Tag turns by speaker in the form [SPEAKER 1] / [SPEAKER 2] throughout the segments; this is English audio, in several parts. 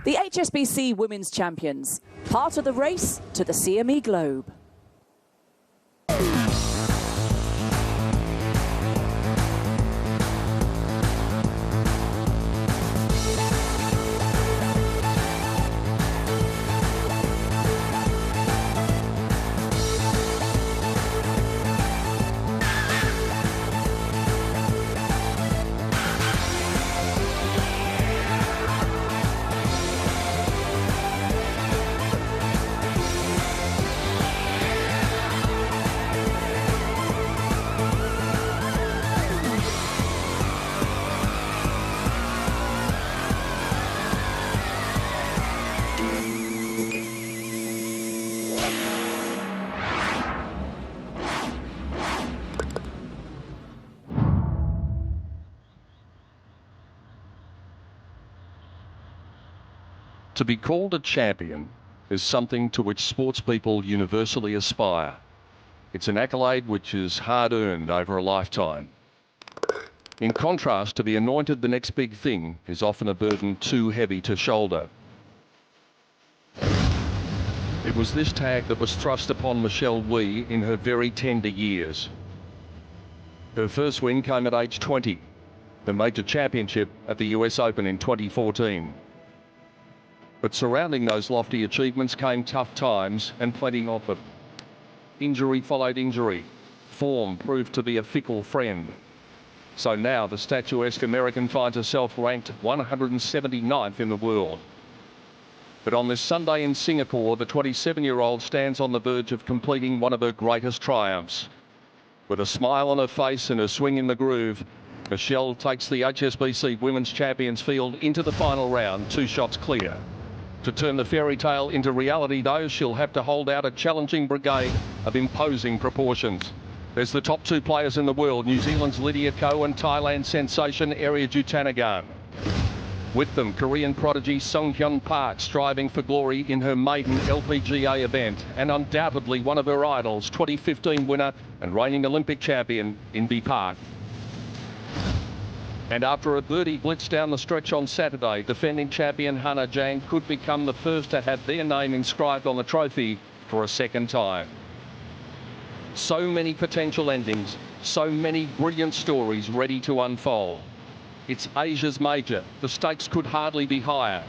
[SPEAKER 1] The HSBC Women's Champions, part of the race to the CME Globe.
[SPEAKER 2] To be called a champion is something to which sports people universally aspire. It's an accolade which is hard-earned over a lifetime. In contrast, to be anointed the next big thing is often a burden too heavy to shoulder. It was this tag that was thrust upon Michelle Wie in her very tender years. Her first win came at age 20, the major championship at the US Open in 2014. But surrounding those lofty achievements came tough times and plenty of them. Injury followed injury. Form proved to be a fickle friend. So now the statuesque American finds herself ranked 179th in the world. But on this Sunday in Singapore, the 27-year-old stands on the verge of completing one of her greatest triumphs. With a smile on her face and a swing in the groove, Michelle takes the HSBC Women's Champions field into the final round, 2 shots clear. To turn the fairy tale into reality, though, she'll have to hold out a challenging brigade of imposing proportions. There's the top 2 players in the world, New Zealand's Lydia Ko and Thailand's sensation Erya Jutanagarn. With them, Korean prodigy Sunghyun Park striving for glory in her maiden LPGA event, and undoubtedly one of her idols, 2015 winner and reigning Olympic champion Inbee Park. And after a birdie blitz down the stretch on Saturday, defending champion Hannah Zhang could become the first to have their name inscribed on the trophy for a second time. So many potential endings, so many brilliant stories ready to unfold. It's Asia's major, the stakes could hardly be higher,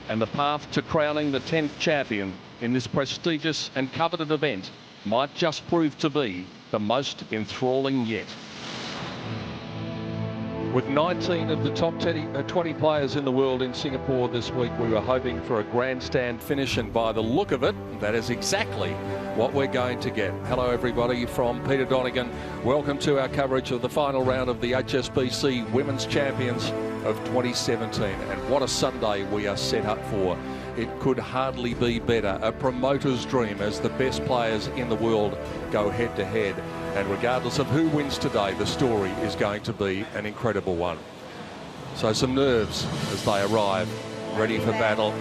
[SPEAKER 2] and the path to crowning the 10th champion in this prestigious and coveted event might just prove to be the most enthralling yet. With 19 of the top 20 players in the world in Singapore this week, we were hoping for a grandstand finish, and by the look of it, that is exactly what we're going to get. Hello everybody from Peter Donegan. Welcome to our coverage of the final round of the HSBC Women's Champions of 2017. And what a Sunday we are set up for. It could hardly be better. A promoter's dream as the best players in the world go head to head. And regardless of who wins today, the story is going to be an incredible one. So some nerves as they arrive, ready for battle.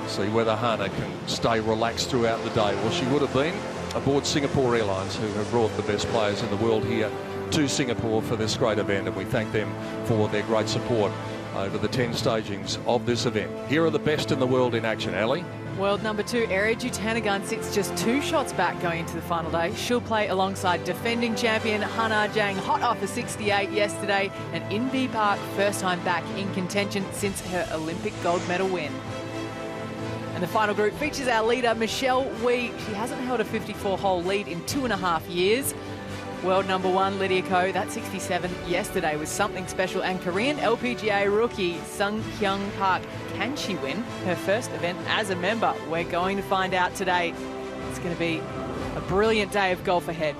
[SPEAKER 2] See whether Hannah can stay relaxed throughout the day. Well, she would have been aboard Singapore Airlines, who have brought the best players in the world here to Singapore for this great event, and we thank them for their great support over the 10 stagings of this event. Here are the best in the world in action. Ali?
[SPEAKER 3] World number 2, Erya Jutanagarn, sits just 2 shots back going into the final day. She'll play alongside defending champion Hannah Zhang, hot off a 68 yesterday, and Inbee Park, first time back in contention since her Olympic gold medal win. And the final group features our leader, Michelle Wie. She hasn't held a 54-hole lead in 2.5 years. World number 1, Lydia Ko, that 67 yesterday was something special. And Korean LPGA rookie Sunghyun Park, can she win her first event as a member? We're going to find out today. It's going to be a brilliant day of golf ahead.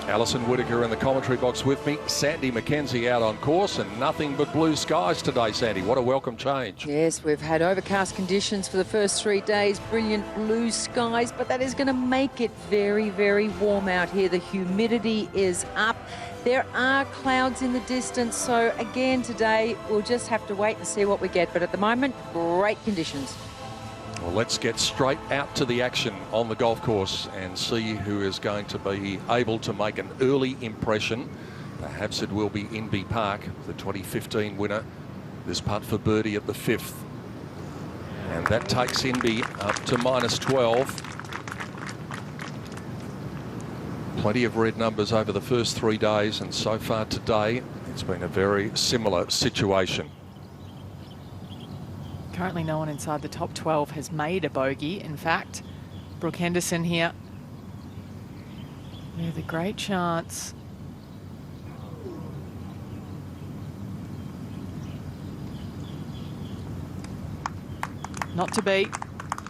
[SPEAKER 2] Alison Whitaker in the commentary box with me. Sandy McKenzie out on course, and nothing but blue skies today, Sandy. What a welcome change.
[SPEAKER 4] Yes, we've had overcast conditions for the first 3 days, brilliant blue skies, but that is going to make it very, very warm out here. The humidity is up. There are clouds in the distance, so again today we'll just have to wait and see what we get. But at the moment, great conditions.
[SPEAKER 2] Well, let's get straight out to the action on the golf course and see who is going to be able to make an early impression. Perhaps it will be Inbee Park, the 2015 winner. This putt for birdie at the 5th. And that takes Inbee up to -12. Plenty of red numbers over the first 3 days, and so far today, it's been a very similar situation.
[SPEAKER 3] Currently no one inside the top 12 has made a bogey. In fact, Brooke Henderson here with a great chance. Not to beat,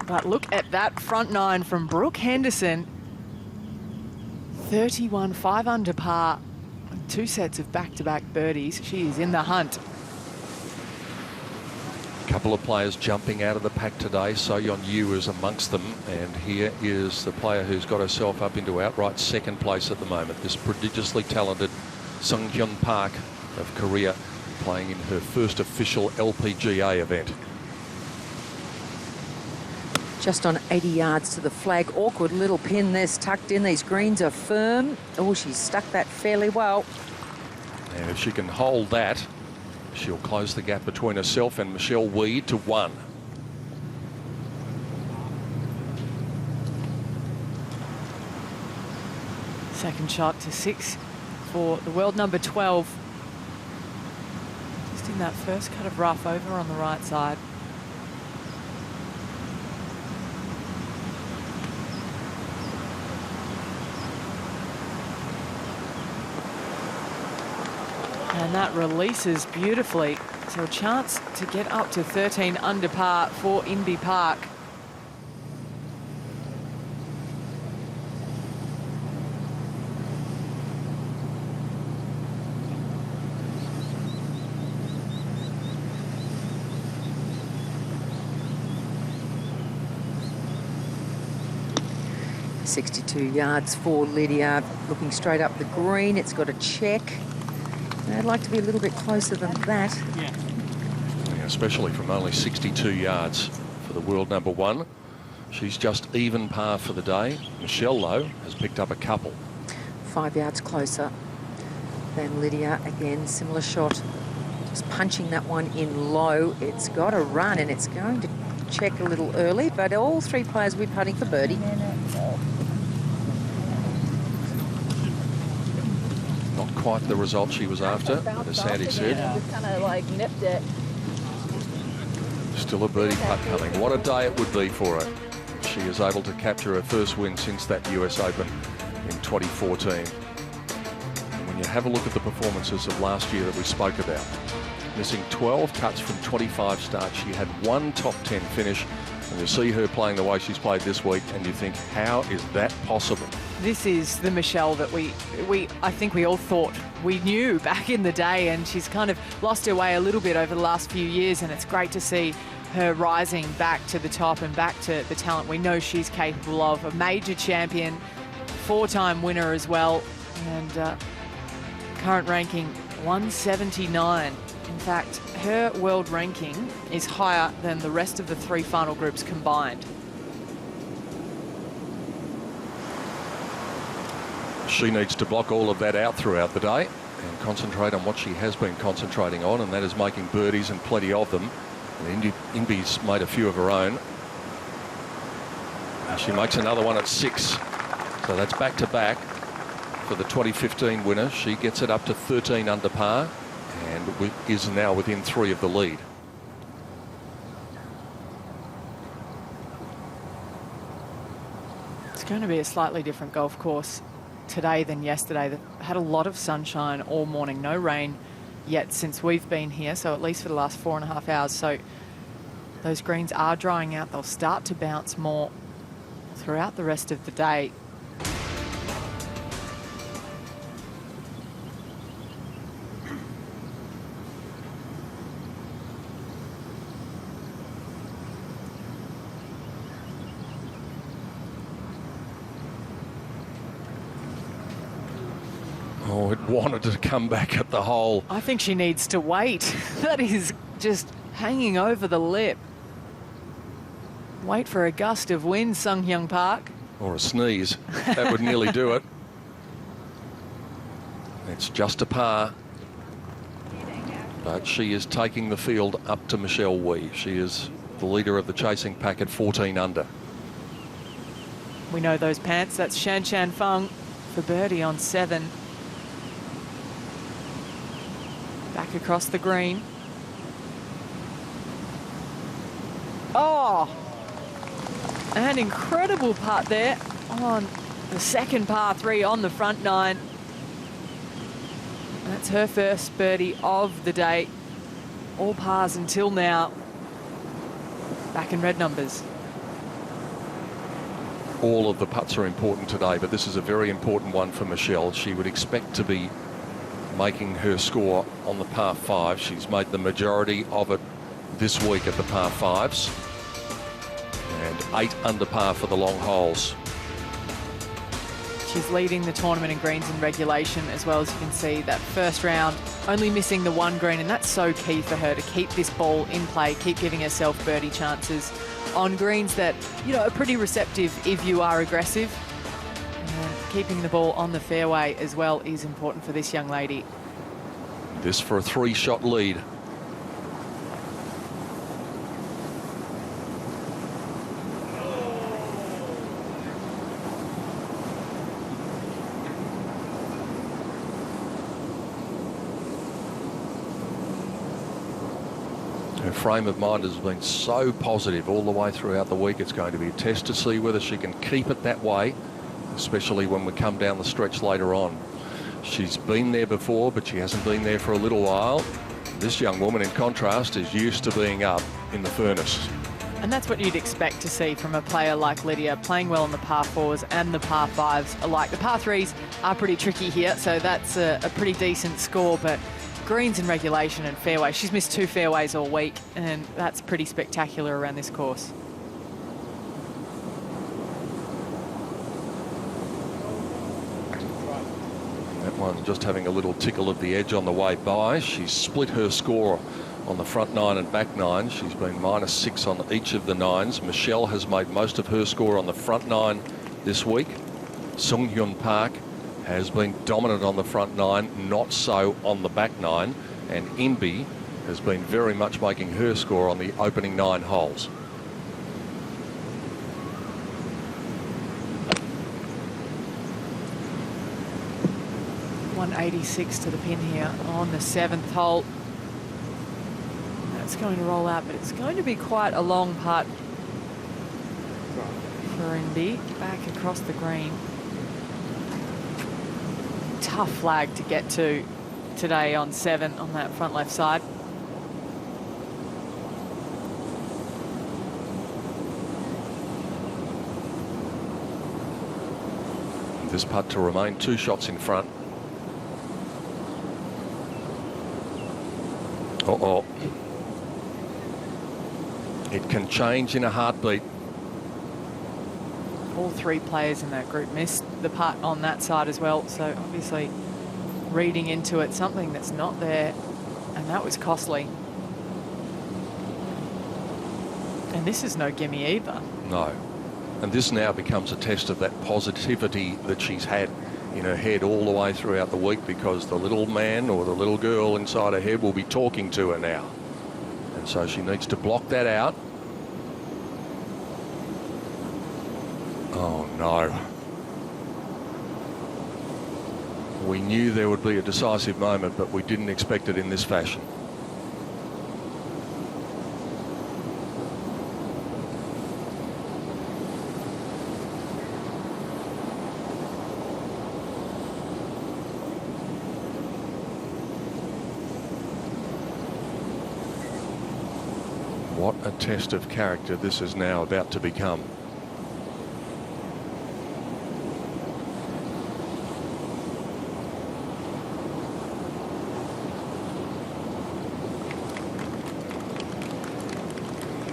[SPEAKER 3] but look at that front nine from Brooke Henderson. 31, 5 under par, 2 sets of back-to-back birdies. She is in the hunt.
[SPEAKER 2] A couple of players jumping out of the pack today. So Yeon Yu is amongst them, and here is the player who's got herself up into outright second place at the moment. This prodigiously talented Sunghyun Park of Korea, playing in her first official LPGA event.
[SPEAKER 4] Just on 80 yards to the flag. Awkward little pin this tucked in. These greens are firm. Oh, she's stuck that fairly well.
[SPEAKER 2] And if she can hold that, she'll close the gap between herself and Michelle Wee to 1.
[SPEAKER 3] Second shot to 6 for the world number 12. Just in that first cut of rough over on the right side. And that releases beautifully. So a chance to get up to 13 under par for Inbee Park.
[SPEAKER 4] .62 yards for Lydia. Looking straight up the green. It's got a check. I'd like to be a little bit closer than that.
[SPEAKER 2] Yeah, especially from only 62 yards for the world number 1. She's just even par for the day. Michelle, though, has picked up a couple.
[SPEAKER 4] 5 yards closer than Lydia. Again, similar shot. Just punching that one in low. It's got a run, and it's going to check a little early, but all 3 players will be putting for birdie.
[SPEAKER 2] Not quite the result she was after, as Sandy said.
[SPEAKER 1] Just kind of like nipped it.
[SPEAKER 2] Still a birdie putt coming. What a day it would be for her. She is able to capture her first win since that US Open in 2014. And when you have a look at the performances of last year that we spoke about, missing 12 cuts from 25 starts, she had 1 top 10 finish. And you see her playing the way she's played this week, and you think, how is that possible?
[SPEAKER 3] This is the Michelle that I think we all thought we knew back in the day, and she's kind of lost her way a little bit over the last few years, and it's great to see her rising back to the top and back to the talent we know she's capable of. A major champion, 4-time winner as well, and current ranking 179. In fact, her world ranking is higher than the rest of the 3 final groups combined.
[SPEAKER 2] She needs to block all of that out throughout the day and concentrate on what she has been concentrating on, and that is making birdies, and plenty of them. And Inbee's made a few of her own. And she makes another one at 6. So that's back-to-back for the 2015 winner. She gets it up to 13 under par and is now within 3 of the lead.
[SPEAKER 3] It's going to be a slightly different golf course today than yesterday. They've had a lot of sunshine all morning, no rain yet since we've been here, so at least for the last 4.5 hours. So those greens are drying out. They'll start to bounce more throughout the rest of the day.
[SPEAKER 2] Oh, it wanted to come back at the hole.
[SPEAKER 3] I think she needs to wait. That is just hanging over the lip. Wait for a gust of wind, Sunghyun Park.
[SPEAKER 2] Or a sneeze. That would nearly do it. It's just a par. But she is taking the field up to Michelle Wee. She is the leader of the chasing pack at 14 under.
[SPEAKER 3] We know those pants. That's Shan Shan Feng for birdie on 7. Back across the green. Oh! An incredible putt there on the second par 3 on the front 9. That's her first birdie of the day. All pars until now. Back in red numbers.
[SPEAKER 2] All of the putts are important today, but this is a very important one for Michelle. She would expect to be making her score on the par 5. She's made the majority of it this week at the par 5s. And 8 under par for the long holes.
[SPEAKER 3] She's leading the tournament in greens in regulation, as well as you can see that first round, only missing the 1 green, and that's so key for her to keep this ball in play, keep giving herself birdie chances on greens that, you know, are pretty receptive if you are aggressive. And keeping the ball on the fairway as well is important for this young lady.
[SPEAKER 2] This for a 3-shot lead. Her frame of mind has been so positive all the way throughout the week. It's going to be a test to see whether she can keep it that way, especially when we come down the stretch later on. She's been there before, but she hasn't been there for a little while. This young woman, in contrast, is used to being up in the furnace.
[SPEAKER 3] And that's what you'd expect to see from a player like Lydia, playing well on the par 4s and the par 5s alike. The par 3s are pretty tricky here, so that's a pretty decent score, but greens in regulation and fairway. She's missed 2 fairways all week, and that's pretty spectacular around this course.
[SPEAKER 2] That one's just having a little tickle of the edge on the way by. She's split her score on the front 9 and back 9. She's been -6 on each of the 9s. Michelle has made most of her score on the front 9 this week. Sunghyun Park has been dominant on the front 9, not so on the back 9, and Inbee has been very much making her score on the opening 9 holes.
[SPEAKER 3] .186 to the pin here on the 7th hole. That's going to roll out, but it's going to be quite a long putt for Inbee. Back across the green. Tough flag to get to today on 7 on that front left side.
[SPEAKER 2] This putt to remain 2 shots in front. Uh-oh. It can change in a heartbeat.
[SPEAKER 3] All 3 players in that group missed the putt on that side as well. So obviously reading into it something that's not there, and that was costly. And this is no gimme either.
[SPEAKER 2] No. And this now becomes a test of that positivity that she's had in her head all the way throughout the week, because the little man or the little girl inside her head will be talking to her now. And so she needs to block that out. Oh, no. We knew there would be a decisive moment, but we didn't expect it in this fashion. What a test of character this is now about to become.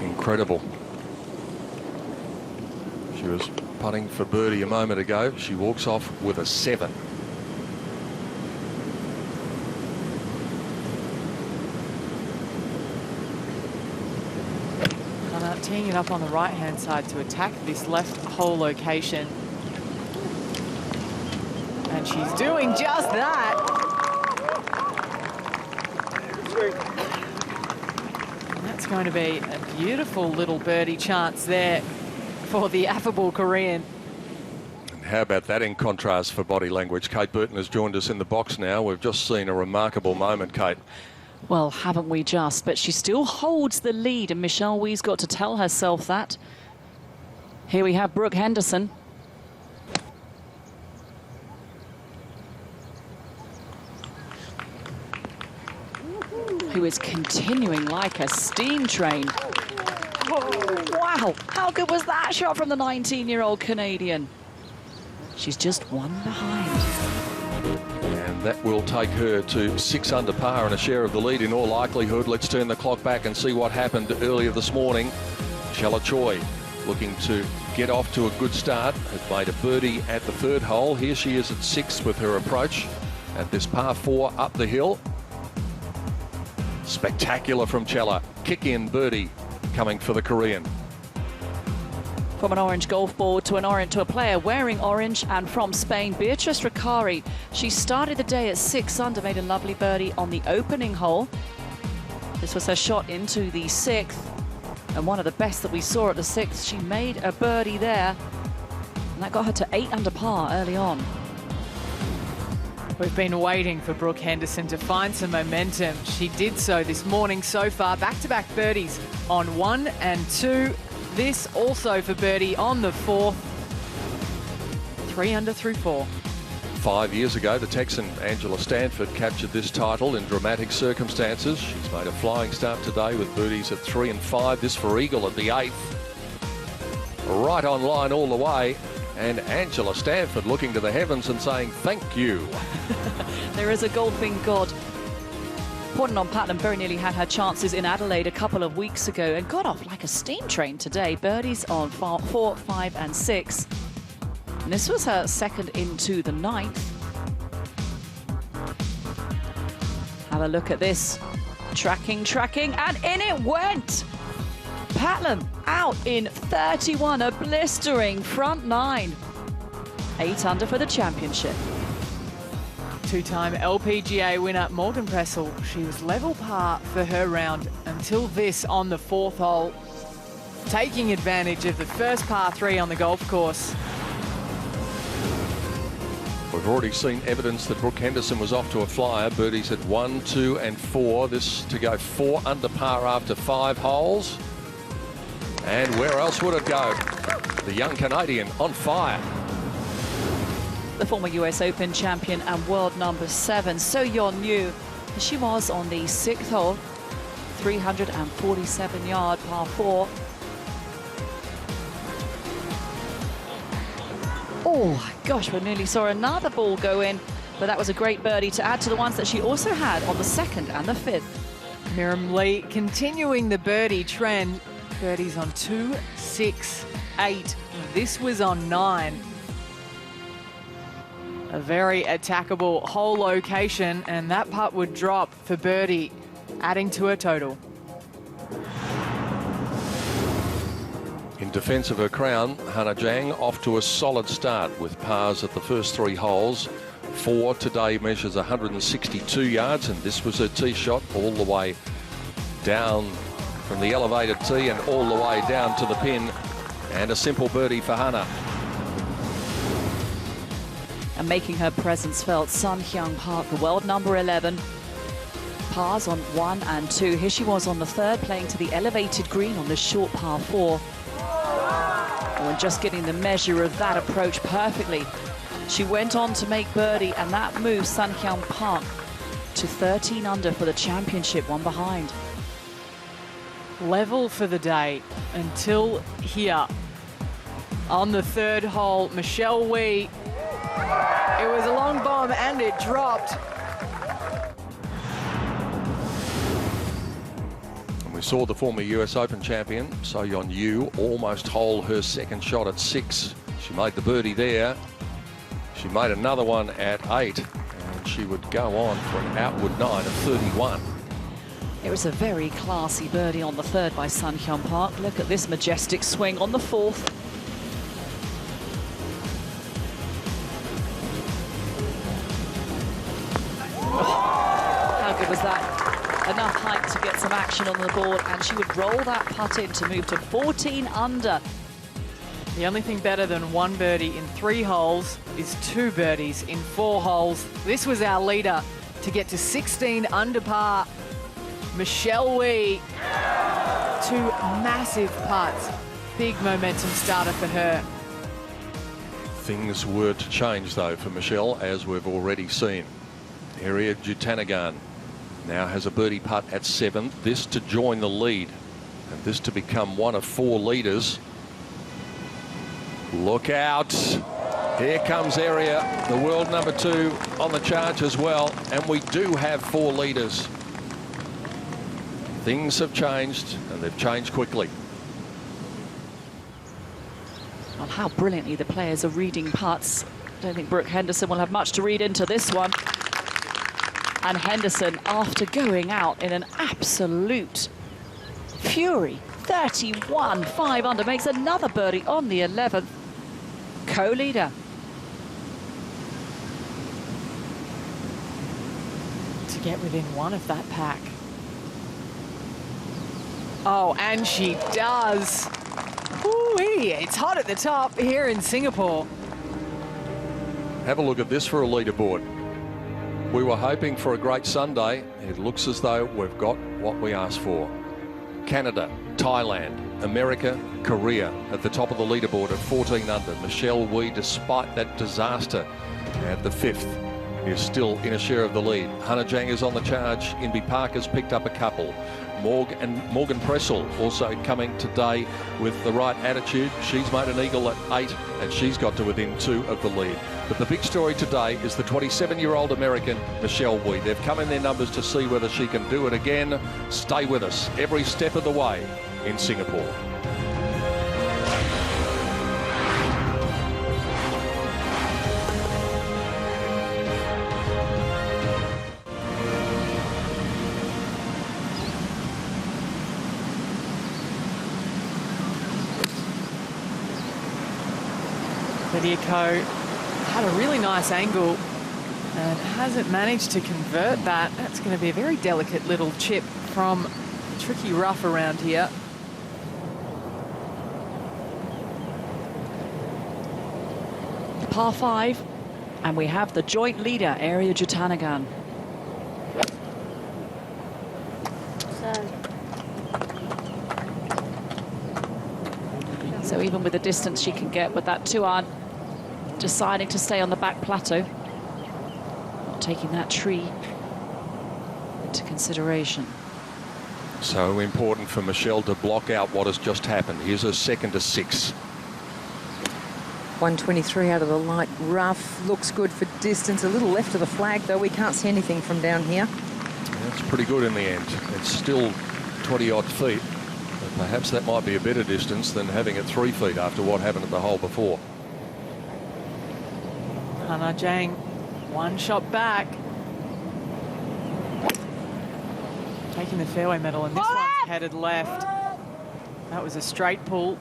[SPEAKER 2] Incredible. She was putting for birdie a moment ago. She walks off with a 7.
[SPEAKER 3] Teeing it up on the right-hand side to attack this left hole location. And she's doing just that. And that's going to be a beautiful little birdie chance there for the affable Korean.
[SPEAKER 2] And how about that in contrast for body language? Kate Burton has joined us in the box now. We've just seen a remarkable moment, Kate.
[SPEAKER 1] Well, haven't we just? But she still holds the lead, and Michelle Wee's got to tell herself that. Here we have Brooke Henderson. Who is continuing like a steam train. Oh, wow, how good was that shot from the 19-year-old Canadian? She's just one behind.
[SPEAKER 2] And that will take her to 6 under par and a share of the lead in all likelihood. Let's turn the clock back and see what happened earlier this morning. Shella Choi looking to get off to a good start. Has made a birdie at the 3rd hole. Here she is at 6 with her approach at this par 4 up the hill. Spectacular from Chella. Kick in birdie coming for the Korean.
[SPEAKER 1] From an orange golf ball to a player wearing orange, and from Spain, Beatrice Ricari. She started the day at 6 under, made a lovely birdie on the opening hole. This was her shot into the 6th, and one of the best that we saw at the 6th. She made a birdie there, and that got her to 8 under par early on.
[SPEAKER 3] We've been waiting for Brooke Henderson to find some momentum. She did so this morning so far. Back-to-back birdies on 1 and 2. This also for birdie on the 4th. 3 under through 4.
[SPEAKER 2] 5 years ago, the Texan Angela Stanford captured this title in dramatic circumstances. She's made a flying start today with birdies at 3 and 5. This for eagle at the 8th. Right on line all the way. And Angela Stanford looking to the heavens and saying, thank you.
[SPEAKER 1] There is a golfing god. Portland Patton very nearly had her chances in Adelaide a couple of weeks ago and got off like a steam train today. Birdies on 4, 5 and 6. And this was her second into the 9th. Have a look at this. Tracking, and in it went! Patlam out in 31, a blistering front 9. 8 under for the championship.
[SPEAKER 3] Two-time LPGA winner Morgan Pressel. She was level par for her round until this on the 4th hole, taking advantage of the first par 3 on the golf course.
[SPEAKER 2] We've already seen evidence that Brooke Henderson was off to a flyer. Birdies at 1, 2 and 4. This to go 4 under par after 5 holes. And where else would it go? The young Canadian on fire.
[SPEAKER 1] The former US Open champion and world number 7, So Yeon Ryu. She was on the 6th hole, 347-yard par 4. Oh gosh, we nearly saw another ball go in, but that was a great birdie to add to the ones that she also had on the 2nd and the 5th.
[SPEAKER 3] Miriam Lee continuing the birdie trend. Birdies on 2, 6, 8. This was on 9. A very attackable hole location, and that putt would drop for birdie, adding to her total.
[SPEAKER 2] In defence of her crown, Hannah Zhang off to a solid start with pars at the first 3 holes. 4 today measures 162 yards, and this was her tee shot all the way down from the elevated tee and all the way down to the pin, and a simple birdie for Hannah.
[SPEAKER 1] And making her presence felt, Sun Hyung Park, the world number 11. Pars on 1 and 2. Here she was on the 3rd, playing to the elevated green on this short par 4. And just getting the measure of that approach perfectly. She went on to make birdie, and that moves Sun Hyung Park to 13 under for the championship, 1 behind.
[SPEAKER 3] Level for the day until here. On the 3rd hole, Michelle Wee. It was a long bomb and it dropped.
[SPEAKER 2] And we saw the former US Open champion, So Yeon Ryu, almost hole her 2nd shot at 6. She made the birdie there. She made another one at 8, and she would go on for an outward 9 of 31.
[SPEAKER 1] It was a very classy birdie on the 3rd by Sun Hyung Park. Look at this majestic swing on the 4th. Oh, how good was that? Enough height to get some action on the board, and she would roll that putt in to move to 14 under.
[SPEAKER 3] The only thing better than 1 birdie in 3 holes is 2 birdies in 4 holes. This was our leader to get to 16 under par. Michelle Wee, 2 massive putts. Big momentum starter for her.
[SPEAKER 2] Things were to change though for Michelle, as we've already seen. Ariya Jutanugarn now has a birdie putt at 7th. This to join the lead, and this to become one of 4 leaders. Look out. Here comes Ariya, the world number 2 on the charge as well. And we do have 4 leaders. Things have changed, and they've changed quickly.
[SPEAKER 1] Well, how brilliantly the players are reading putts. I don't think Brooke Henderson will have much to read into this one. And Henderson, after going out in an absolute fury, 31, 5 under, makes another birdie on the 11th. Co-leader.
[SPEAKER 3] To get within 1 of that pack. Oh, and she does. Ooh-wee, it's hot at the top here in Singapore.
[SPEAKER 2] Have a look at this for a leaderboard. We were hoping for a great Sunday. It looks as though we've got what we asked for. Canada, Thailand, America, Korea at the top of the leaderboard at 14 under. Michelle Wee, despite that disaster at the 5th, is still in a share of the lead. Hannah Zhang is on the charge. Inbee Park has picked up a couple. Morgan Pressel also coming today with the right attitude. She's made an eagle at 8, and she's got to within 2 of the lead. But the big story today is the 27-year-old American, Michelle Wee. They've come in their numbers to see whether she can do it again. Stay with us every step of the way in Singapore.
[SPEAKER 3] Lydia Ko had a really nice angle and hasn't managed to convert that. That's going to be a very delicate little chip from tricky rough around here.
[SPEAKER 1] Par 5, and we have the joint leader, Ariya Jutanugarn. So even with the distance she can get with that 2-iron, deciding to stay on the back plateau, not taking that tree into consideration.
[SPEAKER 2] So important for Michelle to block out what has just happened. Here's her 2nd to 6.
[SPEAKER 4] 123 out of the light rough. Looks good for distance. A little left of the flag, though. We can't see anything from down here.
[SPEAKER 2] That's pretty good in the end. It's still 20-odd feet. But perhaps that might be a better distance than having it 3 feet after what happened at the hole before.
[SPEAKER 3] Hannah Zhang, 1 shot back. Taking the fairway medal, and this one's headed left. That was a straight pull.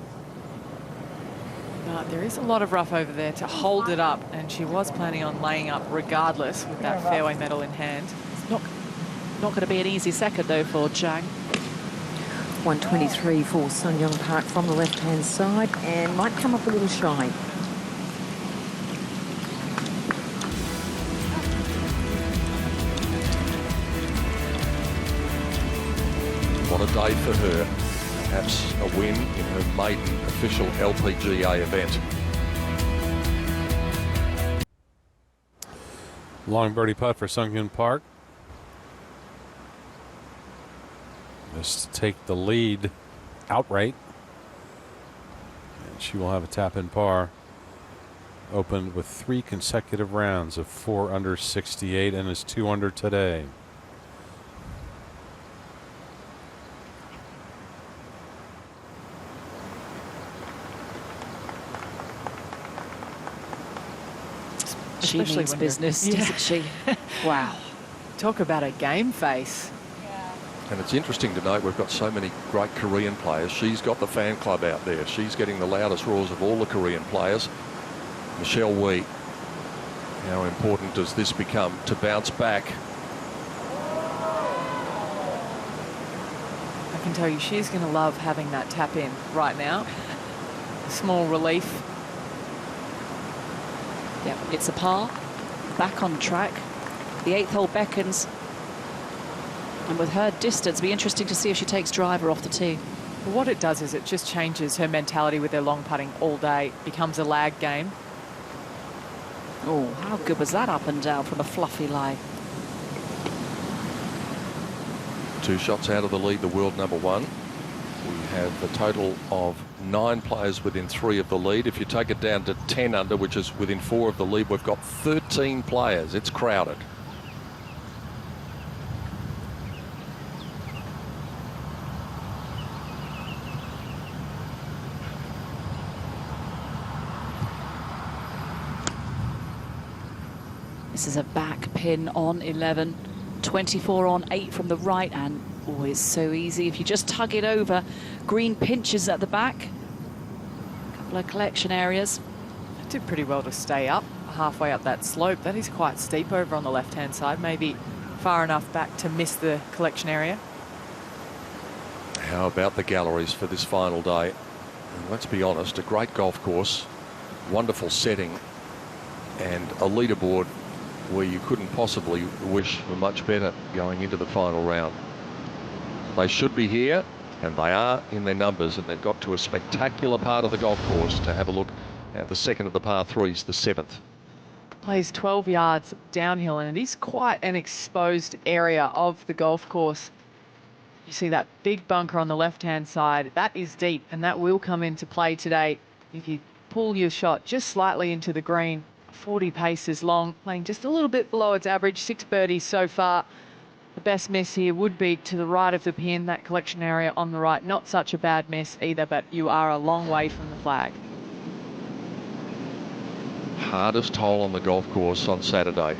[SPEAKER 3] But there is a lot of rough over there to hold it up, and she was planning on laying up regardless with that fairway medal in hand.
[SPEAKER 1] It's not going to be an easy second, though, for Zhang.
[SPEAKER 4] 123 for Sun Young Park from the left-hand side, and might come up a little shy.
[SPEAKER 2] What a day for her. Perhaps a win in her maiden official LPGA event.
[SPEAKER 5] Long birdie putt for Sun Young Park. Just to take the lead outright. And she will have a tap-in par. Opened with 3 consecutive rounds of 4 under 68 and is 2 under today.
[SPEAKER 1] She means business, doesn't she? Wow.
[SPEAKER 3] Talk about a game face.
[SPEAKER 2] And it's interesting to note we've got so many great Korean players. She's got the fan club out there. She's getting the loudest roars of all the Korean players. Michelle Wee, how important does this become to bounce back?
[SPEAKER 3] can tell you she's going to love having that tap in right now. A small relief.
[SPEAKER 1] Yep, it's a par. Back on track. The 8th hole beckons. And with her distance, it'll be interesting to see if she takes driver off the tee.
[SPEAKER 3] But what it does is it just changes her mentality with her long putting all day. Becomes a lag game.
[SPEAKER 1] Oh, how good was that up and down from a fluffy lie?
[SPEAKER 2] 2 shots out of the lead, the world number 1. We have a total of 9 players within 3 of the lead. If you take it down to 10 under, which is within 4 of the lead, we've got 13 players. It's crowded.
[SPEAKER 1] This is a back pin on 11, 24 on 8 from the right, and oh, it's so easy if you just tug it over. Green pinches at the back. A couple of collection areas.
[SPEAKER 3] Did pretty well to stay up halfway up that slope. That is quite steep over on the left-hand side. Maybe far enough back to miss the collection area.
[SPEAKER 2] How about the galleries for this final day? And let's be honest, a great golf course, wonderful setting, and a leaderboard where you couldn't possibly wish for much better going into the final round. They should be here, and they are in their numbers, and they've got to a spectacular part of the golf course to have a look at the second of the par 3s, the 7th.
[SPEAKER 3] Plays 12 yards downhill, and it is quite an exposed area of the golf course. You see that big bunker on the left-hand side. That is deep, and that will come into play today. If you pull your shot just slightly into the green, 40 paces long, playing just a little bit below its average, 6 birdies so far. The best miss here would be to the right of the pin, that collection area on the right. Not such a bad miss either, but you are a long way from the flag.
[SPEAKER 2] Hardest hole on the golf course on Saturday.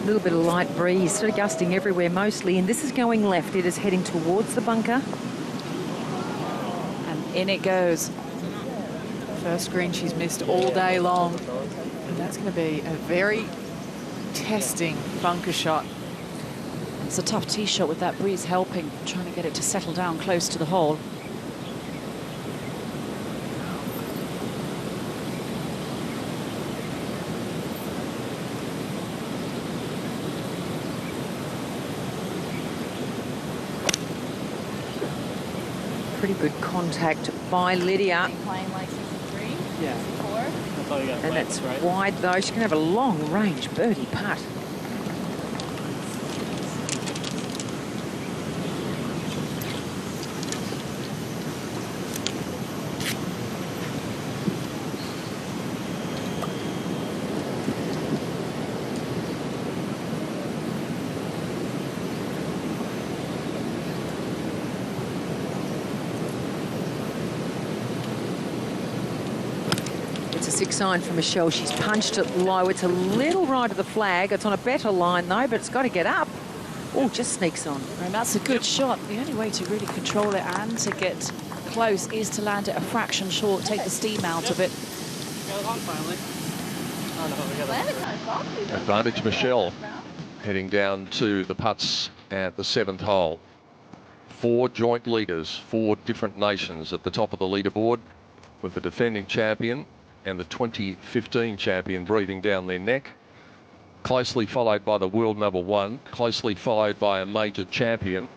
[SPEAKER 4] A little bit of light breeze, sort of gusting everywhere mostly, and this is going left. It is heading towards the bunker.
[SPEAKER 1] And in it goes.
[SPEAKER 3] First green she's missed all day long, and that's going to be a very testing bunker shot.
[SPEAKER 1] It's a tough tee shot with that breeze helping, trying to get it to settle down close to the hole.
[SPEAKER 4] Pretty good contact by Lydia.
[SPEAKER 6] Playing like 63?
[SPEAKER 7] Yeah.
[SPEAKER 6] 64?
[SPEAKER 7] That's all you got to
[SPEAKER 4] And
[SPEAKER 7] play,
[SPEAKER 4] that's
[SPEAKER 7] right?
[SPEAKER 4] wide though. She can have a long range birdie putt. It's a 6 iron for Michelle. She's punched it low. It's a little right of the flag. It's on a better line though, but it's got to get up. Oh, just sneaks on.
[SPEAKER 1] And that's a good shot. The only way to really control it and to get close is to land it a fraction short, take the steam out of it.
[SPEAKER 7] Got it on finally. I don't know if we got
[SPEAKER 6] Landed kind of softly, though.
[SPEAKER 2] Advantage Michelle heading down to the putts at the 7th hole. 4 joint leaders, 4 different nations at the top of the leaderboard, with the defending champion and the 2015 champion breathing down their neck. Closely followed by the world number 1, closely followed by a major champion.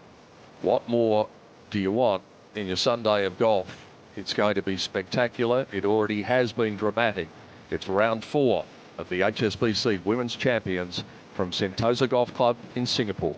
[SPEAKER 2] What more do you want in your Sunday of golf? It's going to be spectacular. It already has been dramatic. It's round 4 of the HSBC Women's Champions from Sentosa Golf Club in Singapore.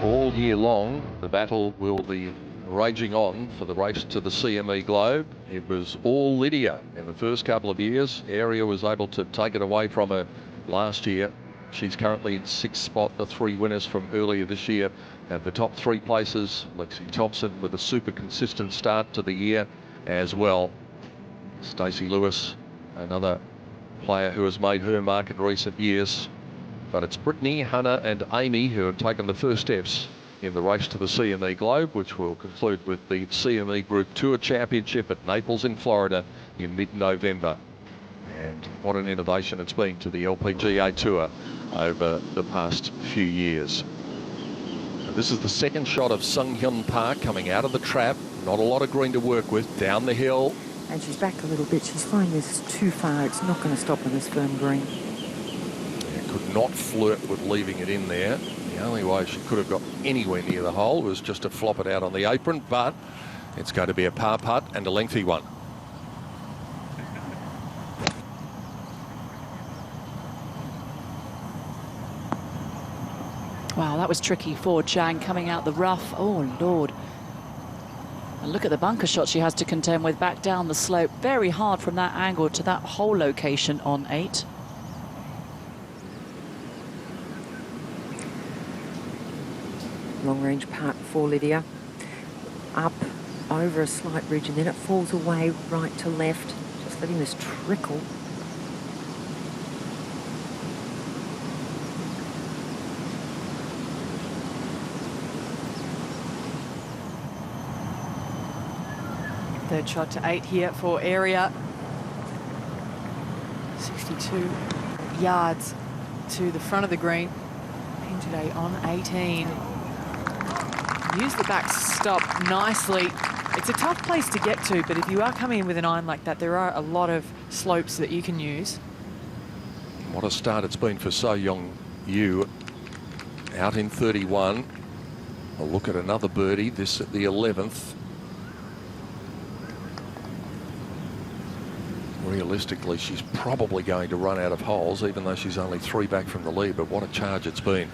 [SPEAKER 2] All year long, the battle will be raging on for the race to the CME Globe. It was all Lydia in the first couple of years. Area was able to take it away from her last year. She's currently in 6th spot, the 3 winners from earlier this year. At the top 3 places, Lexi Thompson with a super consistent start to the year as well. Stacey Lewis, another player who has made her mark in recent years. But it's Brittany, Hannah and Amy who have taken the first steps in the race to the CME Globe, which will conclude with the CME Group Tour Championship at Naples in Florida in mid-November. And what an innovation it's been to the LPGA Tour over the past few years. And this is the second shot of Sunghyun Park coming out of the trap. Not a lot of green to work with, down the hill.
[SPEAKER 4] And she's back a little bit. She's finding this is too far. It's not going to stop on this firm green.
[SPEAKER 2] Yeah, could not flirt with leaving it in there. The only way she could have got anywhere near the hole was just to flop it out on the apron, but it's going to be a par putt and a lengthy one.
[SPEAKER 1] Wow, that was tricky for Zhang coming out the rough. Oh, Lord. And look at the bunker shot she has to contend with back down the slope. Very hard from that angle to that hole location on 8.
[SPEAKER 4] Long range putt for Lydia. Up over a slight ridge and then it falls away right to left. Just letting this trickle.
[SPEAKER 3] Third shot to 8 here for area. 62 yards to the front of the green. Pin today on 18. Use the backstop nicely. It's a tough place to get to, but if you are coming in with an iron like that, there are a lot of slopes that you can use.
[SPEAKER 2] What a start it's been for So Young Yu. Out in 31. A look at another birdie, this at the 11th. Realistically, she's probably going to run out of holes, even though she's only 3 back from the lead, but what a charge it's been.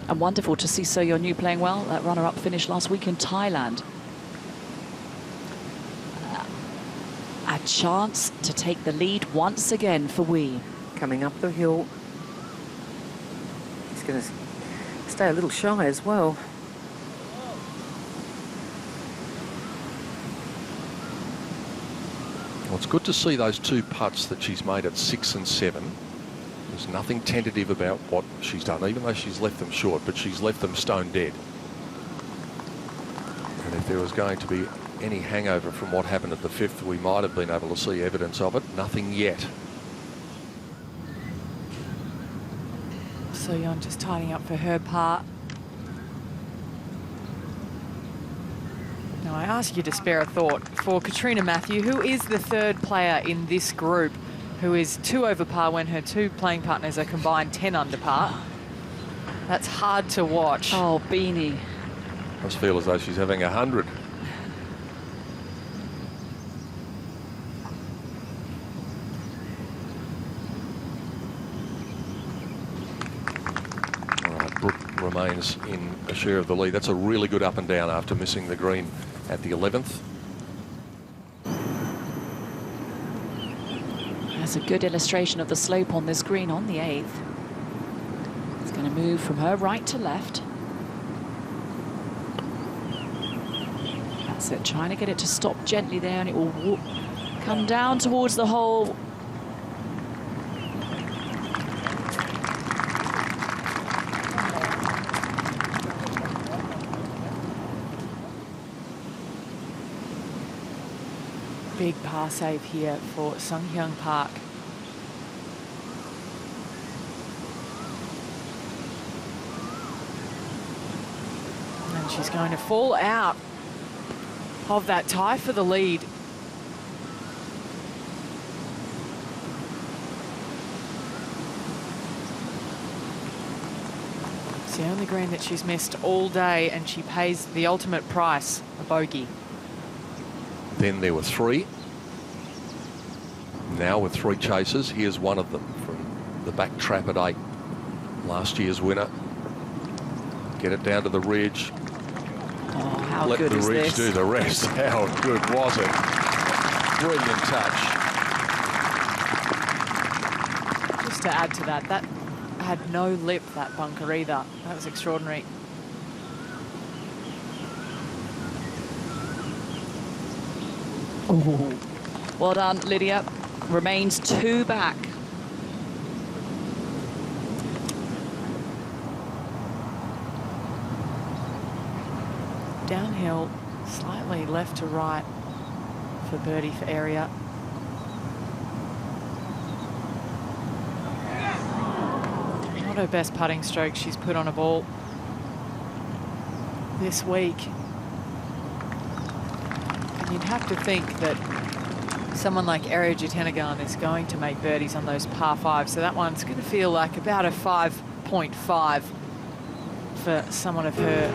[SPEAKER 1] And wonderful to see So Yeon Ryu playing well. That runner-up finished last week in Thailand. A chance to take the lead once again for Wee.
[SPEAKER 4] Coming up the hill. He's going to stay a little shy as well.
[SPEAKER 2] Well, it's good to see those 2 putts that she's made at 6 and 7. There's nothing tentative about what she's done, even though she's left them short, but she's left them stone dead. And if there was going to be any hangover from what happened at the 5th, we might have been able to see evidence of it. Nothing yet.
[SPEAKER 3] So Yeon just tidying up for her part. Now I ask you to spare a thought for Katrina Matthew, who is the 3rd player in this group, who is 2 over par when her 2 playing partners are combined 10 under par. That's hard to watch.
[SPEAKER 1] Oh, Beanie.
[SPEAKER 2] I just feel as though she's having 100. All right, Brooke remains in a share of the lead. That's a really good up and down after missing the green at the 11th.
[SPEAKER 1] That's a good illustration of the slope on this green on the 8th. It's going to move from her right to left. That's it, trying to get it to stop gently there, and it will come down towards the hole.
[SPEAKER 3] Big par save here for Sunghyun Park. And she's going to fall out of that tie for the lead. It's the only green that she's missed all day, and she pays the ultimate price, a bogey.
[SPEAKER 2] Then there were 3. Now with 3 chasers, here's one of them from the back trap at 8. Last year's winner. Get it down to the ridge.
[SPEAKER 1] Oh, how
[SPEAKER 2] Let
[SPEAKER 1] good
[SPEAKER 2] the
[SPEAKER 1] is
[SPEAKER 2] ridge
[SPEAKER 1] this?
[SPEAKER 2] do the rest. How good was it? Brilliant touch.
[SPEAKER 3] Just to add to that, that had no lip, that bunker either. That was extraordinary.
[SPEAKER 1] Oh. Well done, Lydia. Remains 2 back.
[SPEAKER 3] downhill, slightly left to right for birdie for area. Not her best putting stroke she's put on a ball this week. And you'd have to think that someone like Errol is going to make birdies on those par fives. So that one's going to feel like about a 5.5 for someone of her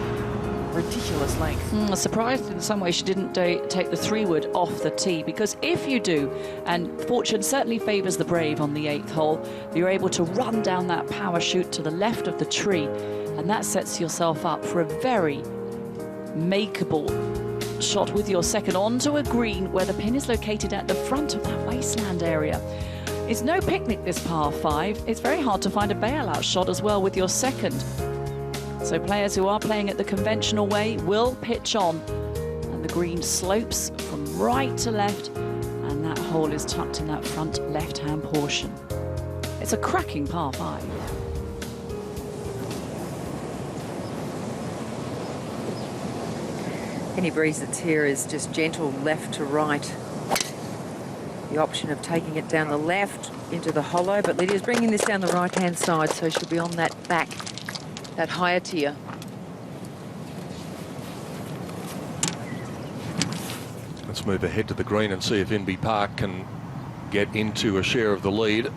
[SPEAKER 3] ridiculous length.
[SPEAKER 1] Surprised in some way she didn't take the 3-wood off the tee, because if you do, and fortune certainly favours the brave on the 8th hole, you're able to run down that power chute to the left of the tree, and that sets yourself up for a very makeable shot with your second onto a green where the pin is located at the front of that wasteland area. It's no picnic, this par 5. It's very hard to find a bailout shot as well with your second. So players who are playing it the conventional way will pitch on, and the green slopes from right to left, and that hole is tucked in that front left-hand portion. It's a cracking par 5.
[SPEAKER 4] Any breeze that's here is just gentle left to right. The option of taking it down the left into the hollow, but Lydia's bringing this down the right-hand side, so she'll be on that back, that higher tier.
[SPEAKER 2] Let's move ahead to the green and see if Inbee Park can get into a share of the lead.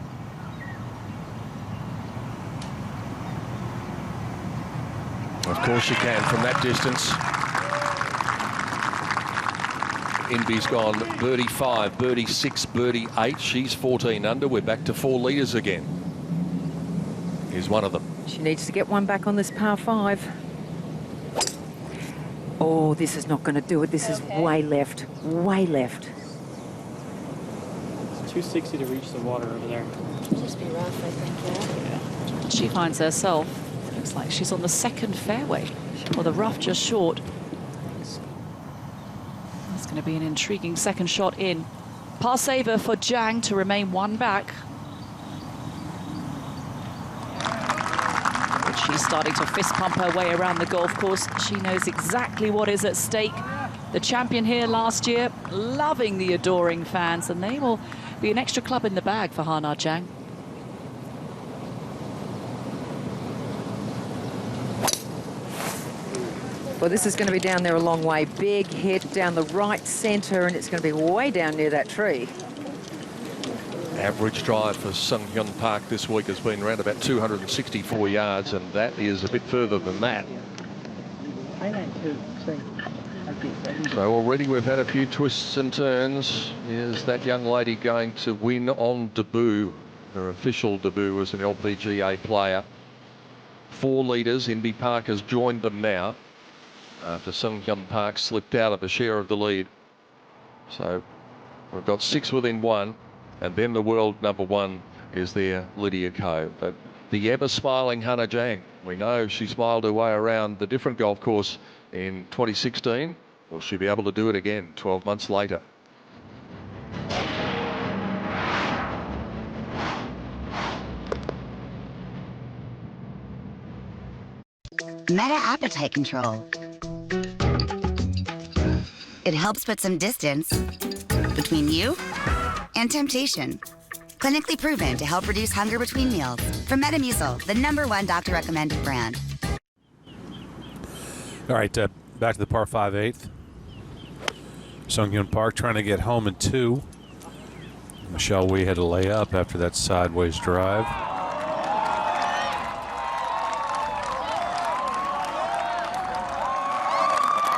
[SPEAKER 2] Of course you can from that distance. Inbee's gone birdie 5, birdie 6, birdie 8. She's 14 under. We're back to 4 leaders again. Here's one of them.
[SPEAKER 4] She needs to get one back on this par 5. Oh, this is not going to do it. This is way left, way left.
[SPEAKER 7] It's 260 to reach the water over there.
[SPEAKER 6] Just be rough, I think, yeah.
[SPEAKER 1] She finds herself, looks like she's on the second fairway, or the rough just short. It's going to be an intriguing second shot in. Par saver for Zhang to remain one back. But she's starting to fist pump her way around the golf course. She knows exactly what is at stake. The champion here last year, loving the adoring fans, and they will be an extra club in the bag for Hana Zhang.
[SPEAKER 4] Well, this is going to be down there a long way. Big hit down the right centre, and it's going to be way down near that tree.
[SPEAKER 2] Average drive for Sung Hyun Park this week has been around about 264 yards, and that is a bit further than that. So already we've had a few twists and turns. Is that young lady going to win on debut? Her official debut as an LPGA player. 4 leaders. Inbee Park has joined them now, after Sung Hyun Park slipped out of a share of the lead. So we've got 6 within 1, and then the world #1 is there, Lydia Ko. But the ever-smiling Hana Zhang, we know she smiled her way around the different golf course in 2016. Will she be able to do it again 12 months later?
[SPEAKER 8] Meta Appetite Control. It helps put some distance between you and temptation. Clinically proven to help reduce hunger between meals. From Metamucil, the #1 doctor-recommended brand.
[SPEAKER 5] All right, back to the par 5 8th. Sung Hyun Park trying to get home in 2. Michelle Wee had to lay up after that sideways drive.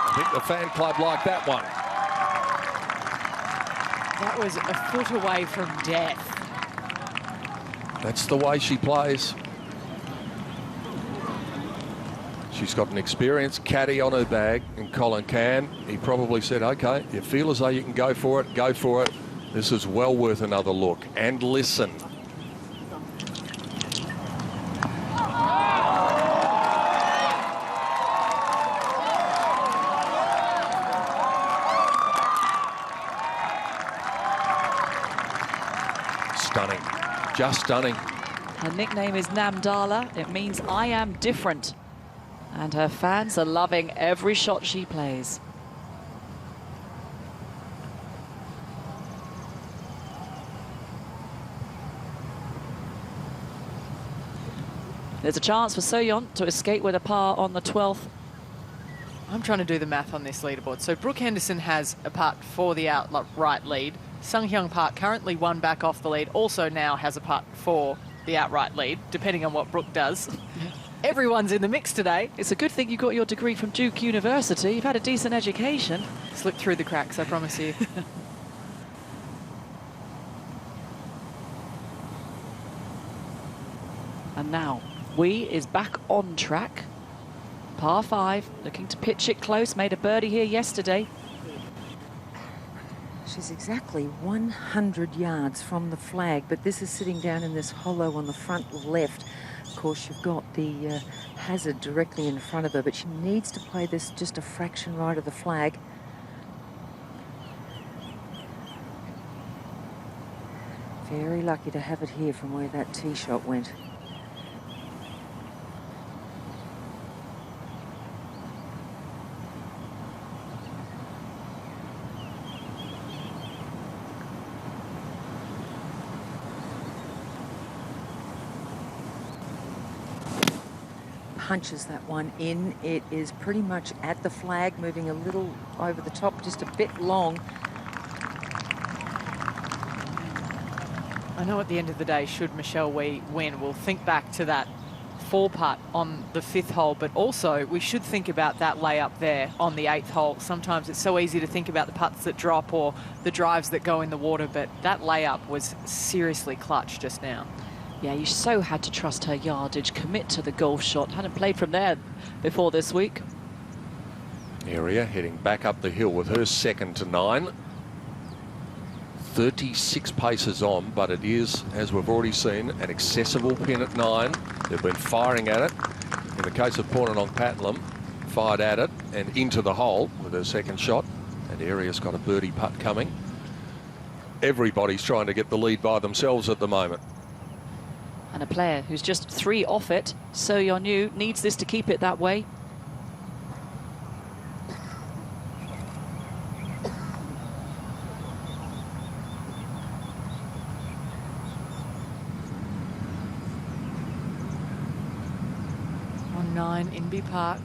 [SPEAKER 2] I think the fan club liked that one.
[SPEAKER 3] That was a foot away from death.
[SPEAKER 2] That's the way she plays. She's got an experienced caddy on her bag in Colin Can. He probably said, okay, you feel as though you can go for it, go for it. This is well worth another look. And listen. Stunning. Just stunning.
[SPEAKER 1] Her nickname is Namdala. It means I am different. And her fans are loving every shot she plays. There's a chance for So-yeon to escape with a par on the 12th.
[SPEAKER 3] I'm trying to do the math on this leaderboard. So Brooke Henderson has a putt for the outright lead. Sung-hyun Park, currently one back off the lead, also now has a putt for the outright lead, depending on what Brooke does. Everyone's in the mix today.
[SPEAKER 1] It's a good thing you got your degree from Duke University. You've had a decent education.
[SPEAKER 3] Slipped through the cracks, I promise you.
[SPEAKER 1] And now, Wee is back on track. Par 5, looking to pitch it close. Made a birdie here yesterday.
[SPEAKER 4] She's exactly 100 yards from the flag, but this is sitting down in this hollow on the front left. Of course, you've got the hazard directly in front of her, but she needs to play this just a fraction right of the flag. Very lucky to have it here from where that tee shot went. Punches that one in. It is pretty much at the flag, moving a little over the top, just a bit long.
[SPEAKER 3] I know at the end of the day, should Michelle Wee win, we'll think back to that 4-putt on the 5th hole, but also we should think about that layup there on the 8th hole. Sometimes it's so easy to think about the putts that drop or the drives that go in the water, but that layup was seriously clutch just now.
[SPEAKER 1] Yeah, you so had to trust her yardage, commit to the golf shot. Hadn't played from there before this week.
[SPEAKER 2] Area heading back up the hill with her second to 9. 36 paces on, but it is, as we've already seen, an accessible pin at 9. They've been firing at it. In the case of Pornanong Patlam, fired at it and into the hole with her second shot. And Area's got a birdie putt coming. Everybody's trying to get the lead by themselves at the moment.
[SPEAKER 1] And a player who's just 3 off it, So-yeon needs this to keep it that way.
[SPEAKER 3] On 9, Inbee Park.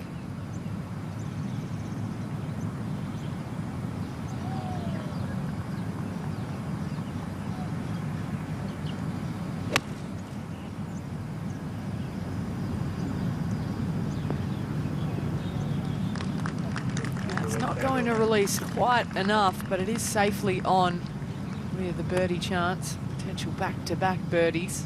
[SPEAKER 3] Going to release quite enough, but it is safely on with the birdie chance. Potential back-to-back birdies.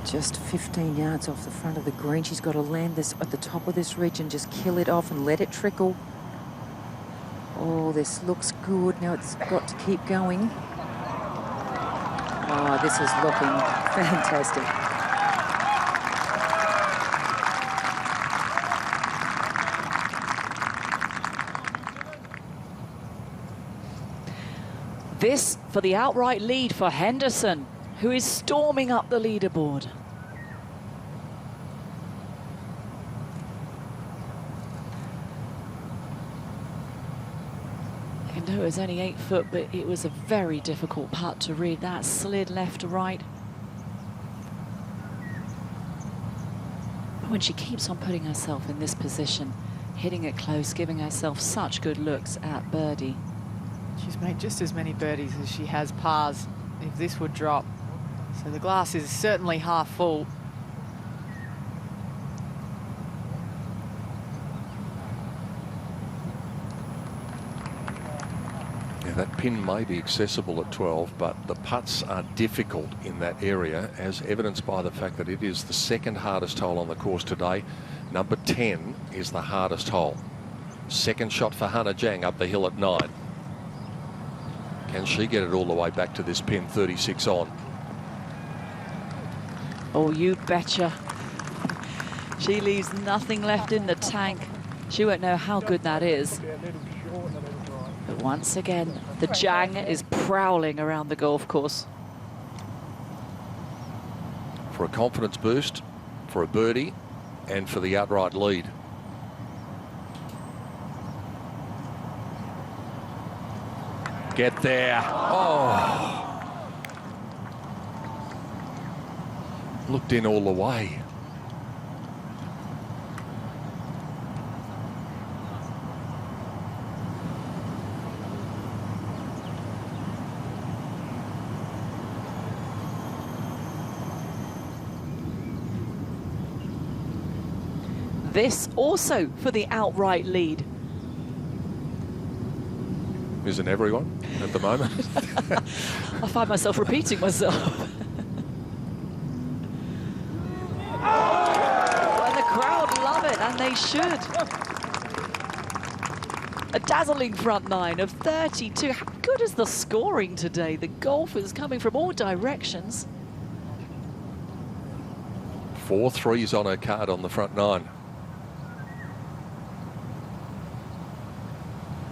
[SPEAKER 4] Just 15 yards off the front of the green. She's got to land this at the top of this ridge and just kill it off and let it trickle. Oh, this looks good. Now it's got to keep going. Oh, this is looking fantastic.
[SPEAKER 1] This for the outright lead for Henderson, who is storming up the leaderboard. I know it was only 8 foot, but it was a very difficult putt to read. That slid left to right. But when she keeps on putting herself in this position, hitting it close, giving herself such good looks at birdie.
[SPEAKER 3] She's made just as many birdies as she has pars if this would drop. So the glass is certainly half full.
[SPEAKER 2] Yeah, that pin may be accessible at 12, but the putts are difficult in that area, as evidenced by the fact that it is the second hardest hole on the course today. Number 10 is the hardest hole. Second shot for Hannah Zhang up the hill at 9. Can she get it all the way back to this pin, 36 on?
[SPEAKER 1] Oh, you betcha. She leaves nothing left in the tank. She won't know how good that is. But once again, the Zhang is prowling around the golf course.
[SPEAKER 9] for a confidence boost, for a birdie, and for the outright lead. Get there. Oh. Looked in all the way.
[SPEAKER 1] This also for the outright lead.
[SPEAKER 9] Isn't everyone at the moment?
[SPEAKER 1] I find myself repeating myself. And the crowd love it, and they should. A dazzling front nine of 32. How good is the scoring today? The golfers coming from all directions.
[SPEAKER 9] 4 threes on her card on the front nine.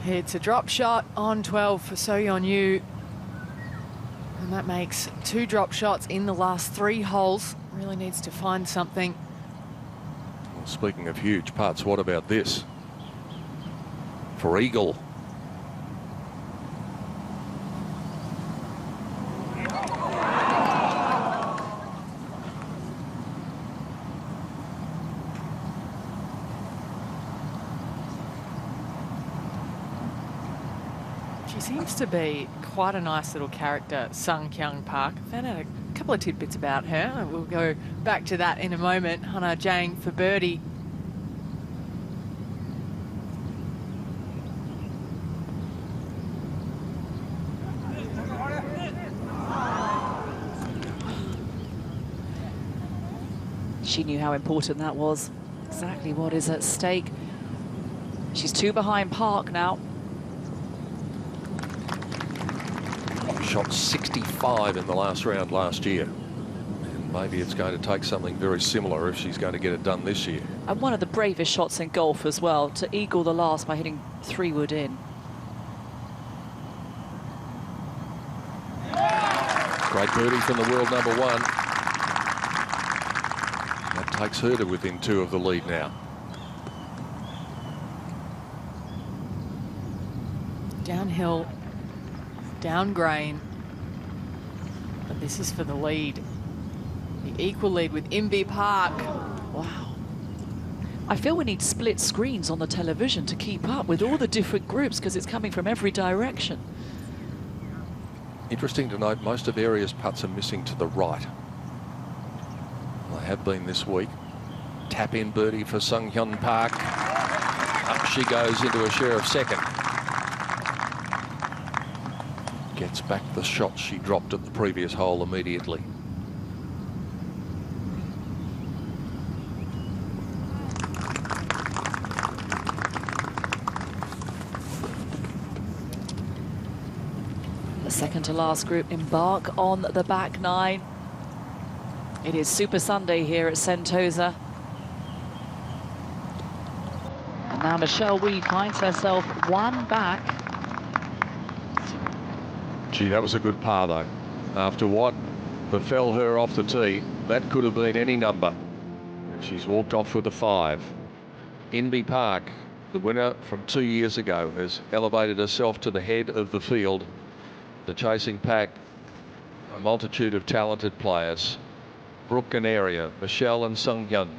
[SPEAKER 3] It's a drop shot on 12 for So Yeon Yu. And that makes 2 drop shots in the last 3 holes. Really needs to find something.
[SPEAKER 9] Well, speaking of huge putts, what about this? For eagle.
[SPEAKER 3] She seems to be quite a nice little character, Sung Kyung Park. I found out a couple of tidbits about her. We'll go back to that in a moment. Hana Jang for birdie.
[SPEAKER 1] She knew how important that was. Exactly what is at stake. She's 2 behind Park now.
[SPEAKER 9] Shot 65 in the last round last year. And maybe it's going to take something very similar if she's going to get it done this year.
[SPEAKER 1] And one of the bravest shots in golf as well, to eagle the last by hitting 3-wood in.
[SPEAKER 9] Great birdie from the world number 1. That takes her to within 2 of the lead now.
[SPEAKER 3] Downhill, down grain, but this is for the lead. The equal lead with Inbee Park.
[SPEAKER 1] Wow. I feel we need split screens on the television to keep up with all the different groups because it's coming from every direction.
[SPEAKER 9] Interesting to note, most of Aria's putts are missing to the right. They have been this week. Tap in birdie for Sung Hyun Park. Up she goes into a share of second. Gets back the shot she dropped at the previous hole immediately.
[SPEAKER 1] The second to last group embark on the back nine. It is Super Sunday here at Sentosa. And now Michelle Wee finds herself 1 back.
[SPEAKER 2] Gee, that was a good par though. After what befell her off the tee, that could have been any number. She's walked off with a 5. Inbee Park, the winner from 2 years ago, has elevated herself to the head of the field. The chasing pack, a multitude of talented players. Brooke and Aria, Michelle and Sung Hyun,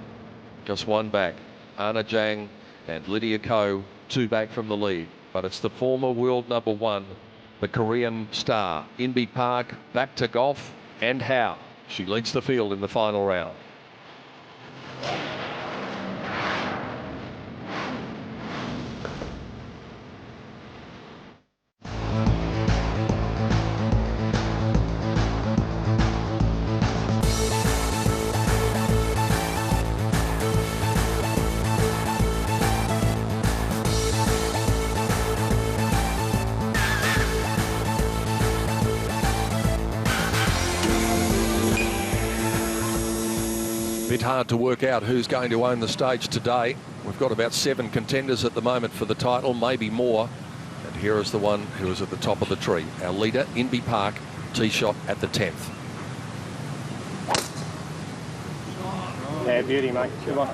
[SPEAKER 2] just 1 back. Anna Jang and Lydia Ko, 2 back from the lead. But it's the former world number 1, the Korean star, Inbee Park, back to golf, and how. She leads the field in the final round.
[SPEAKER 9] Bit hard to work out who's going to own the stage today. We've got about 7 contenders at the moment for the title, maybe more. And here is the one who is at the top of the tree. Our leader, Inbee Park, tee shot at the 10th.
[SPEAKER 7] Yeah, beauty, mate. Good one.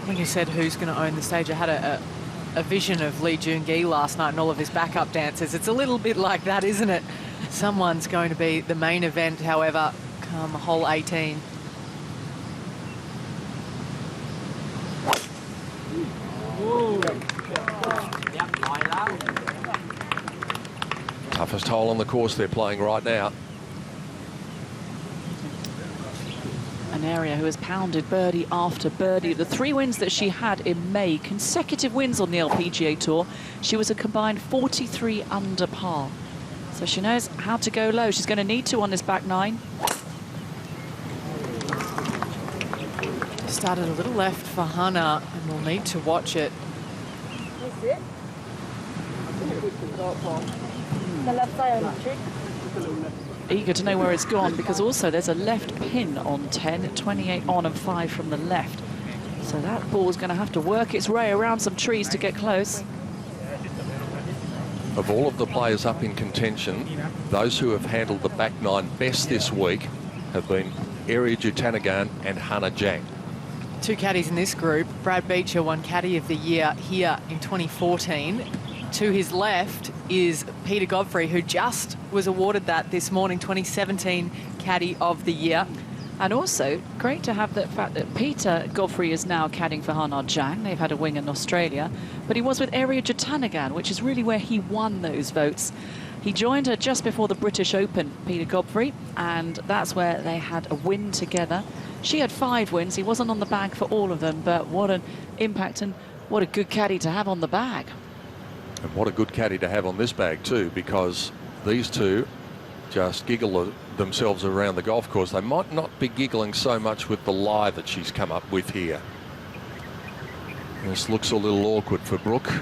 [SPEAKER 3] When you said who's going to own the stage, I had a vision of Lee Joon-gi last night and all of his backup dancers. It's a little bit like that, isn't it? Someone's going to be the main event, however, come hole 18.
[SPEAKER 9] Toughest hole on the course they're playing right now.
[SPEAKER 1] An area who has pounded birdie after birdie. The 3 wins that she had in May, consecutive wins on the LPGA Tour, she was a combined 43 under par. So she knows how to go low. She's going to need to on this back 9.
[SPEAKER 3] Started a little left for Hannah, and we'll need to watch it.
[SPEAKER 1] Eager to know where it's gone, because also there's a left pin on 10, 28 on and 5 from the left. So that ball's going to have to work its way around some trees to get close.
[SPEAKER 9] Of all of the players up in contention, those who have handled the back 9 best this week have been Ariya Jutanugarn and Hannah Zhang.
[SPEAKER 3] 2 caddies in this group. Brad Beecher won Caddy of the Year here in 2014. To his left is Peter Godfrey, who just was awarded that this morning, 2017 Caddy of the Year.
[SPEAKER 1] And also, great to have the fact that Peter Godfrey is now caddying for Hannah Zhang. They've had a wing in Australia. But he was with Ariya Jutanugarn, which is really where he won those votes. He joined her just before the British Open, Peter Godfrey, and that's where they had a win together. She had 5 wins. He wasn't on the bag for all of them, but what an impact and what a good caddy to have on the bag.
[SPEAKER 9] And what a good caddy to have on this bag too, because these two just giggle themselves around the golf course. They might not be giggling so much with the lie that she's come up with here. This looks a little awkward for Brooke.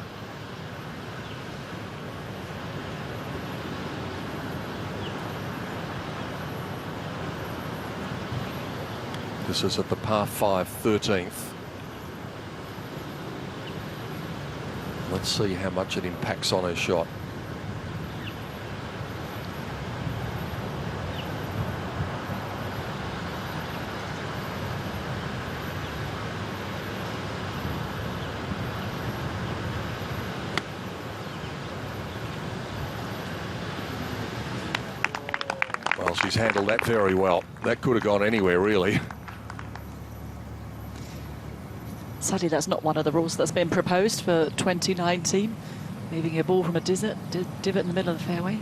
[SPEAKER 9] This is at the par 5 13th. Let's see how much it impacts on her shot. Well, she's handled that very well. That could have gone anywhere, really.
[SPEAKER 1] Sadly, that's not one of the rules that's been proposed for 2019. Moving a ball from a divot in the middle of the fairway.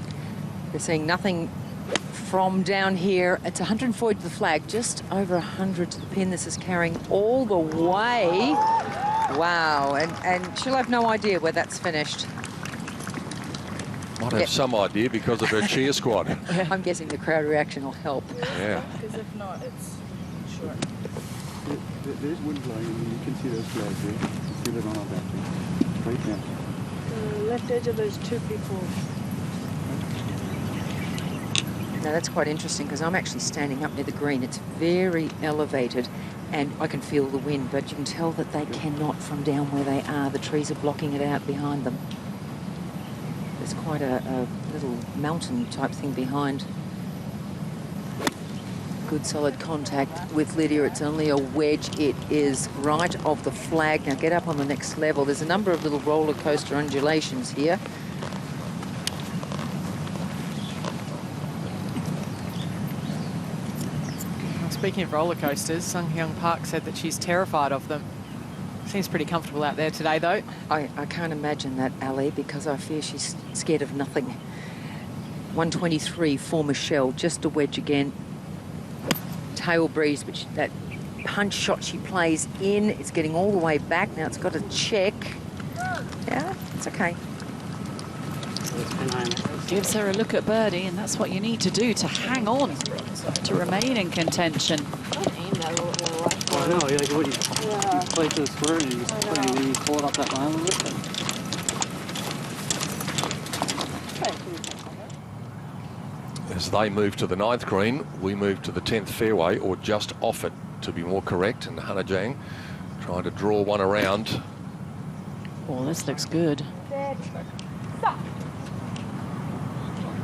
[SPEAKER 4] We're seeing nothing from down here. It's 140 to the flag, just over 100 to the pin. This is carrying all the way. Wow, and she'll have no idea where that's finished.
[SPEAKER 9] Might have some idea because of her cheer squad.
[SPEAKER 4] I'm guessing the crowd reaction will help.
[SPEAKER 9] Yeah.
[SPEAKER 6] Because if not, it's short.
[SPEAKER 10] There's wind blowing, and you can see those flags there. You can see them on our back. Right now.
[SPEAKER 6] The left edge of those 2 people.
[SPEAKER 4] Now that's quite interesting because I'm actually standing up near the green. It's very elevated and I can feel the wind, but you can tell that they cannot from down where they are. The trees are blocking it out behind them. There's quite a little mountain type thing behind. Good solid contact with Lydia. It's only a wedge. It is right of the flag. Now get up on the next level. There's a number of little roller coaster undulations here.
[SPEAKER 3] Speaking of roller coasters, Sung Hyung Park said that she's terrified of them. Seems pretty comfortable out there today, though.
[SPEAKER 4] I can't imagine that, Ali, because I fear she's scared of nothing. 123 for Michelle, just a wedge again. Tail breeze, but that punch shot she plays in, it's getting all the way back. Now it's got a check. Yeah, it's okay.
[SPEAKER 1] Gives her a look at birdie, and that's what you need to do to hang on, to remain in contention.
[SPEAKER 7] I know, yeah, you play to the square and you just play and then you pull it off that line a little bit.
[SPEAKER 9] As they move to the 9th green, we move to the 10th fairway, or just off it, to be more correct. And Hannah Zhang trying to draw one around.
[SPEAKER 1] Oh, this looks good.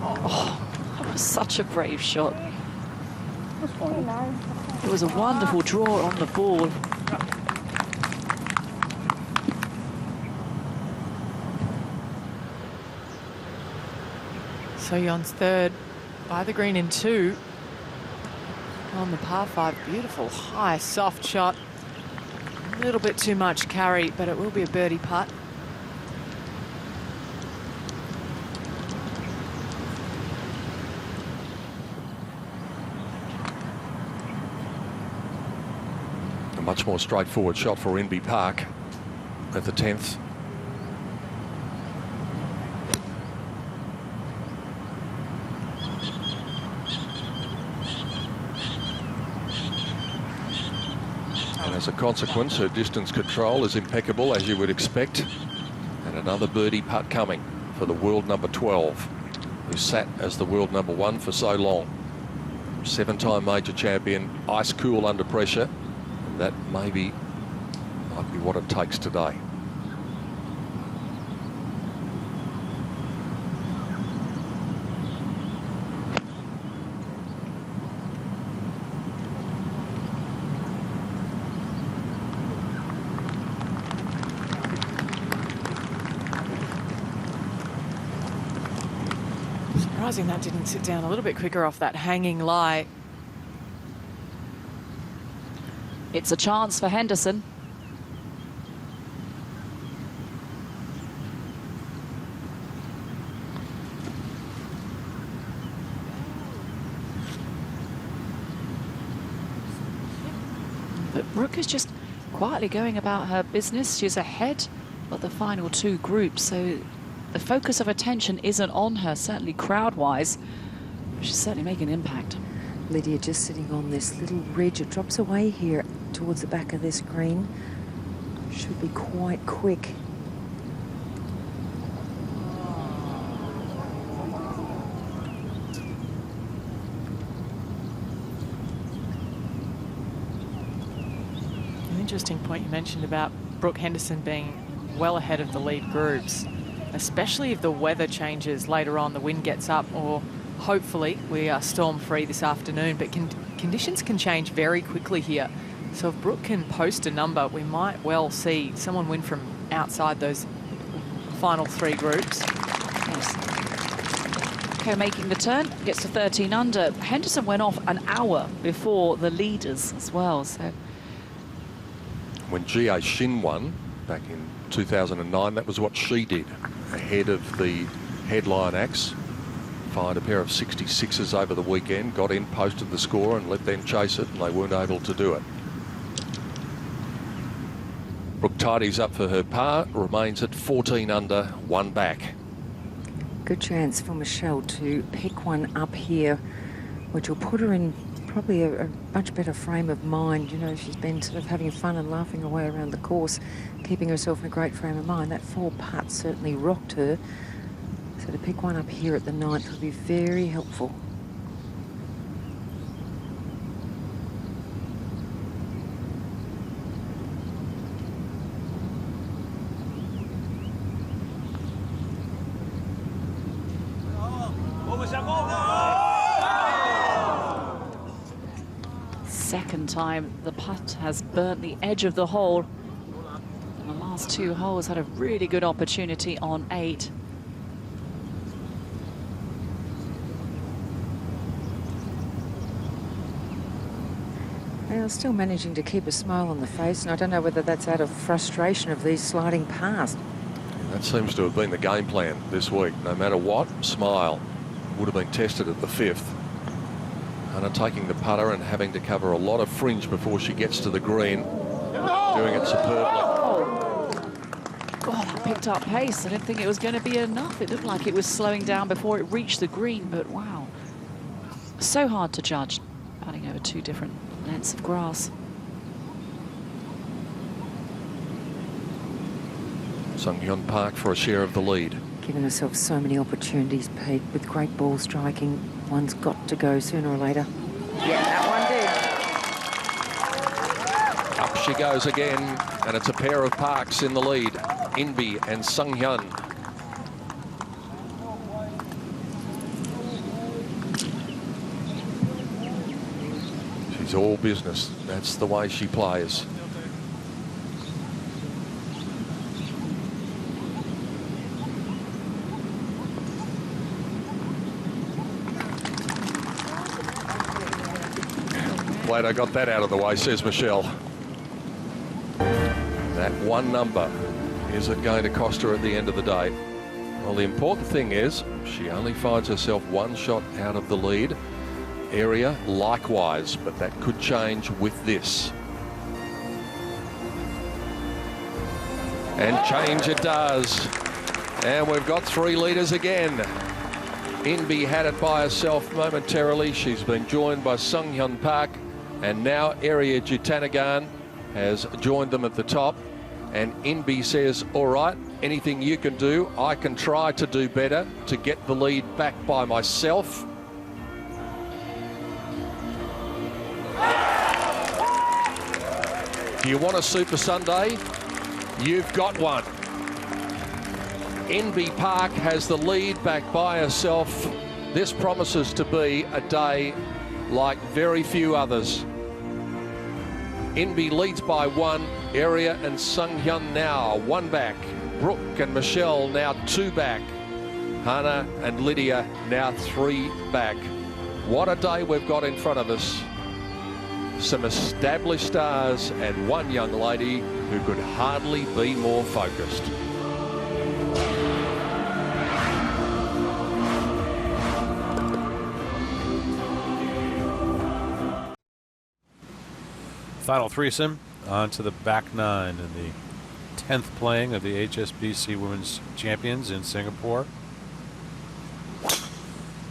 [SPEAKER 1] Oh, that Such a brave shot. It was a wonderful draw on the ball.
[SPEAKER 3] So-Hyun's third by the green in 2. On the par 5, beautiful high soft shot. A little bit too much carry, but it will be a birdie putt.
[SPEAKER 9] A much more straightforward shot for Inbee Park at the 10th. And as a consequence, her distance control is impeccable, as you would expect. And another birdie putt coming for the world number 12, who sat as the world number 1 for so long. 7-time major champion, ice cool under pressure. And that might be what it takes today.
[SPEAKER 3] Surprising that didn't sit down a little bit quicker off that hanging lie.
[SPEAKER 1] It's a chance for Henderson. But Brooke is just quietly going about her business. She's ahead of the final 2 groups, so the focus of attention isn't on her, certainly crowd-wise. She's certainly making an impact.
[SPEAKER 4] Lydia just sitting on this little ridge. It drops away here towards the back of this green. Should be quite quick.
[SPEAKER 3] An interesting point you mentioned about Brooke Henderson being well ahead of the lead groups, especially if the weather changes later on, the wind gets up, or hopefully we are storm-free this afternoon, but conditions can change very quickly here. So if Brooke can post a number, we might well see someone win from outside those final 3 groups.
[SPEAKER 1] Yes. Okay, making the turn, gets to 13 under. Henderson went off an hour before the leaders as well. So
[SPEAKER 9] When Jie Shin won back in 2009, that was what she did ahead of the headline acts. Fired a pair of 66s over the weekend, got in, posted the score and let them chase it, and they weren't able to do it. Brooke tidies up for her par, remains at 14 under, 1 back.
[SPEAKER 4] Good chance for Michelle to pick one up here, which will put her in probably a much better frame of mind. You know, she's been sort of having fun and laughing away around the course, keeping herself in a great frame of mind. That 4 putt certainly rocked her. So to pick one up here at the 9th would be very helpful.
[SPEAKER 1] second time the putt has burnt the edge of the hole. And the last 2 holes had a really good opportunity on 8.
[SPEAKER 4] Well, still managing to keep a smile on the face, and I don't know whether that's out of frustration of these sliding past.
[SPEAKER 9] That seems to have been the game plan this week. No matter what, smile. Would have been tested at the 5th. Undertaking the putter and having to cover a lot of fringe before she gets to the green. Doing it superbly.
[SPEAKER 1] Oh, God, that picked up pace. I didn't think it was going to be enough. It looked like it was slowing down before it reached the green, but wow. So hard to judge, putting over 2 different lengths of grass.
[SPEAKER 9] Sung-Hyun Park for a share of the lead.
[SPEAKER 4] Giving herself so many opportunities, Pete, with great ball striking. One's got to go sooner or later. Yeah, that one did.
[SPEAKER 9] Up she goes again, and it's a pair of Parks in the lead. Inbee and Sung-Hyun. is all business. That's the way she plays. Glad I got that out of the way, says Michelle. That one number, is it going to cost her at the end of the day? Well, the important thing is she only finds herself one shot out of the lead. Area likewise, but that could change with this. And change it does. And we've got 3 leaders again. Inbee had it by herself momentarily. She's been joined by Sunghyun Park, and now Area Jutanagan has joined them at the top. And Inbee says, all right, anything you can do, I can try to do better to get the lead back by myself. Do you want a Super Sunday? You've got one. Inbee Park has the lead back by herself. This promises to be a day like very few others. Inbee leads by 1. Area and Sunghyun now 1 back. Brooke and Michelle now 2 back. Hannah and Lydia now 3 back. What a day we've got in front of us. Some established stars and one young lady who could hardly be more focused.
[SPEAKER 5] Final threesome on to the back 9 in the 10th playing of the HSBC Women's Champions in Singapore.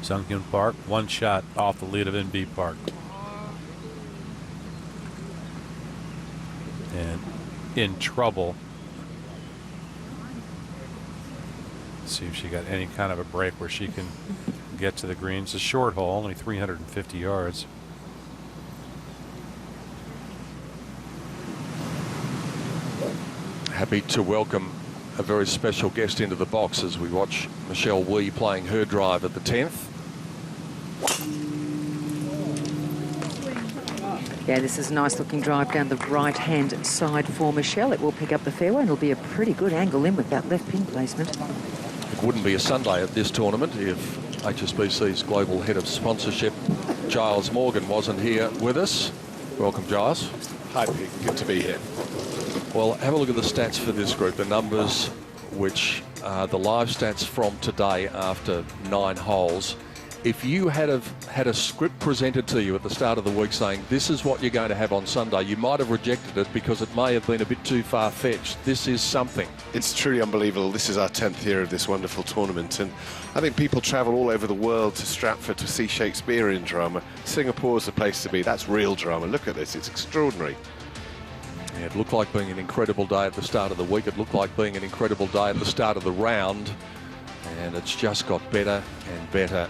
[SPEAKER 5] Sunghyun Park, 1 shot off the lead of Inbee Park. And in trouble. See if she got any kind of a break where she can get to the green. It's a short hole, only 350 yards.
[SPEAKER 9] Happy to welcome a very special guest into the box as we watch Michelle Wee playing her drive at the 10th.
[SPEAKER 4] Yeah, this is a nice looking drive down the right-hand side for Michelle. It will pick up the fairway and it'll be a pretty good angle in with that left pin placement.
[SPEAKER 9] It wouldn't be a Sunday at this tournament if HSBC's global head of sponsorship, Giles Morgan, wasn't here with us. Welcome, Giles.
[SPEAKER 11] Hi, Pete. Good to be here.
[SPEAKER 9] Well, have a look at the stats for this group, the numbers which are the live stats from today after 9 holes. If you had had a script presented to you at the start of the week saying this is what you're going to have on Sunday, you might have rejected it because it may have been a bit too far-fetched. This is something.
[SPEAKER 11] It's truly unbelievable. This is our 10th year of this wonderful tournament, and I think people travel all over the world to Stratford to see Shakespearean drama. Singapore's the place to be. That's real drama. Look at this. It's extraordinary.
[SPEAKER 9] Yeah, it looked like being an incredible day at the start of the week. It looked like being an incredible day at the start of the round, and it's just got better and better.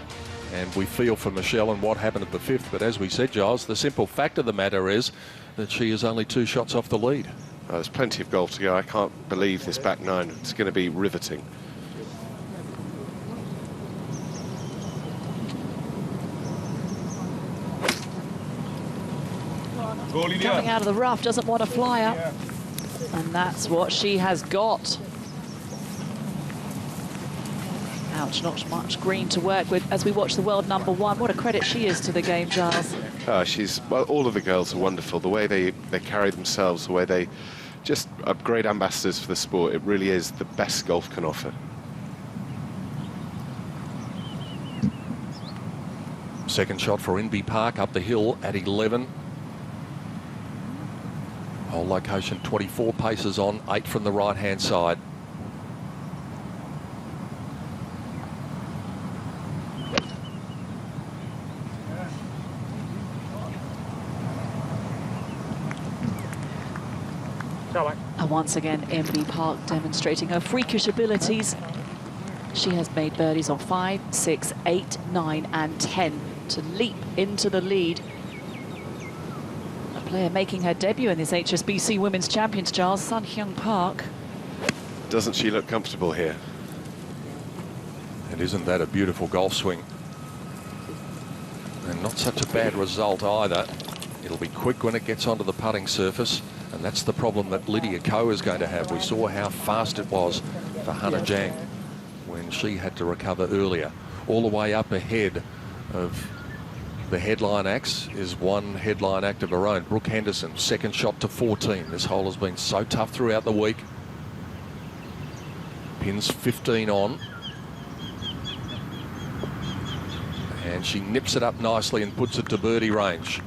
[SPEAKER 9] And we feel for Michelle and what happened at the 5th. But as we said, Giles, the simple fact of the matter is that she is only 2 shots off the lead.
[SPEAKER 11] There's plenty of golf to go. I can't believe this back 9. It's going to be riveting.
[SPEAKER 1] Coming out of the rough, doesn't want to fly up. And that's what she has got. Ouch, not much green to work with as we watch the world #1. What a credit she is to the game, Giles.
[SPEAKER 11] Well, all of the girls are wonderful. The way they carry themselves, the way they just are great ambassadors for the sport. It really is the best golf can offer.
[SPEAKER 9] Second shot for Inbee Park up the hill at 11. Hole location 24 paces on, 8 from the right-hand side.
[SPEAKER 1] And once again, Inbee Park demonstrating her freakish abilities. She has made birdies on 5, 6, 8, 9 and 10 to leap into the lead. A player making her debut in this HSBC Women's Champions, Giles, Sunghyun Park.
[SPEAKER 11] Doesn't she look comfortable here?
[SPEAKER 9] And isn't that a beautiful golf swing? And not such a bad result either. It'll be quick when it gets onto the putting surface, and that's the problem that Lydia Ko is going to have. We saw how fast it was for Hannah Zhang when she had to recover earlier. All the way up ahead of the headline acts is one headline act of her own, Brooke Henderson, second shot to 14. This hole has been so tough throughout the week. Pins 15 on. And she nips it up nicely and puts it to birdie range.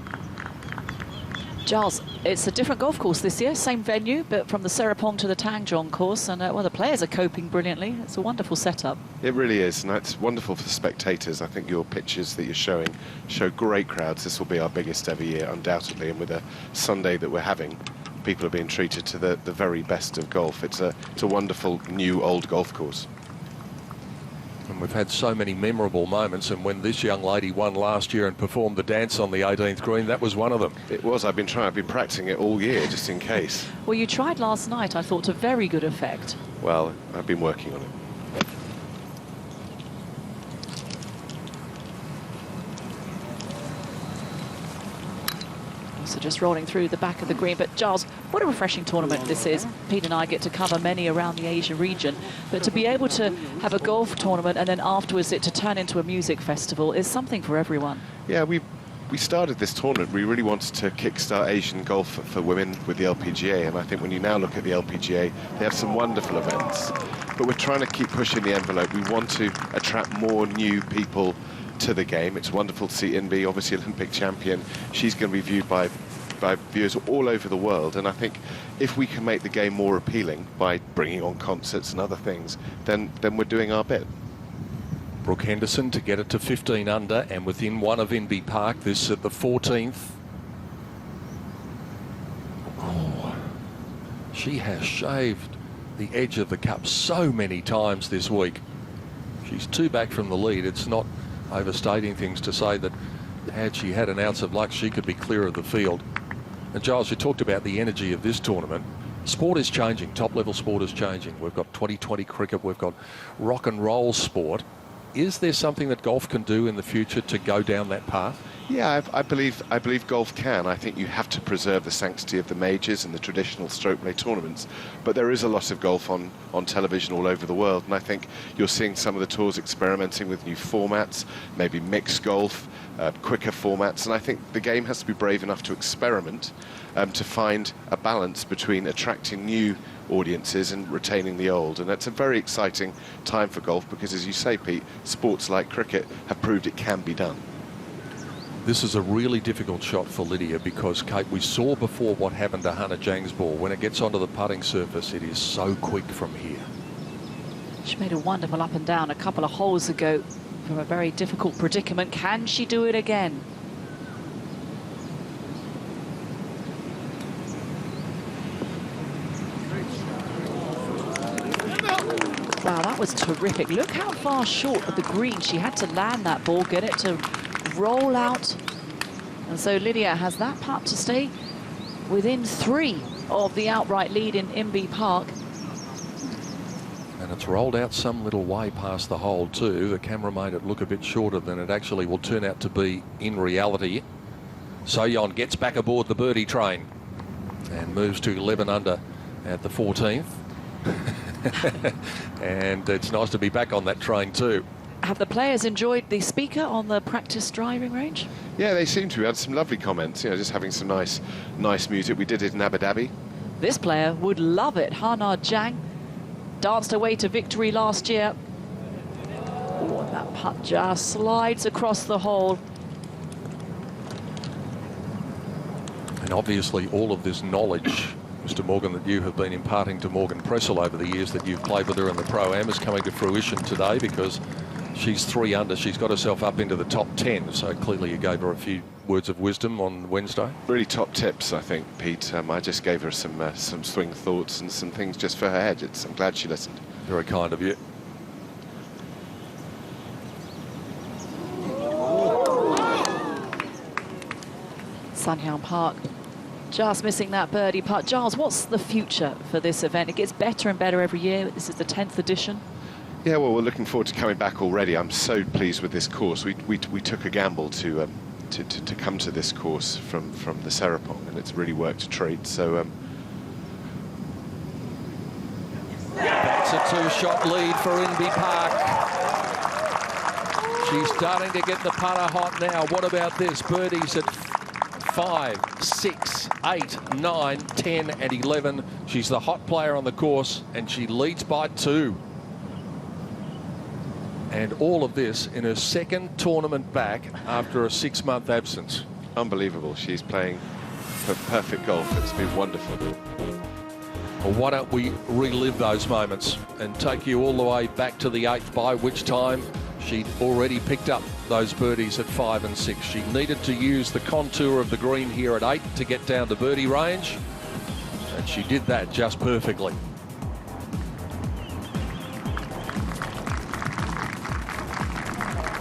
[SPEAKER 1] Giles, it's a different golf course this year, same venue, but from the Serapong to the Tangjong course, and well, the players are coping brilliantly. It's a wonderful setup.
[SPEAKER 11] It really is, and it's wonderful for the spectators. I think your pictures that you're showing show great crowds. This will be our biggest ever year, undoubtedly, and with a Sunday that we're having, people are being treated to the very best of golf. It's a wonderful new old golf course.
[SPEAKER 9] And we've had so many memorable moments, and when this young lady won last year and performed the dance on the 18th green, that was one of them.
[SPEAKER 11] It was. I've been practicing it all year, just in case.
[SPEAKER 1] Well, you tried last night, I thought, to very good effect.
[SPEAKER 11] Well, I've been working on it.
[SPEAKER 1] So just rolling through the back of the green. But Giles, what a refreshing tournament this is. Pete and I get to cover many around the Asia region, but to be able to have a golf tournament and then afterwards it to turn into a music festival is something for everyone.
[SPEAKER 11] Yeah, we started this tournament. We really wanted to kickstart Asian golf for women with the LPGA, and I think when you now look at the LPGA, they have some wonderful events. But we're trying to keep pushing the envelope. We want to attract more new people to the game. It's wonderful to see Inbee, obviously Olympic champion. She's going to be viewed by viewers all over the world, and I think if we can make the game more appealing by bringing on concerts and other things, then we're doing our bit.
[SPEAKER 9] Brooke Henderson to get it to 15 under and within one of Inbee Park, this at the 14th. Oh, she has shaved the edge of the cup so many times this week. She's 2 back from the lead. It's not overstating things to say that had she had an ounce of luck, she could be clear of the field. And Giles, you talked about the energy of this tournament. Sport is changing. Top-level sport is changing. We've got 2020 cricket. We've got rock and roll sport. Is there something that golf can do in the future to go down that path?
[SPEAKER 11] Yeah, I believe golf can. I think you have to preserve the sanctity of the majors and the traditional stroke play tournaments. But there is a lot of golf on television all over the world, and I think you're seeing some of the tours experimenting with new formats, maybe mixed golf, quicker formats, and I think the game has to be brave enough to experiment to find a balance between attracting new audiences and retaining the old. And that's a very exciting time for golf because, as you say, Pete, sports like cricket have proved it can be done.
[SPEAKER 9] This is a really difficult shot for Lydia because, Kate, we saw before what happened to Hannah Zhang's ball. When it gets onto the putting surface, it is so quick from here.
[SPEAKER 1] She made a wonderful up and down a couple of holes ago from a very difficult predicament. Can she do it again? Wow, that was terrific. Look how far short of the green she had to land that ball, get it to roll out. And so Lydia has that putt to stay within 3 of the outright lead in Inbee Park.
[SPEAKER 9] And it's rolled out some little way past the hole too. The camera made it look a bit shorter than it actually will turn out to be in reality. So-yeon gets back aboard the birdie train and moves to 11 under at the 14th. And it's nice to be back on that train too.
[SPEAKER 1] Have the players enjoyed the speaker on the practice driving range?
[SPEAKER 11] Yeah, they seem to. We had some lovely comments, you know, just having some nice music. We did it in Abu Dhabi.
[SPEAKER 1] This player would love it. Hannah Zhang danced her way to victory last year. Oh, and that putt just slides across the hole.
[SPEAKER 9] And obviously all of this knowledge, Mr. Morgan, that you have been imparting to Morgan Pressel over the years that you've played with her in the Pro-Am is coming to fruition today because she's 3 under. She's got herself up into the top 10. So clearly you gave her a few words of wisdom on Wednesday.
[SPEAKER 11] Really top tips, I think, Pete. I just gave her some swing thoughts and some things just for her head. I'm glad she listened.
[SPEAKER 9] Very kind of you.
[SPEAKER 1] Sunhyang Park just missing that birdie putt. Giles, what's the future for this event? It gets better and better every year. This is the 10th edition.
[SPEAKER 11] Yeah, well, we're looking forward to coming back already. I'm so pleased with this course. We took a gamble to to come to this course from the Serapong, and it's really worked a treat. So
[SPEAKER 9] that's a 2-shot lead for Inbee Park. She's starting to get the putter hot now. What about this? Birdies at 5, 6, 8, 9, 10 and 11. She's the hot player on the course, and she leads by 2. And all of this in her second tournament back after a 6-month absence.
[SPEAKER 11] Unbelievable. She's playing perfect golf. It's been wonderful.
[SPEAKER 9] Well, why don't we relive those moments and take you all the way back to the 8th, by which time she'd already picked up those birdies at 5 and 6. She needed to use the contour of the green here at 8 to get down to birdie range, and she did that just perfectly.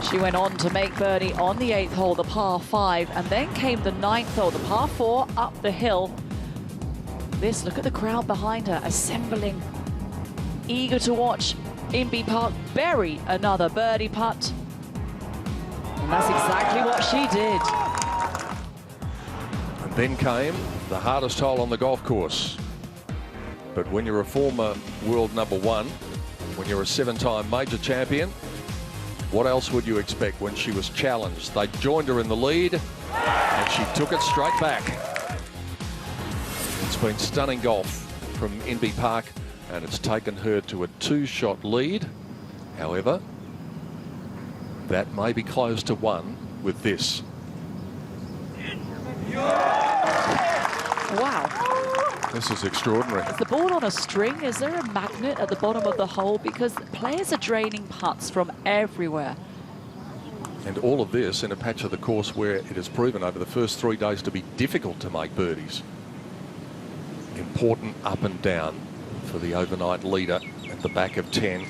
[SPEAKER 1] She went on to make birdie on the 8th hole, the par 5, and then came the 9th hole, the par 4 up the hill. Look at the crowd behind her, assembling, eager to watch Inbee Park bury another birdie putt. And that's exactly what she did.
[SPEAKER 9] And then came the hardest hole on the golf course. But when you're a former world #1, when you're a 7-time major champion, what else would you expect when she was challenged? They joined her in the lead, and she took it straight back. It's been stunning golf from Inbee Park, and it's taken her to a 2-shot lead. However, that may be close to 1 with this.
[SPEAKER 1] Wow.
[SPEAKER 9] This is extraordinary.
[SPEAKER 1] Is the ball on a string? Is there a magnet at the bottom of the hole? Because players are draining putts from everywhere.
[SPEAKER 9] And all of this in a patch of the course where it has proven over the first 3 days to be difficult to make birdies. Important up and down for the overnight leader at the back of 10.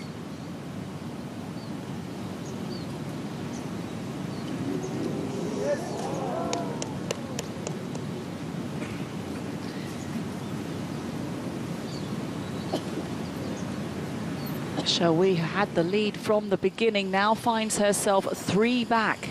[SPEAKER 1] Shelby, who had the lead from the beginning, now finds herself 3 back.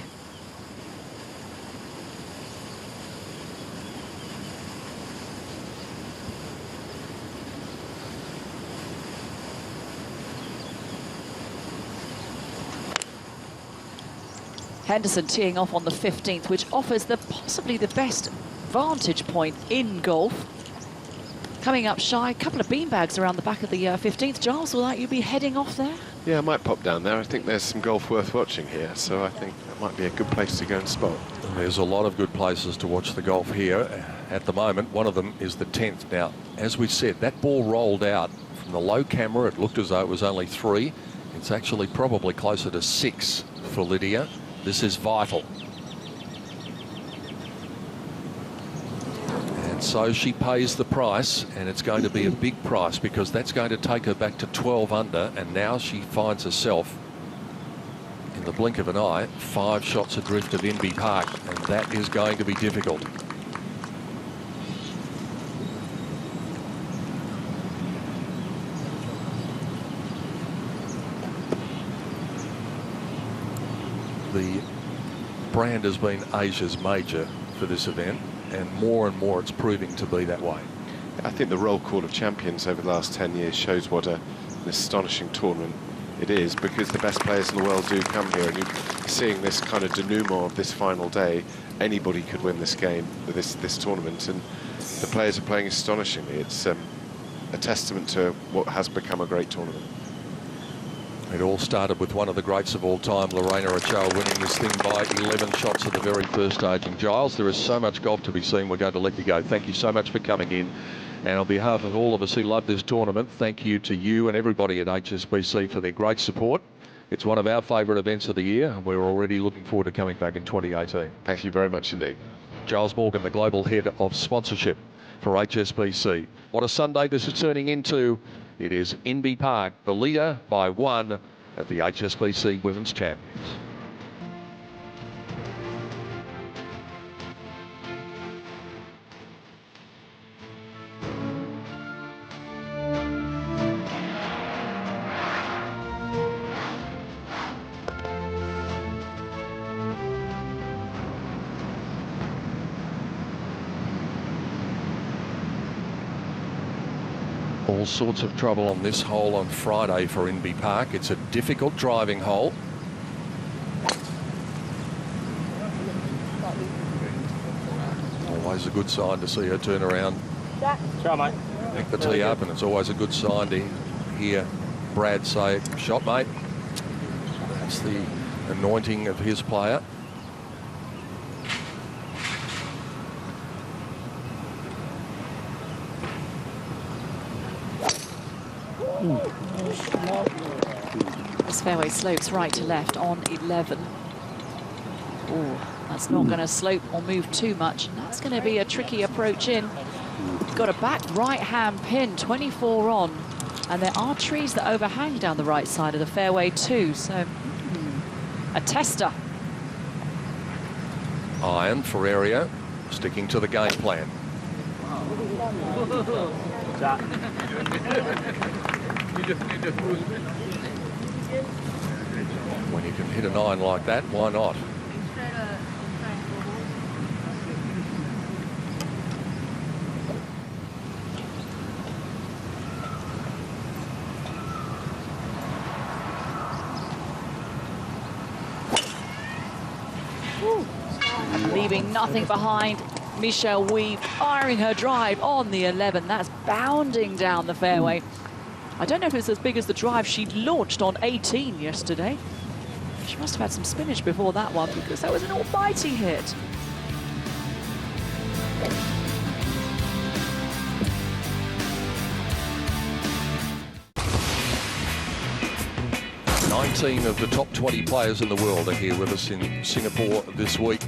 [SPEAKER 1] Henderson teeing off on the 15th, which offers possibly the best vantage point in golf. Coming up shy, a couple of beanbags around the back of the 15th. Giles, will you be heading off there?
[SPEAKER 11] Yeah, I might pop down there. I think there's some golf worth watching here, so I think that might be a good place to go and spot.
[SPEAKER 9] There's a lot of good places to watch the golf here at the moment. One of them is the 10th. Now, as we said, that ball rolled out from the low camera. It looked as though it was only 3. It's actually probably closer to 6 for Lydia. This is vital. And so she pays the price, and it's going to be a big price because that's going to take her back to 12 under, and now she finds herself in the blink of an eye 5 shots adrift of Inbee Park, and that is going to be difficult. The brand has been Asia's major for this event, and more it's proving to be that way.
[SPEAKER 11] I think the roll call of champions over the last 10 years shows what an astonishing tournament it is, because the best players in the world do come here, and you're seeing this kind of denouement of this final day. Anybody could win this game, this tournament, and the players are playing astonishingly. It's a testament to what has become a great tournament.
[SPEAKER 9] It all started with one of the greats of all time, Lorena Ochoa, winning this thing by 11 shots at the very first stage. And Giles, there is so much golf to be seen. We're going to let you go. Thank you so much for coming in. And on behalf of all of us who love this tournament, thank you to you and everybody at HSBC for their great support. It's one of our favourite events of the year. We're already looking forward to coming back in 2018.
[SPEAKER 11] Thank you very much indeed.
[SPEAKER 9] Giles Morgan, the Global Head of Sponsorship for HSBC. What a Sunday this is turning into. It is Inbee Park, the leader by 1 at the HSBC Women's Champions. All sorts of trouble on this hole on Friday for Inbee Park. It's a difficult driving hole. Always a good sign to see her turn around.
[SPEAKER 7] Try, mate.
[SPEAKER 9] Pick the tee up, and it's always a good sign to hear Brad say, "Shot, mate." That's the anointing of his player.
[SPEAKER 1] This fairway slopes right to left on 11. Oh, that's not going to slope or move too much. That's going to be a tricky approach in. Got a back right-hand pin, 24 on. And there are trees that overhang down the right side of the fairway too. So, a tester.
[SPEAKER 9] Iron for area, sticking to the game plan. When you can hit an iron like that, why not?
[SPEAKER 1] Leaving nothing behind. Michelle Wie firing her drive on the 11. That's bounding down the fairway. I don't know if it's as big as the drive she launched on 18 yesterday. She must have had some spinach before that one, because that was an almighty hit.
[SPEAKER 9] Nineteen of the top 20 players in the world are here with us in Singapore this week.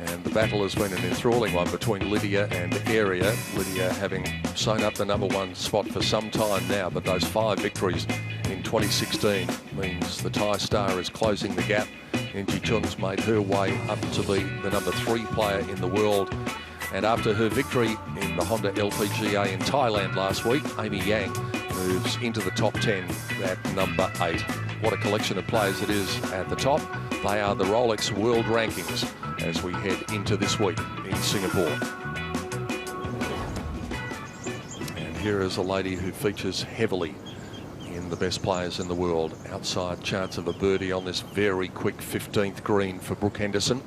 [SPEAKER 9] And the battle has been an enthralling one between Lydia and Area. Lydia having sewn up the #1 spot for some time now, but those 5 victories in 2016 means the Thai star is closing the gap. And Ji Chun's made her way up to be the #3 player in the world. And after her victory in the Honda LPGA in Thailand last week, Amy Yang moves into the top 10 at #8. What a collection of players it is at the top. They are the Rolex World Rankings as we head into this week in Singapore. And here is a lady who features heavily in the best players in the world. Outside chance of a birdie on this very quick 15th green for Brooke Henderson.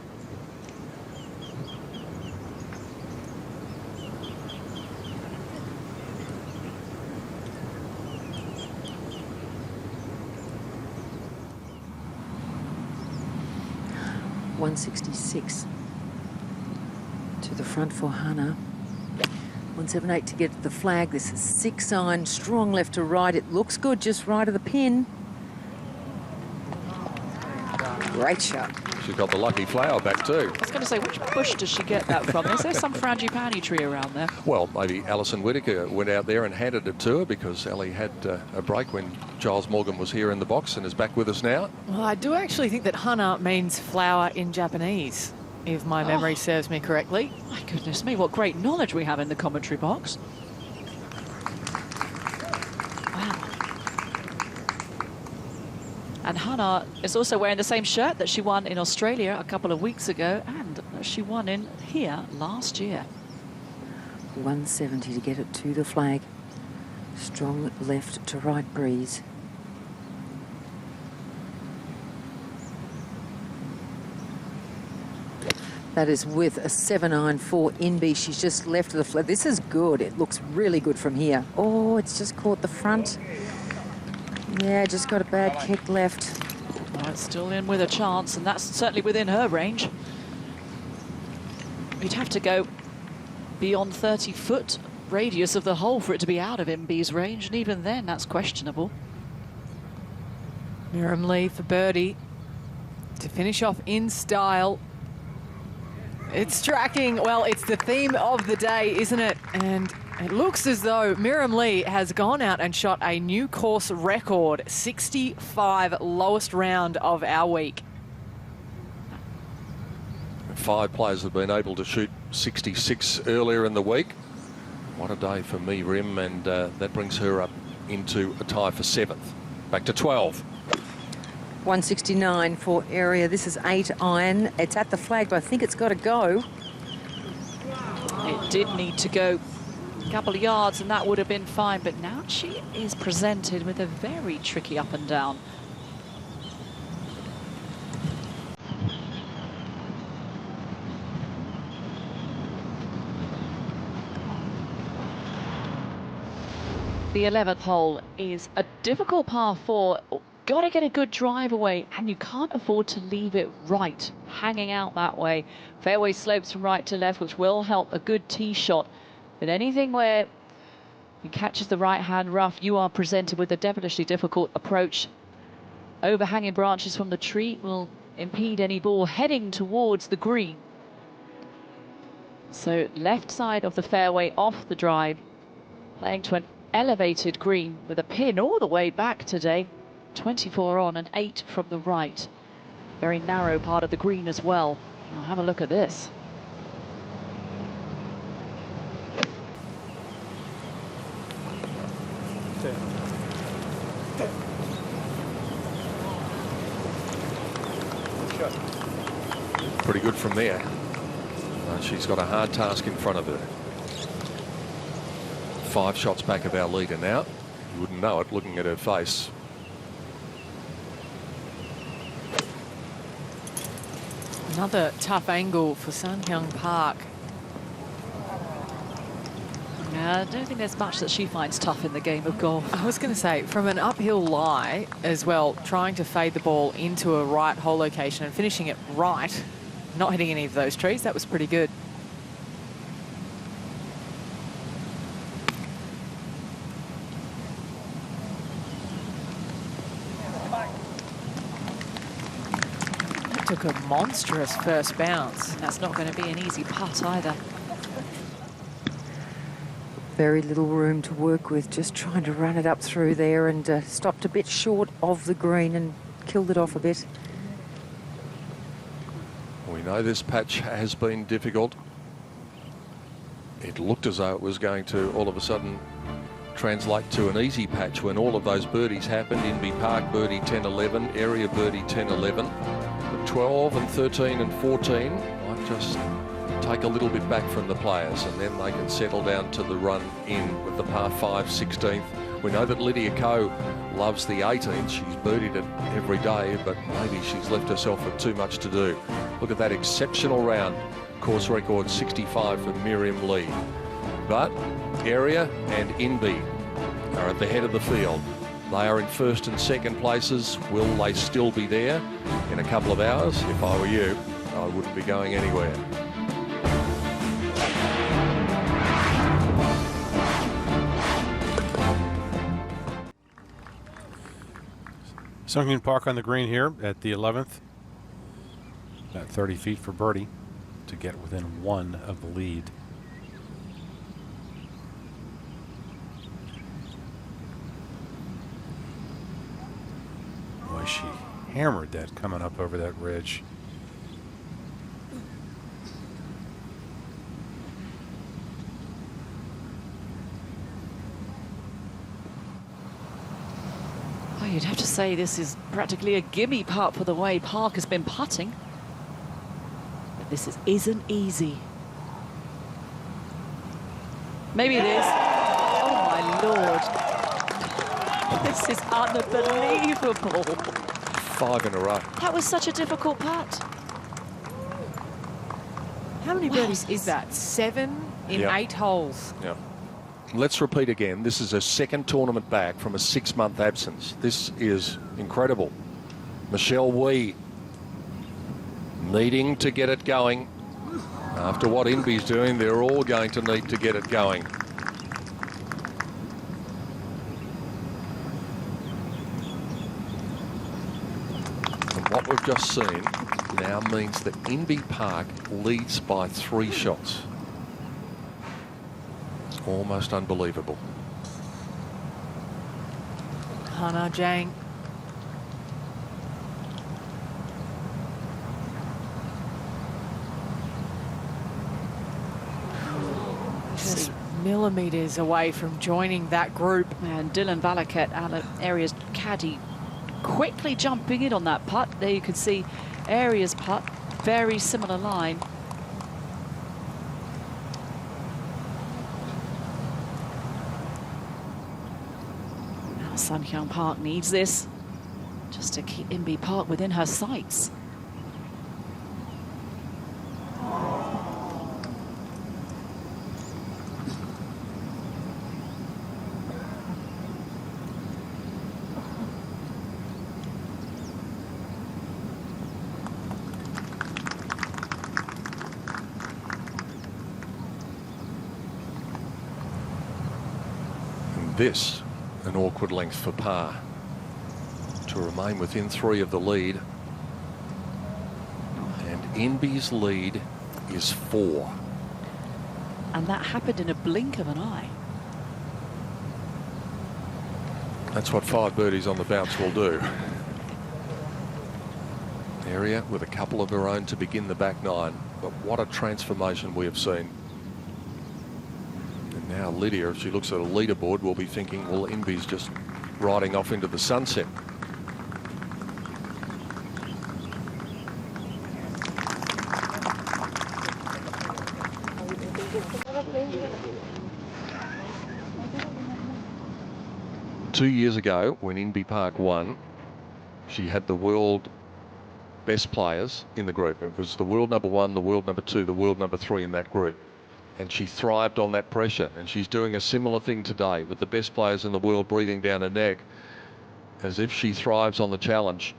[SPEAKER 4] .166 to the front for Hannah. 178 to get to the flag. This is 6 iron, strong left to right. It looks good, just right of the pin. Great shot.
[SPEAKER 9] She's got the lucky flower back too.
[SPEAKER 1] I was going to say, which bush does she get that from? Is there some frangipani tree around there?
[SPEAKER 9] Well, maybe Alison Whittaker went out there and handed it to her, because Ellie had a break when Giles Morgan was here in the box and is back with us now.
[SPEAKER 3] Well, I do actually think that hana means flower in Japanese, if my memory serves me correctly.
[SPEAKER 1] My goodness me, what great knowledge we have in the commentary box. Wow. And Hannah is also wearing the same shirt that she won in Australia a couple of weeks ago, and she won in here last year.
[SPEAKER 4] 170 to get it to the flag. Strong left to right breeze. That is with a 7 iron for Inbee. She's just left of the flag. This is good. It looks really good from here. Oh, it's just caught the front. Yeah, just got a bad kick left.
[SPEAKER 1] Well, it's still in with a chance, and that's certainly within her range. You'd have to go beyond 30-foot radius of the hole for it to be out of Inbee's range, and even then, that's questionable.
[SPEAKER 3] Miriam Lee for birdie to finish off in style. It's tracking. Well, it's the theme of the day, isn't it? And it looks as though Miriam Lee has gone out and shot a new course record, 65, lowest round of our week.
[SPEAKER 9] 5 players have been able to shoot 66 earlier in the week. What a day for Miriam, and that brings her up into a tie for 7th. Back to 12.
[SPEAKER 4] 169 for Area. This is 8 iron. It's at the flag, but I think it's got to go.
[SPEAKER 1] It did need to go. A couple of yards and that would have been fine, but now she is presented with a very tricky up and down. The 11th hole is a difficult par 4. Got to get a good drive away, and you can't afford to leave it right, hanging out that way. Fairway slopes from right to left, which will help a good tee shot. But anything where he catches the right-hand rough, you are presented with a devilishly difficult approach. Overhanging branches from the tree will impede any ball heading towards the green. So left side of the fairway off the drive, playing to an elevated green with a pin all the way back today. 24 on and 8 from the right. Very narrow part of the green as well. Now have a look at this.
[SPEAKER 9] Pretty good from there. She's got a hard task in front of her. 5 shots back of our leader now. You wouldn't know it looking at her face.
[SPEAKER 3] Another tough angle for Sunghyun Park.
[SPEAKER 1] Yeah, I don't think there's much that she finds tough in the game of golf.
[SPEAKER 3] I was going to say, from an uphill lie as well, trying to fade the ball into a right hole location and finishing it right, not hitting any of those trees, that was pretty good. Took a monstrous first bounce.
[SPEAKER 1] That's not going to be an easy putt either.
[SPEAKER 4] Very little room to work with, just trying to run it up through there, and stopped a bit short of the green and killed it off a bit.
[SPEAKER 9] We know this patch has been difficult. It looked as though it was going to all of a sudden translate to an easy patch when all of those birdies happened. Inbee Park birdie 10-11, area birdie 10-11. 12 and 13 and 14 might just take a little bit back from the players, and then they can settle down to the run in with the par 5 16th. We know that Lydia Ko loves the 18th. She's birdied it every day, but maybe she's left herself with too much to do. Look at that exceptional round. Course record 65 for Miriam Lee. But area and Inbee are at the head of the field. They are in first and second places. Will they still be there in a couple of hours? If I were you, I wouldn't be going anywhere.
[SPEAKER 5] Sunghyun Park on the green here at the 11th. About 30 feet for birdie to get within 1 of the lead. Boy, she hammered that coming up over that ridge.
[SPEAKER 1] Oh, you'd have to say this is practically a gimme putt for the way Park has been putting. But this isn't easy. Maybe it is. Oh my Lord. This is unbelievable.
[SPEAKER 9] 5 in a row.
[SPEAKER 1] That was such a difficult putt.
[SPEAKER 3] How many birdies is that? 7 in 8 holes.
[SPEAKER 9] Yeah. Let's repeat again. This is a second tournament back from a 6-month absence. This is incredible. Michelle Wee needing to get it going. After what Inbee's doing, they're all going to need to get it going. And what we've just seen now means that Inbee Park leads by 3 shots. Almost unbelievable.
[SPEAKER 3] Hannah Jang. Just millimetres away from joining that group.
[SPEAKER 1] And Dylan Valaket, Aria's caddy, quickly jumping in on that putt. There you can see Aria's putt, very similar line. Sun Hyung Park needs this just to keep Inbee Park within her sights.
[SPEAKER 9] This, an awkward length for par to remain within 3 of the lead. And Inbee's lead is 4.
[SPEAKER 1] And that happened in a blink of an eye.
[SPEAKER 9] That's what 5 birdies on the bounce will do. Area with a couple of her own to begin the back 9. But what a transformation we have seen. And now Lydia, if she looks at a leaderboard, will be thinking, well, Inbee's just riding off into the sunset. Two years ago, when Inbee Park won, she had the world best players in the group. It was the world number 1, the world number 2, the world number 3 in that group. And she thrived on that pressure. And she's doing a similar thing today with the best players in the world breathing down her neck, as if she thrives on the challenge.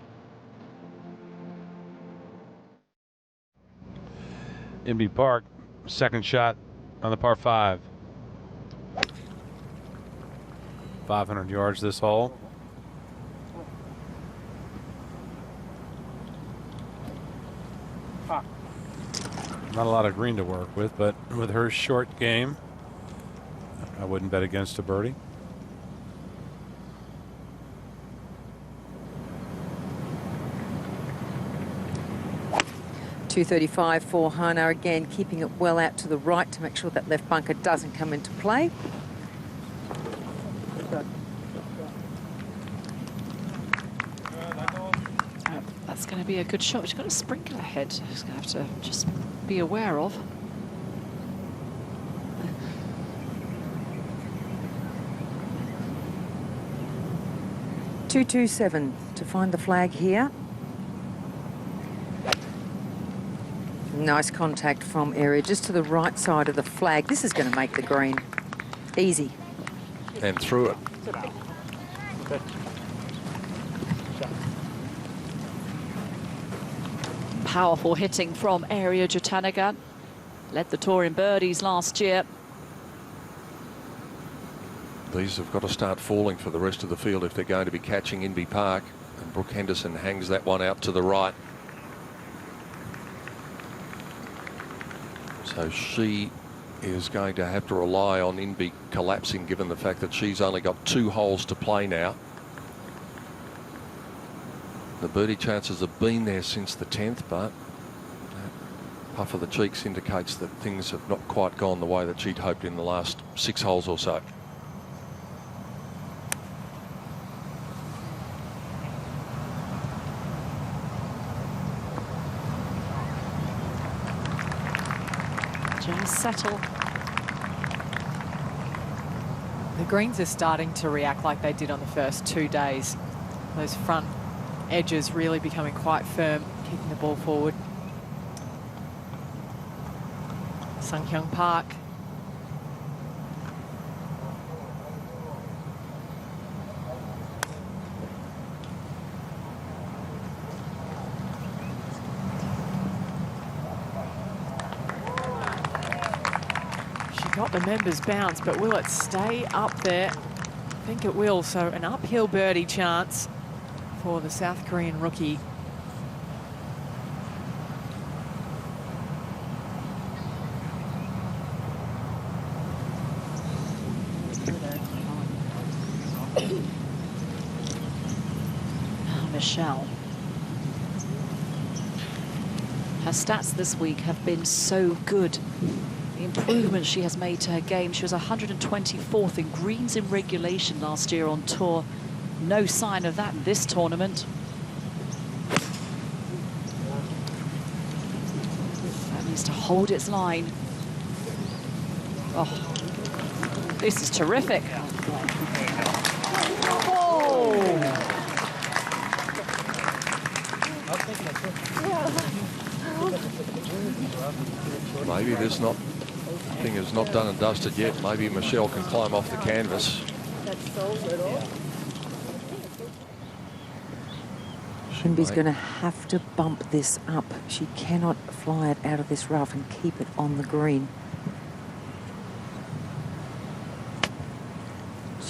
[SPEAKER 5] Inbee Park, second shot on the par 5. 500 yards this hole. Not a lot of green to work with, but with her short game, I wouldn't bet against a birdie.
[SPEAKER 4] .235 for Hannah, again keeping it well out to the right to make sure that left bunker doesn't come into play.
[SPEAKER 1] That's going to be a good shot. She's got a sprinkler head. She's going to have to just be aware of.
[SPEAKER 4] .227 to find the flag here. Nice contact from area just to the right side of the flag. This is going to make the green. Easy.
[SPEAKER 9] And through it.
[SPEAKER 1] Powerful hitting from Area Jatanagan. Led the tour in birdies last year.
[SPEAKER 9] These have got to start falling for the rest of the field if they're going to be catching Inbee Park. And Brooke Henderson hangs that one out to the right. So she is going to have to rely on Inbee collapsing, given the fact that she's only got 2 holes to play now. The birdie chances have been there since the 10th, but that puff of the cheeks indicates that things have not quite gone the way that she'd hoped in the last 6 holes or so.
[SPEAKER 1] Just settle.
[SPEAKER 3] The greens are starting to react like they did on the first 2 days. Those front edges really becoming quite firm, kicking the ball forward. Sun Hyung Park. She got the members bounce, but will it stay up there? I think it will, so an uphill birdie chance for the South Korean rookie.
[SPEAKER 1] Michelle. Her stats this week have been so good. The improvements she has made to her game. She was 124th in greens in regulation last year on tour. No sign of that in this tournament. That needs to hold its line. Oh, this is terrific. Oh,
[SPEAKER 9] Maybe this thing is not done and dusted yet. Maybe Michelle can climb off the canvas.
[SPEAKER 4] Inbee's going to have to bump this up. She cannot fly it out of this rough and keep it on the green.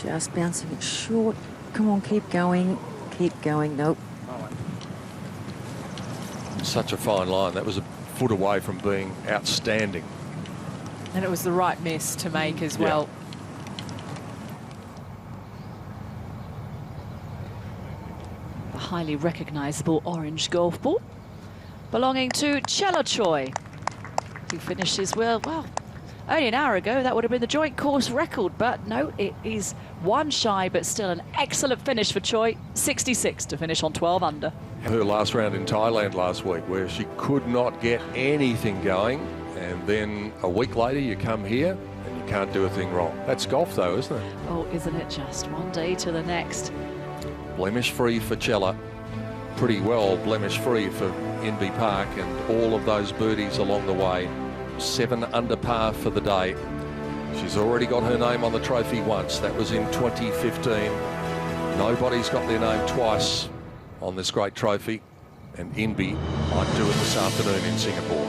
[SPEAKER 4] Just bouncing it short. Come on, keep going. Keep going. Nope.
[SPEAKER 9] Such a fine line. That was a foot away from being outstanding.
[SPEAKER 3] And it was the right miss to make as well.
[SPEAKER 1] The highly recognisable orange golf ball belonging to Chella Choi, who finishes well, only an hour ago that would have been the joint course record, but no, it is one shy, but still an excellent finish for Choi. 66 to finish on 12 under.
[SPEAKER 9] Her last round in Thailand last week, where she could not get anything going, and then a week later you come here and you can't do a thing wrong. That's golf though, isn't it?
[SPEAKER 1] Oh, isn't it just one day to the next?
[SPEAKER 9] Blemish free for Chella, pretty well blemish free for Inbee Park, and all of those birdies along the way. 7 under par for the day. She's already got her name on the trophy once. That was in 2015. Nobody's got their name twice on this great trophy, and Inbee might do it this afternoon in Singapore.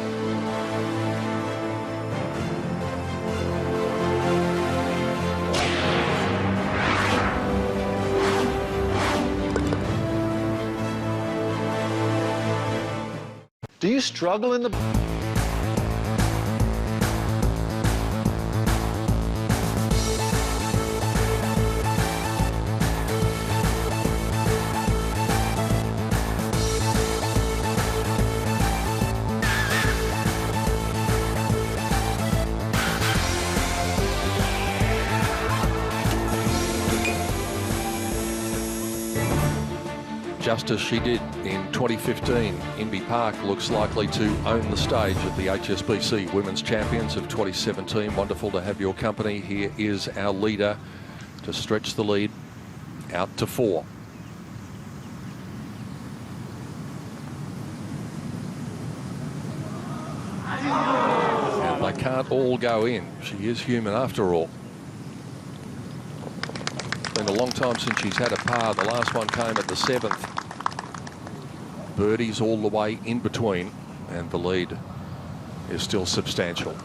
[SPEAKER 12] Do you struggle in the...
[SPEAKER 9] Just as she did in 2015, Inbee Park looks likely to own the stage at the HSBC Women's Champions of 2017. Wonderful to have your company. Here is our leader to stretch the lead out to 4. And they can't all go in. She is human after all. It's been a long time since she's had a par. The last one came at the 7th. Birdies all the way in between, and the lead is still substantial.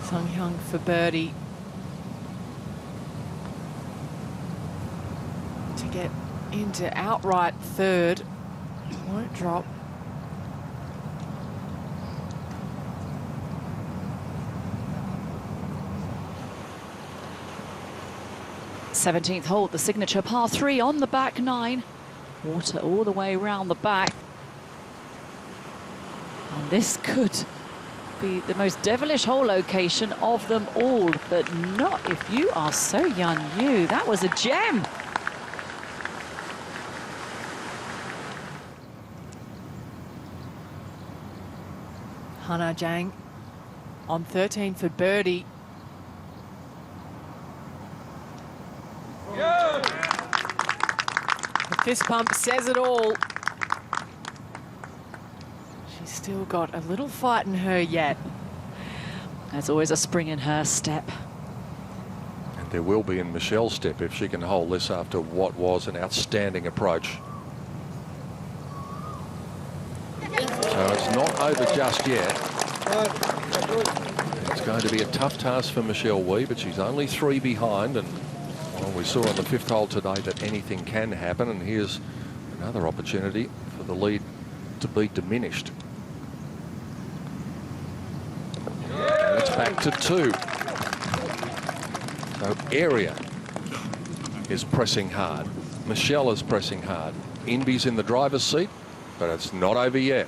[SPEAKER 3] Sung Hyun for birdie to get into outright third. Won't drop.
[SPEAKER 1] th hole, the signature par 3 on the back 9. Water all the way around the back. And this could be the most devilish hole location of them all, but not if you are So Yeon Yu. That was a gem.
[SPEAKER 3] Hana Jang on 13 for birdie. The fist pump says it all. She's still got a little fight in her yet.
[SPEAKER 1] There's always a spring in her step.
[SPEAKER 9] And there will be in Michelle's step if she can hold this after what was an outstanding approach. So it's not over just yet. It's going to be a tough task for Michelle Wee, but she's only 3 behind, and well, we saw on the 5th hole today that anything can happen, and here's another opportunity for the lead to be diminished. And it's back to 2. So Area is pressing hard. Michelle is pressing hard. Inbee's in the driver's seat, but it's not over yet.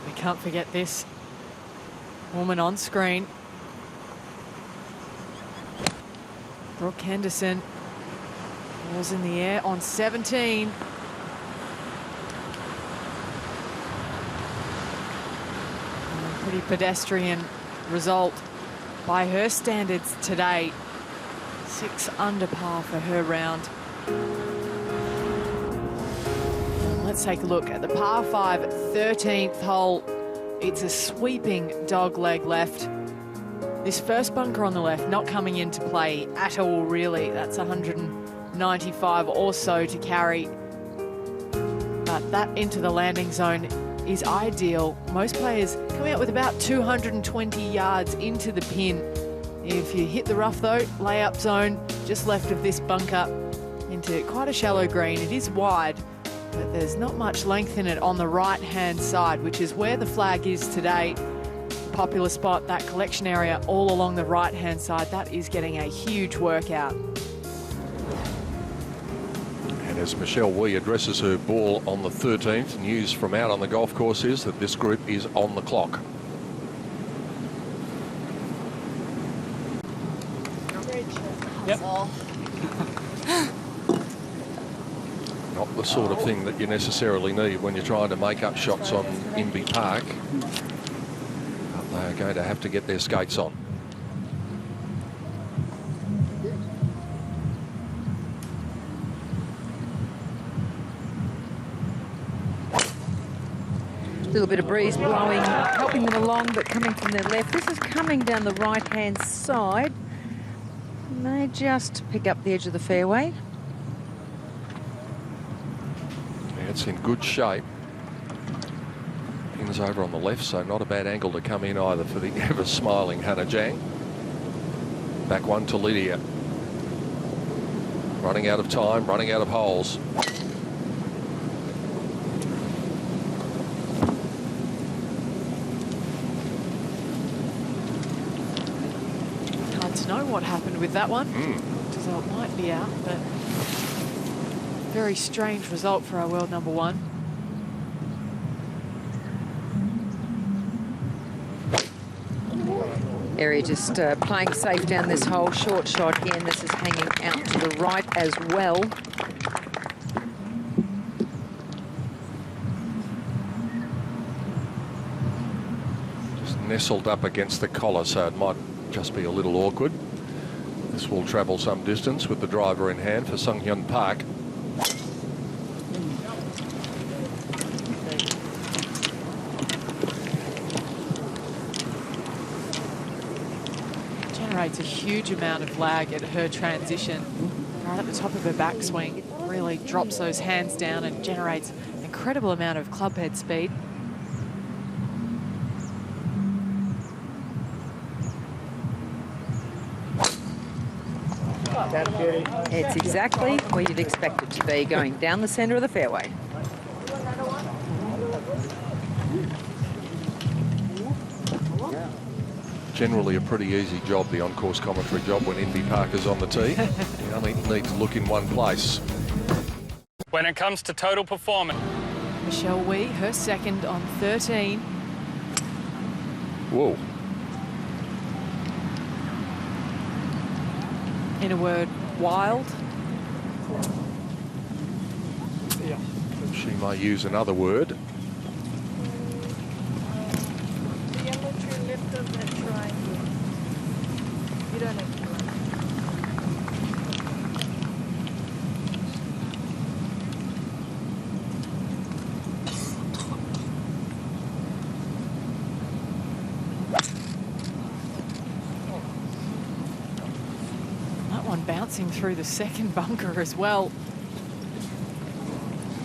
[SPEAKER 3] We can't forget this woman on screen. Brooke Henderson. Ball's in the air on 17. Pretty pedestrian result by her standards today. 6 under par for her round. Let's take a look at the par 5 13th hole. It's a sweeping dog leg left. This first bunker on the left not coming into play at all, really. That's 195 or so to carry. But that into the landing zone is ideal. Most players coming out with about 220 yards into the pin. If you hit the rough though, layup zone just left of this bunker into quite a shallow green. It is wide, but there's not much length in it on the right-hand side, which is where the flag is today. Popular spot, that collection area all along the right-hand side, that is getting a huge workout.
[SPEAKER 9] And as Michelle Wee addresses her ball on the 13th, news from out on the golf course is that this group is on the clock.
[SPEAKER 6] Yep.
[SPEAKER 9] Not the sort of thing that you necessarily need when you're trying to make up shots on Inbee Park. But they're going to have to get their skates on.
[SPEAKER 4] A little bit of breeze blowing, helping them along, but coming from their left. This is coming down the right-hand side. And they just pick up the edge of the fairway.
[SPEAKER 9] Yeah, it's in good shape. Pins over on the left, so not a bad angle to come in either for the ever-smiling Hannah Jang. Back one to Lydia. Running out of time, running out of holes.
[SPEAKER 3] Hard to know what happened with that one. Result might be out, but very strange result for our world number one.
[SPEAKER 4] Area just playing safe down this hole. Short shot here, and this is hanging out to the right as well.
[SPEAKER 9] Just nestled up against the collar, so it might just be a little awkward. This will travel some distance with the driver in hand for Sunghyun Park.
[SPEAKER 3] Generates a huge amount of lag at her transition. Right at the top of her backswing, really drops those hands down and generates an incredible amount of club head speed.
[SPEAKER 4] It's exactly where you'd expect it to be, going down the centre of the fairway.
[SPEAKER 9] Generally a pretty easy job, the on-course commentary job, when Inbee Park is on the tee. You only need to look in one place.
[SPEAKER 13] When it comes to total performance.
[SPEAKER 3] Michelle Wee, her second on 13.
[SPEAKER 9] Whoa.
[SPEAKER 3] In a word, wild.
[SPEAKER 9] She may use another word.
[SPEAKER 6] The yellow tree left of that triangle. You don't have to.
[SPEAKER 3] That one bouncing through the second bunker as well.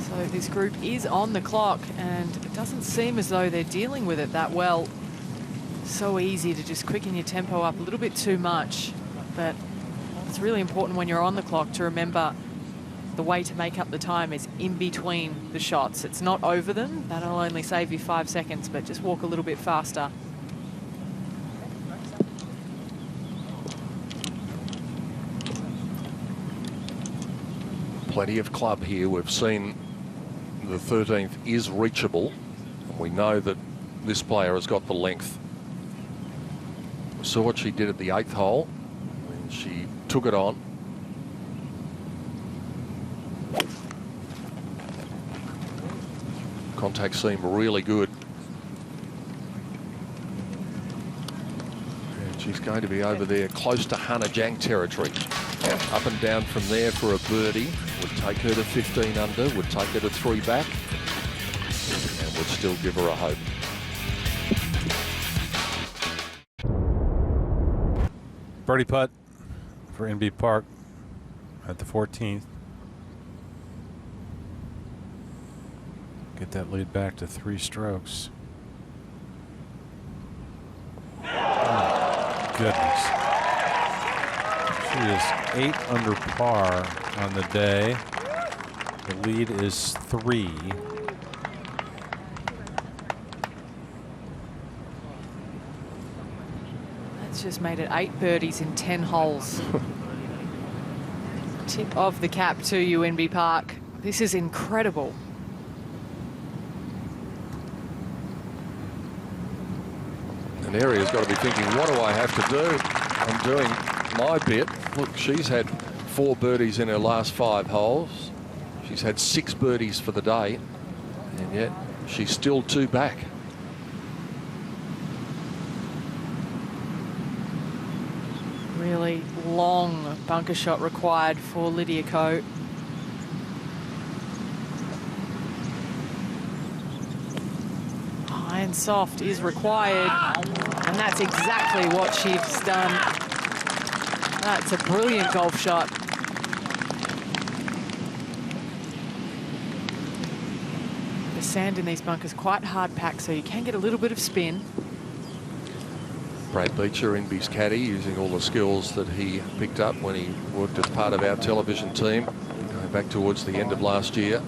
[SPEAKER 3] So this group is on the clock, and it doesn't seem as though they're dealing with it that well. So easy to just quicken your tempo up a little bit too much, but it's really important when you're on the clock to remember the way to make up the time is in between the shots. It's not over them. That'll only save you 5 seconds, but just walk a little bit faster.
[SPEAKER 9] Plenty of club here. We've seen the 13th is reachable. And we know that this player has got the length. We saw what she did at the 8th hole. And she took it on. Contact seemed really good. She's going to be over there close to Hannah Jang territory. Up and down from there for a birdie. Would take her to 15 under, would take her to 3 back, and would still give her a hope.
[SPEAKER 5] Birdie putt for Inbee Park at the 14th. Get that lead back to 3 strokes. Oh, goodness. She is 8 under par on the day. The lead is 3.
[SPEAKER 3] That's just made it 8 birdies in 10 holes. Tip of the cap to you, Inbee Park. This is incredible.
[SPEAKER 9] And Aria's got to be thinking, what do I have to do? I'm doing my bit. Look, she's had 4 birdies in her last 5 holes. She's had 6 birdies for the day, and yet she's still 2 back.
[SPEAKER 3] Really long bunker shot required for Lydia Ko. High and soft is required, and that's exactly what she's done. That's a brilliant golf shot. The sand in these bunkers quite hard packed, so you can get a little bit of spin.
[SPEAKER 9] Brad Beecher, Inbee's caddy, using all the skills that he picked up when he worked as part of our television team, going back towards the end of last year.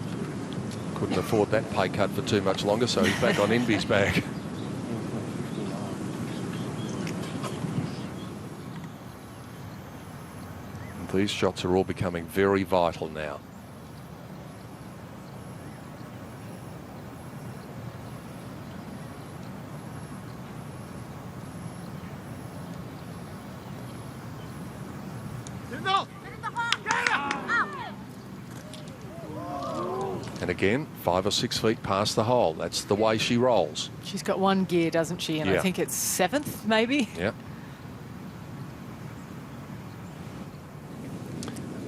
[SPEAKER 9] Couldn't afford that pay cut for too much longer, so he's back on Inbee's bag. And these shots are all becoming very vital now. And again, 5 or 6 feet past the hole. That's the way she rolls.
[SPEAKER 3] She's got 1 gear, doesn't she? And
[SPEAKER 9] yeah.
[SPEAKER 3] I think it's 7th, maybe?
[SPEAKER 9] Yeah.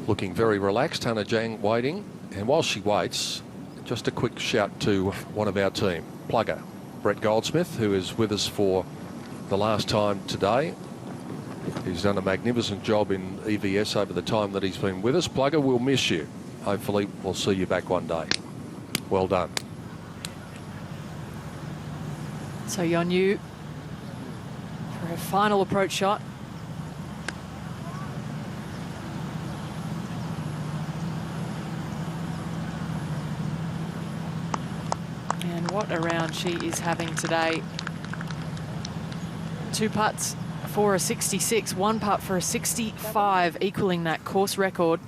[SPEAKER 9] Looking very relaxed, Hannah Jang waiting. And while she waits, just a quick shout to one of our team, Plugger, Brett Goldsmith, who is with us for the last time today. He's done a magnificent job in EVS over the time that he's been with us. Plugger, we'll miss you. Hopefully we'll see you back one day. Well done.
[SPEAKER 3] So Yeon Yu for her final approach shot. And what a round she is having today. 2 putts for a 66, 1 putt for a 65, equaling that course record.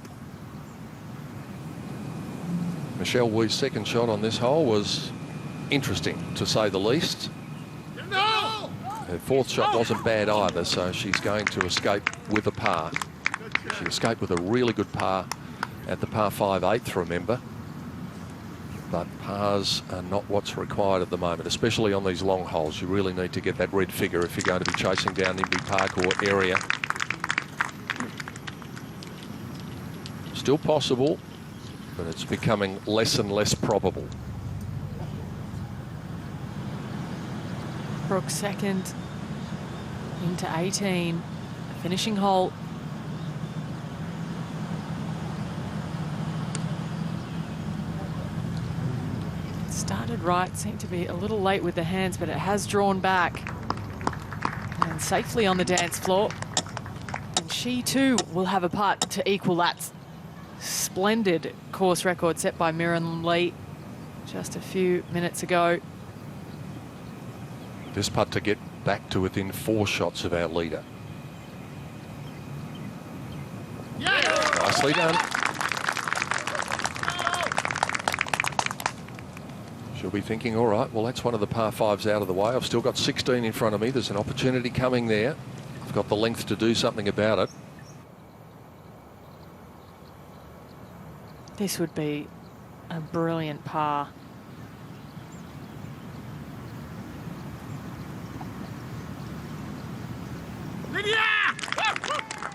[SPEAKER 9] Michelle Wee's second shot on this hole was interesting, to say the least. Her 4th shot wasn't bad either, so she's going to escape with a par. She escaped with a really good par at the par 5/8, remember. But pars are not what's required at the moment, especially on these long holes. You really need to get that red figure if you're going to be chasing down Inbee Park or area. Still possible, but it's becoming less and less probable.
[SPEAKER 3] Brooke second into 18, finishing hole. Started right, seemed to be a little late with the hands, but it has drawn back and safely on the dance floor. And she too will have a putt to equal that splendid course record set by Mirren Lee just a few minutes ago.
[SPEAKER 9] This putt to get back to within 4 shots of our leader. Nicely done. She'll be thinking, all right, well, that's one of the par 5s out of the way. I've still got 16 in front of me. There's an opportunity coming there. I've got the length to do something about it.
[SPEAKER 3] This would be a brilliant par.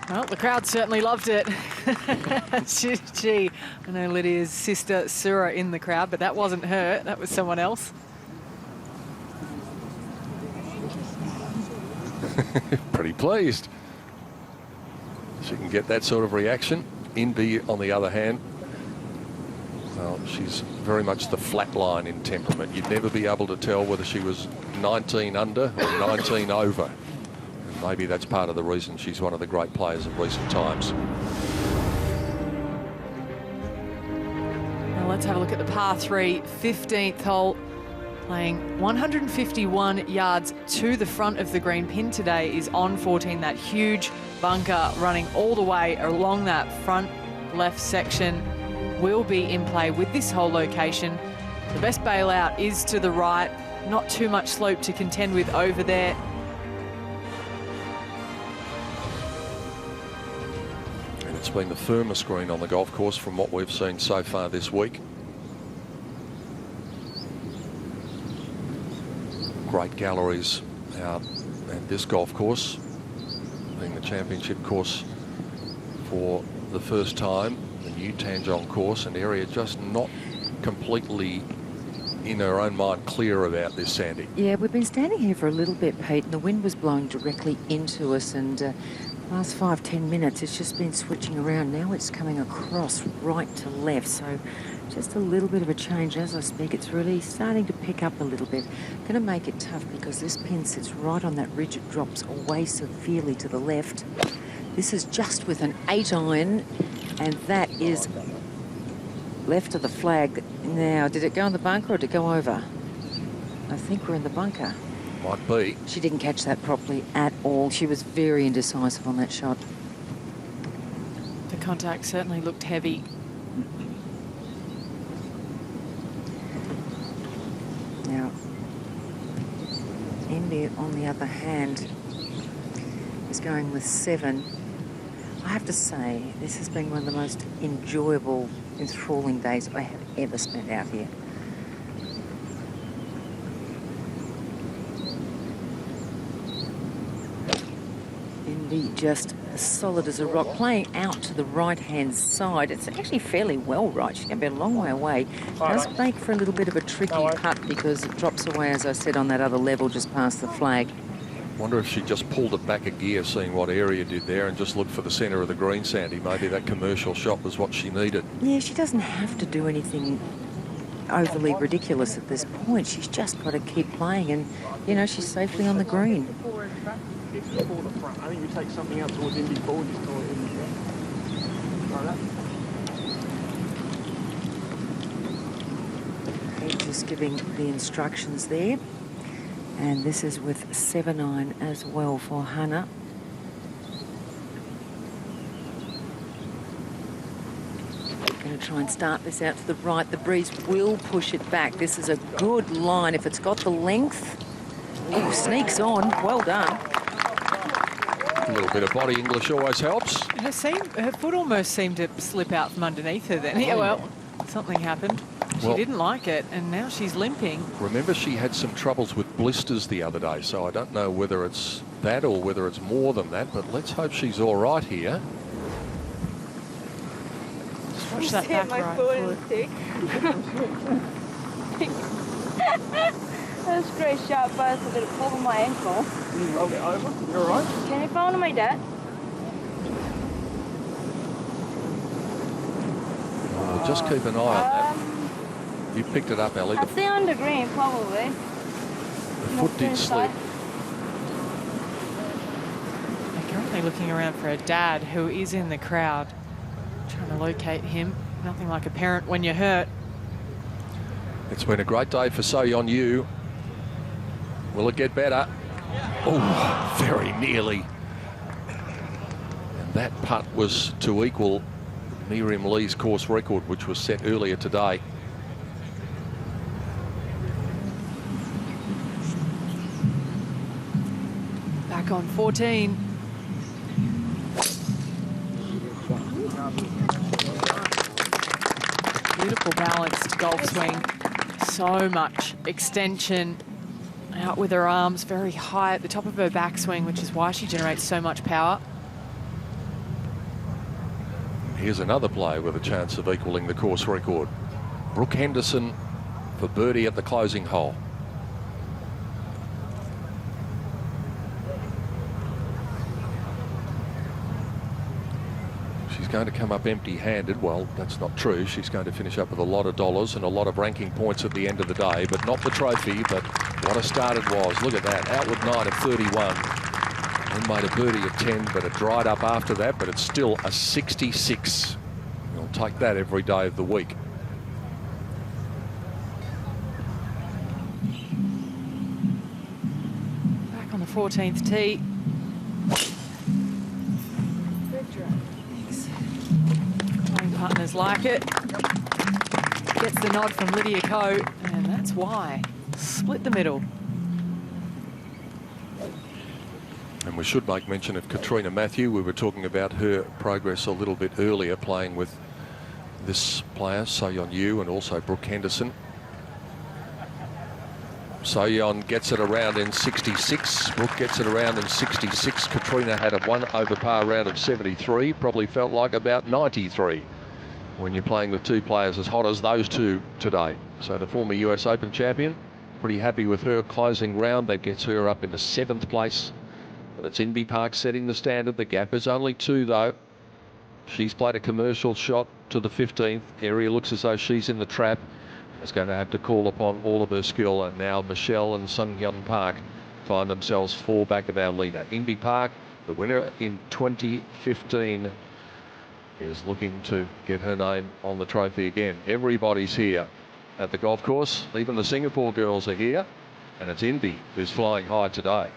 [SPEAKER 3] Well, the crowd certainly loved it. Gee, I know Lydia's sister Sura in the crowd, but that wasn't her. That was someone else.
[SPEAKER 9] Pretty pleased. She can get that sort of reaction. Inbee, on the other hand, well, she's very much the flat line in temperament. You'd never be able to tell whether she was 19 under or 19 over. And maybe that's part of the reason she's one of the great players of recent times.
[SPEAKER 3] Now let's have a look at the par 3 15th hole. Playing 151 yards to the front of the green. Pin today is on 14, that huge bunker running all the way along that front left section will be in play with this whole location. The best bailout is to the right, not too much slope to contend with over there.
[SPEAKER 9] And it's been the firmest green on the golf course from what we've seen so far this week. Great galleries out at this golf course, being the championship course for the first time. The new Tanjong course, an area just not completely in her own mind clear about this, Sandy.
[SPEAKER 4] Yeah, we've been standing here for a little bit, Pete, and the wind was blowing directly into us, and last 5-10 minutes it's just been switching around. Now it's coming across right to left, so just a little bit of a change as I speak. It's really starting to pick up a little bit. Going to make it tough because this pin sits right on that ridge. It drops away severely to the left. This is just with an 8-iron, and that is left of the flag. Now, did it go in the bunker or did it go over? I think we're in the bunker.
[SPEAKER 9] Might be.
[SPEAKER 4] She didn't catch that properly at all. She was very indecisive on that shot.
[SPEAKER 3] The contact certainly looked heavy.
[SPEAKER 4] Now, Inbee, on the other hand, is going with 7. I have to say, this has been one of the most enjoyable, enthralling days I have ever spent out here. Inbee just as solid as a rock, playing out to the right-hand side. It's actually fairly well right. She's going to be a long way away. Does make for a little bit of a tricky putt because it drops away, as I said, on that other level just past the flag.
[SPEAKER 9] Wonder if she just pulled it back a gear, seeing what area did there, and just looked for the centre of the green, Sandy. Maybe that commercial shot was what she needed.
[SPEAKER 4] Yeah, she doesn't have to do anything overly ridiculous at this point. She's just got to keep playing, and, you know, she's safely on the green.
[SPEAKER 10] I think you take something out towards Inbee forward, just call it Inbee back. Like that.
[SPEAKER 4] Just giving the instructions there. And this is with 7-iron as well for Hannah. Going to try and start this out to the right. The breeze will push it back. This is a good line. If it's got the length, oh, sneaks on. Well done.
[SPEAKER 9] A little bit of body English always helps.
[SPEAKER 3] Her foot almost seemed to slip out from underneath her then. Yeah, well, something happened. She didn't like it, and now she's limping.
[SPEAKER 9] Remember, she had some troubles with blisters the other day, so I don't know whether it's that or whether it's more than that, but let's hope she's all right here.
[SPEAKER 3] Just watch that back right foot.
[SPEAKER 6] That was a great shot, but it's a bit of pull on my ankle.
[SPEAKER 10] Can you roll it over? You all right?
[SPEAKER 6] Can you phone my dad?
[SPEAKER 9] Just keep an eye on that. You picked it up, Ellie.
[SPEAKER 6] I'll stay on the green, probably.
[SPEAKER 9] The foot did slip.
[SPEAKER 3] They're currently looking around for her dad, who is in the crowd, trying to locate him. Nothing like a parent when you're hurt.
[SPEAKER 9] It's been a great day for So Yeon Yu. Will it get better? Oh, very nearly. And that putt was to equal Miriam Lee's course record, which was set earlier today.
[SPEAKER 3] Back on 14. Beautiful balanced golf swing. So much extension. Out with her arms very high at the top of her backswing, which is why she generates so much power.
[SPEAKER 9] Here's another player with a chance of equaling the course record. Brooke Henderson for birdie at the closing hole. She's going to come up empty-handed. Well, that's not true. She's going to finish up with a lot of dollars and a lot of ranking points at the end of the day, but not the trophy. But what a start it was. Look at that. Outward 9 of 31. And made a birdie at 10, but it dried up after that, but it's still a 66. You'll take that every day of the week.
[SPEAKER 3] Back on the 14th tee. Playing partners like it. Gets the nod from Lydia Ko, and that's why. Split the middle.
[SPEAKER 9] And we should make mention of Katrina Matthew. We were talking about her progress a little bit earlier, playing with this player, So-Yeon Yu, and also Brooke Henderson. So-Yeon gets it around in 66. Brooke gets it around in 66. Katrina had a 1 over par round of 73. Probably felt like about 93 when you're playing with two players as hot as those two today. So the former US Open champion, pretty happy with her closing round. That gets her up into 7th place. But it's Inbee Park setting the standard. The gap is only 2, though. She's played a commercial shot to the 15th. Area looks as though she's in the trap. It's going to have to call upon all of her skill. And now Michelle and Sung-Hyun Park find themselves 4 back of our leader. Inbee Park, the winner in 2015, is looking to get her name on the trophy again. Everybody's here at the golf course. Even the Singapore girls are here. And it's Inbee who's flying high today.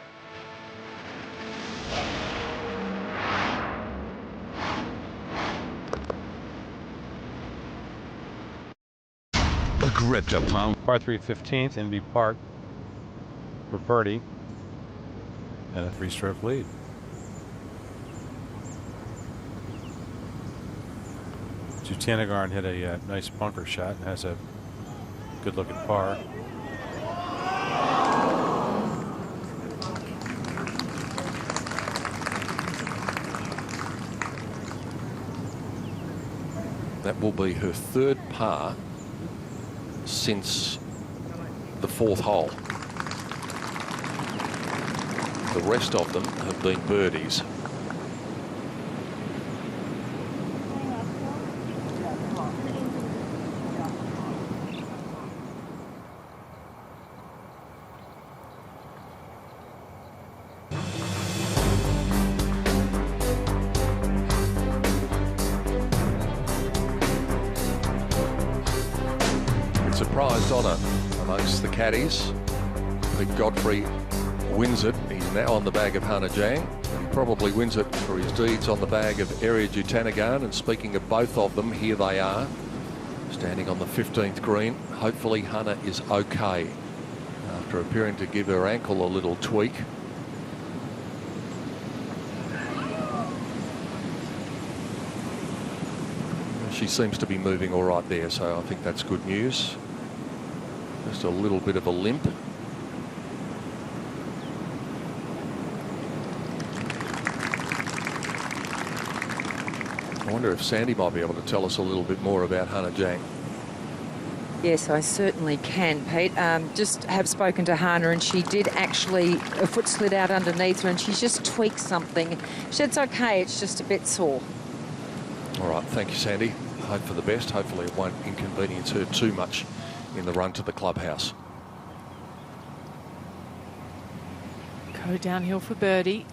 [SPEAKER 5] Gripped up pound. Par 3 15th, Inbee Park for birdie and a 3-stroke lead. Jutanagarn hit a nice bunker shot and has a good looking par.
[SPEAKER 9] That will be her 3rd par since the 4th hole. The rest of them have been birdies. Surprised honour amongst the caddies. Pete Godfrey wins it. He's now on the bag of Hannah Jang. He probably wins it for his deeds on the bag of Area Jutanagarn. And speaking of both of them, here they are, standing on the 15th green. Hopefully Hannah is okay after appearing to give her ankle a little tweak. She seems to be moving all right there, so I think that's good news. Just a little bit of a limp. I wonder if Sandy might be able to tell us a little bit more about Hannah Jang.
[SPEAKER 4] Yes, I certainly can, Pete. Just have spoken to Hannah, and she did actually, a foot slid out underneath her, and she's just tweaked something. She said it's okay, it's just a bit sore.
[SPEAKER 9] All right, thank you, Sandy. Hope for the best. Hopefully it won't inconvenience her too much in the run to the clubhouse.
[SPEAKER 3] Go downhill for birdie.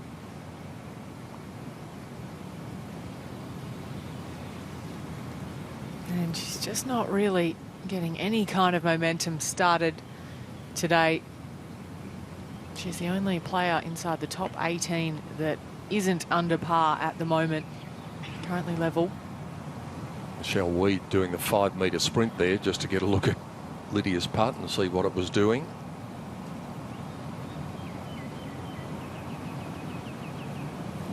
[SPEAKER 3] And she's just not really getting any kind of momentum started today. She's the only player inside the top 18 that isn't under par at the moment. Currently level.
[SPEAKER 9] Michelle Weed doing the 5-metre sprint there just to get a look at Lydia's putt and see what it was doing.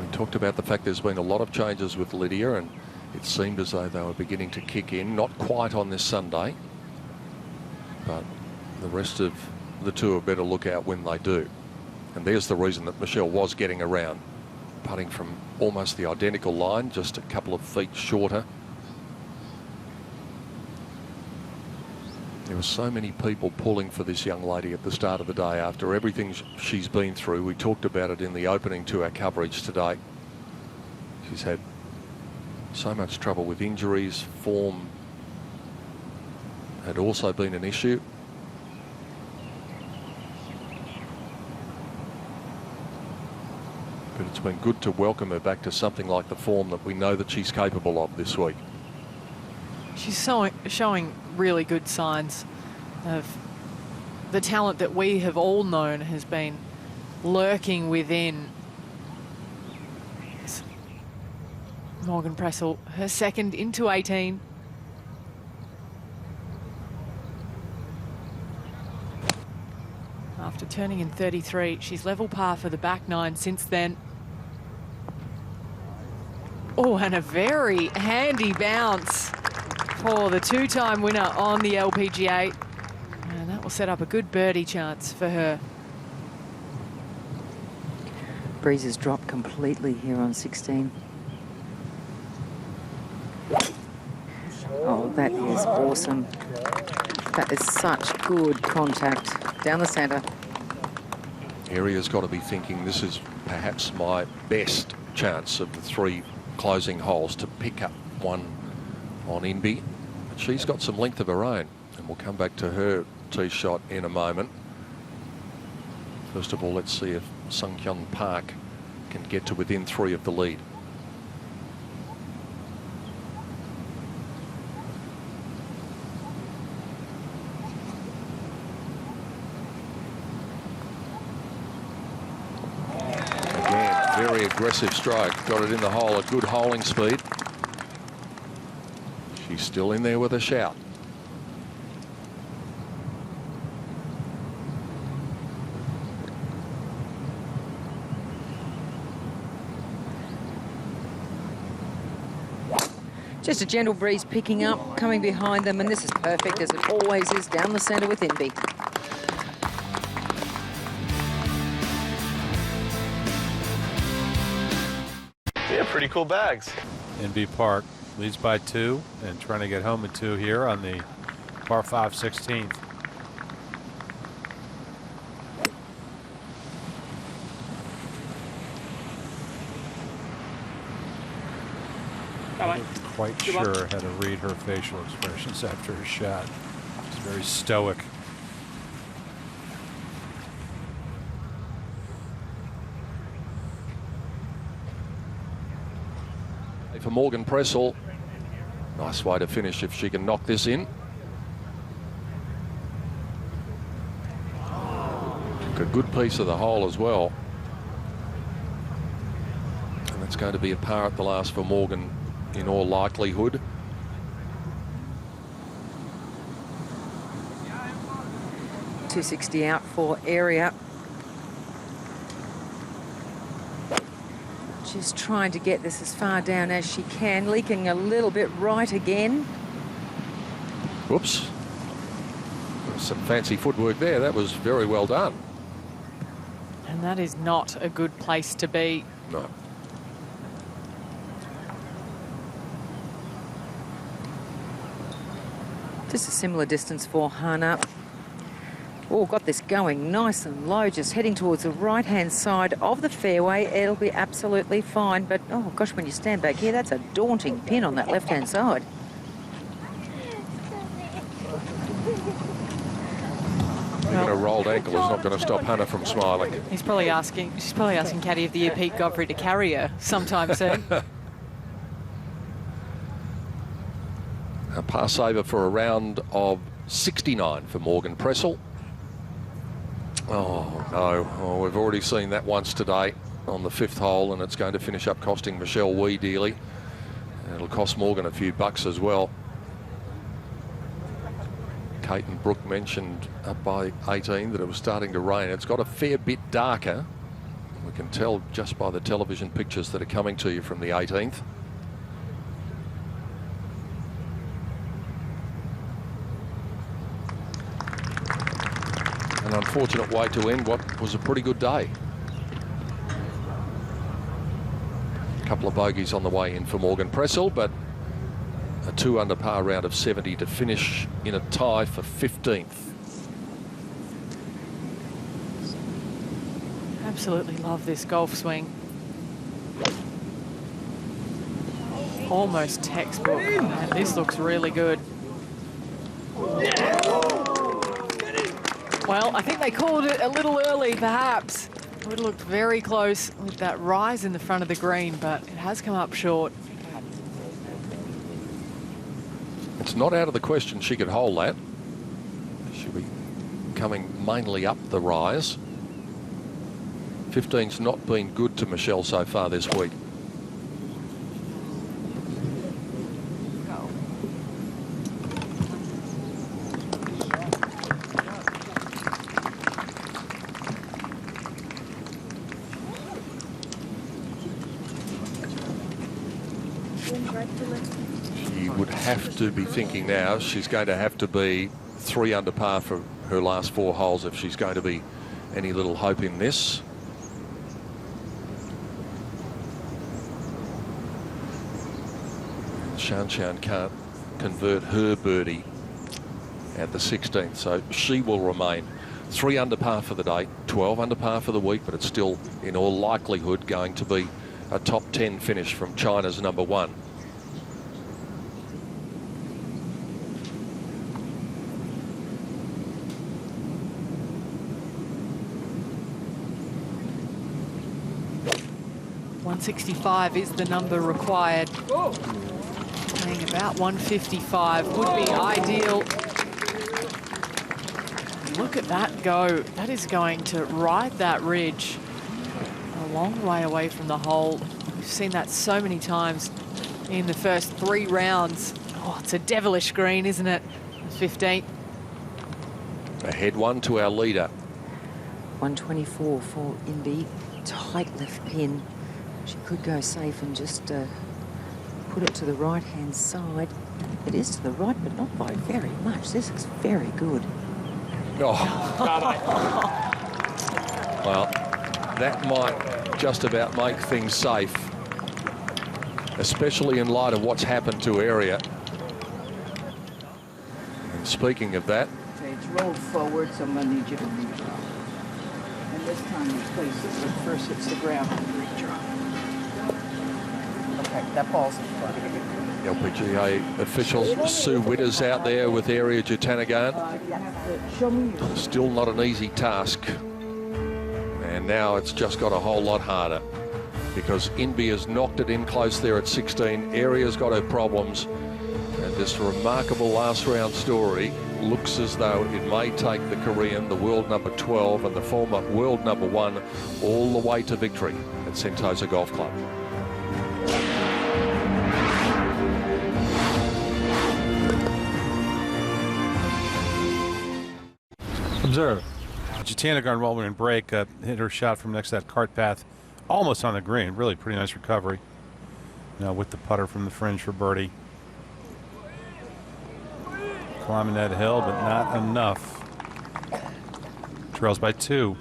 [SPEAKER 9] We talked about the fact there's been a lot of changes with Lydia, and it seemed as though they were beginning to kick in. Not quite on this Sunday, but the rest of the two have better look out when they do. And there's the reason that Michelle was getting around, putting from almost the identical line, just a couple of feet shorter. There were so many people pulling for this young lady at the start of the day after everything she's been through. We talked about it in the opening to our coverage today. She's had so much trouble with injuries. Form had also been an issue. But it's been good to welcome her back to something like the form that we know that she's capable of this week.
[SPEAKER 3] She's showing really good signs of the talent that we have all known has been lurking within Morgan Pressel, her second into 18. After turning in 33, she's level par for the back nine since then. Oh, and a very handy bounce for the two-time winner on the LPGA. And that will set up a good birdie chance for her.
[SPEAKER 4] Breeze has dropped completely here on 16. Oh, that is awesome. That is such good contact down the centre.
[SPEAKER 9] Aria's got to be thinking this is perhaps my best chance of the three closing holes to pick up one on Inbee. But she's got some length of her own, and we'll come back to her tee shot in a moment. First of all, let's see if Sunghyun Park can get to within three of the lead. Very aggressive stroke, got it in the hole at good holing speed. She's still in there with a shout.
[SPEAKER 4] Just a gentle breeze picking up, coming behind them, and this is perfect as it always is down the centre with Inbee.
[SPEAKER 14] Yeah, pretty cool bags.
[SPEAKER 5] Inbee Park leads by 2 and trying to get home in 2 here on the par 5 16th. I'm quite sure how to read her facial expressions after her shot. She's very stoic.
[SPEAKER 9] For Morgan Pressel, nice way to finish if she can knock this in. Took a good piece of the hole as well. And that's going to be a par at the last for Morgan in all likelihood.
[SPEAKER 4] .260 out for Area. She's trying to get this as far down as she can, leaking a little bit right again.
[SPEAKER 9] Whoops. Some fancy footwork there. That was very well done.
[SPEAKER 3] And that is not a good place to be.
[SPEAKER 9] No.
[SPEAKER 4] Just a similar distance for Hannah. Oh, got this going nice and low, just heading towards the right-hand side of the fairway. It'll be absolutely fine, but oh gosh, when you stand back here, that's a daunting pin on that left-hand side.
[SPEAKER 9] Even a rolled ankle is not going to stop Hannah from smiling.
[SPEAKER 3] She's probably asking Caddy of the Year Pete Godfrey to carry her sometime soon.
[SPEAKER 9] A par saver for a round of 69 for Morgan Pressel. Oh, no. Oh, we've already seen that once today on the 5th hole, and it's going to finish up costing Michelle Wee dearly. And it'll cost Morgan a few bucks as well. Kate and Brooke mentioned up by 18 that it was starting to rain. It's got a fair bit darker. We can tell just by the television pictures that are coming to you from the 18th. An unfortunate way to end what was a pretty good day. A couple of bogeys on the way in for Morgan Pressel, but a 2 under par round of 70 to finish in a tie for 15th.
[SPEAKER 3] Absolutely love this golf swing. Almost textbook, and this looks really good. Well, I think they called it a little early, perhaps. It would have looked very close with that rise in the front of the green, but it has come up short.
[SPEAKER 9] It's not out of the question she could hold that. She'll be coming mainly up the rise. 15's not been good to Michelle so far this week. She would have to be thinking now she's going to have to be 3 under par for her last 4 holes if she's going to be any little hope in this. Shan can't convert her birdie at the 16th, so she will remain 3 under par for the day, 12 under par for the week, but it's still in all likelihood going to be a top 10 finish from China's number 1.
[SPEAKER 3] .165 is the number required. Playing about 155 would be ideal. Look at that go. That is going to ride that ridge a long way away from the hole. We've seen that so many times in the first 3 rounds. Oh, it's a devilish green, isn't it? 15th.
[SPEAKER 9] Ahead 1 to our leader.
[SPEAKER 4] 124 for Inbee. Tight left pin. She could go safe and just put it to the right-hand side. It is to the right, but not by very much. This is very good.
[SPEAKER 9] Oh. Well, that might just about make things safe, especially in light of what's happened to Area. And speaking of that,
[SPEAKER 15] okay, it's rolled forward, so I'm going to need you to redraw. And this time you place it where first hits the ground and redraw. Okay, that ball's in front.
[SPEAKER 9] LPGA officials, Sue Witters out there with Area Jutanagan. Still not an easy task. And now it's just got a whole lot harder because Inbee has knocked it in close there at 16. Area's got her problems. And this remarkable last round story looks as though it may take the Korean, the world number 12 and the former world number 1 all the way to victory at Sentosa Golf Club.
[SPEAKER 5] Observe. Jutanagan rolling and break, hit her shot from next to that cart path, almost on the green. Really pretty nice recovery. Now with the putter from the fringe for birdie. Climbing that hill, but not enough. Trails by 2.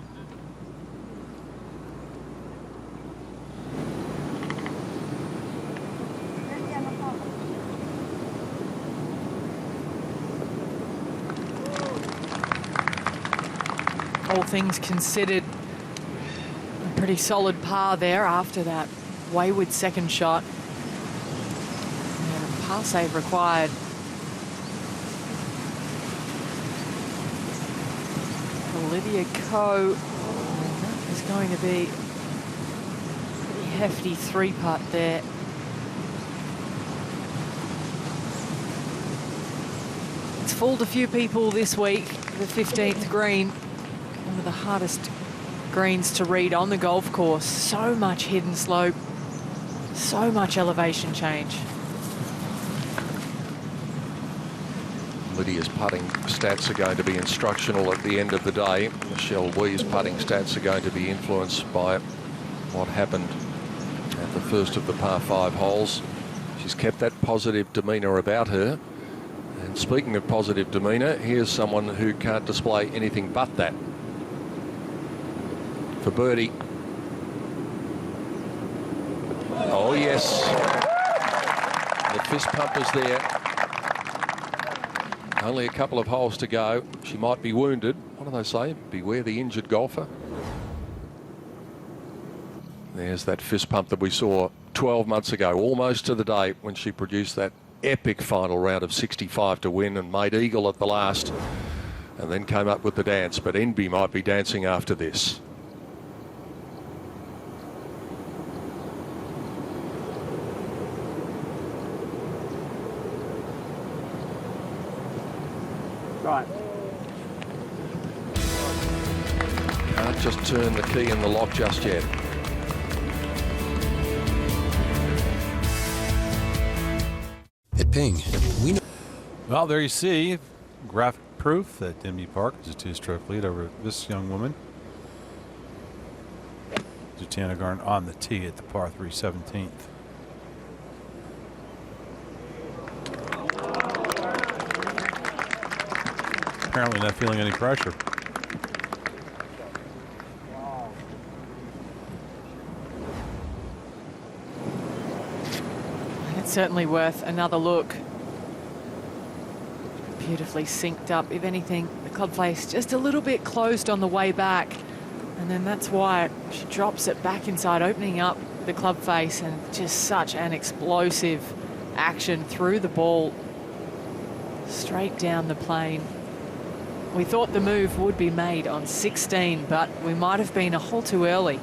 [SPEAKER 3] All things considered, a pretty solid par there after that wayward second shot. And a par save required. Olivia Coe, that is going to be a pretty hefty 3-putt there. It's fooled a few people this week, the 15th green. One of the hardest greens to read on the golf course. So much hidden slope, so much elevation change.
[SPEAKER 9] Lydia's putting stats are going to be instructional at the end of the day. Michelle Wee's putting stats are going to be influenced by what happened at the first of the par 5 holes. She's kept that positive demeanour about her. And speaking of positive demeanour, here's someone who can't display anything but that for birdie. Oh, yes. The fist pump is there. Only a couple of holes to go. She might be wounded. What do they say? Beware the injured golfer. There's that fist pump that we saw 12 months ago, almost to the day, when she produced that epic final round of 65 to win and made eagle at the last, and then came up with the dance. But Inbee might be dancing after this.
[SPEAKER 7] Right.
[SPEAKER 9] Can't just turn the key in the lock just yet.
[SPEAKER 16] At Ping, we know.
[SPEAKER 5] Well, there you see graphic proof that Inbee Park is a two-stroke lead over this young woman. Jatanagarn on the tee at the par 3 17th. Apparently not feeling any pressure.
[SPEAKER 3] It's certainly worth another look. Beautifully synced up. If anything, the club face just a little bit closed on the way back. And then that's why she drops it back inside, opening up the club face, and just such an explosive action through the ball, straight down the plane. We thought the move would be made on 16, but we might have been a hole too early.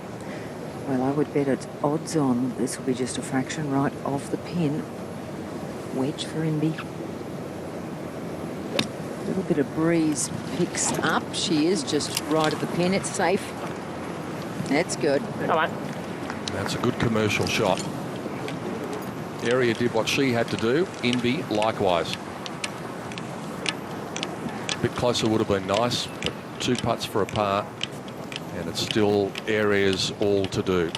[SPEAKER 4] Well, I would bet it's odds on this will be just a fraction right off the pin. Wedge for Inbee. A little bit of breeze picks up. She is just right at the pin. It's safe. That's good.
[SPEAKER 7] Come on.
[SPEAKER 9] That's a good commercial shot. Area did what she had to do. Inbee likewise. A bit closer would have been nice, but 2 putts for a par, and it's still Area's all to do.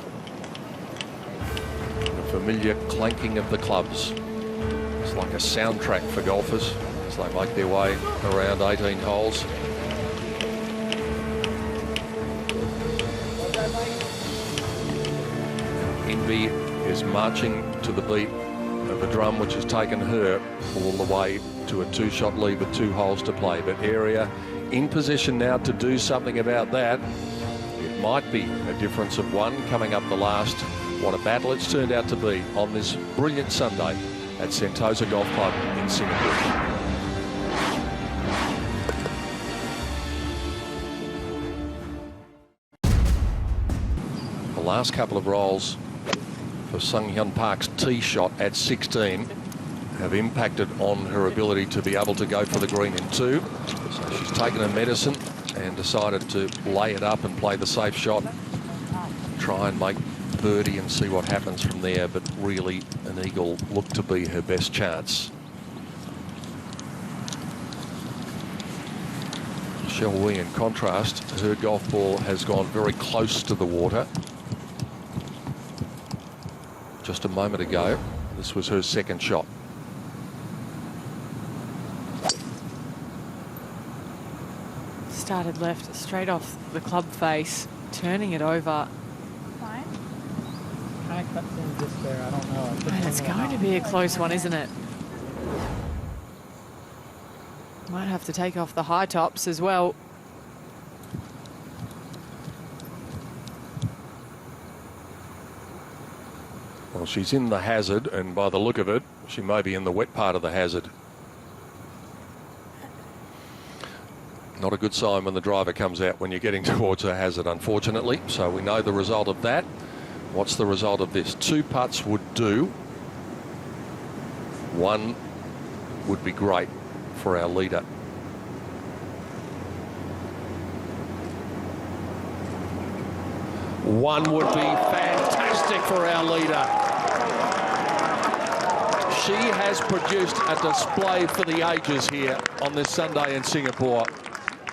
[SPEAKER 9] The familiar clanking of the clubs. It's like a soundtrack for golfers as they make their way around 18 holes. Inbee is marching to the beat of the drum, which has taken her all the way to a 2-shot lead with 2 holes to play. But Area in position now to do something about that. It might be a difference of 1 coming up the last. What a battle it's turned out to be on this brilliant Sunday at Sentosa Golf Club in Singapore. The last couple of rolls for Sung Hyun Park's tee shot at 16 have impacted on her ability to be able to go for the green in 2. So she's taken her medicine and decided to lay it up and play the safe shot. Try and make birdie and see what happens from there, but really an eagle looked to be her best chance. Michelle Wee, in contrast, her golf ball has gone very close to the water. Just a moment ago, this was her second shot.
[SPEAKER 3] Started left, straight off the club face, turning it over.
[SPEAKER 7] Kind of cuts in just there. I don't know.
[SPEAKER 3] And it's going to be a close one, isn't it? Might have to take off the high tops as well.
[SPEAKER 9] Well, she's in the hazard, and by the look of it, she may be in the wet part of the hazard. Not a good sign when the driver comes out when you're getting towards a hazard, unfortunately. So we know the result of that. What's the result of this? 2 putts would do. 1 would be great for our leader. One would be fantastic for our leader. She has produced a display for the ages here on this Sunday in Singapore.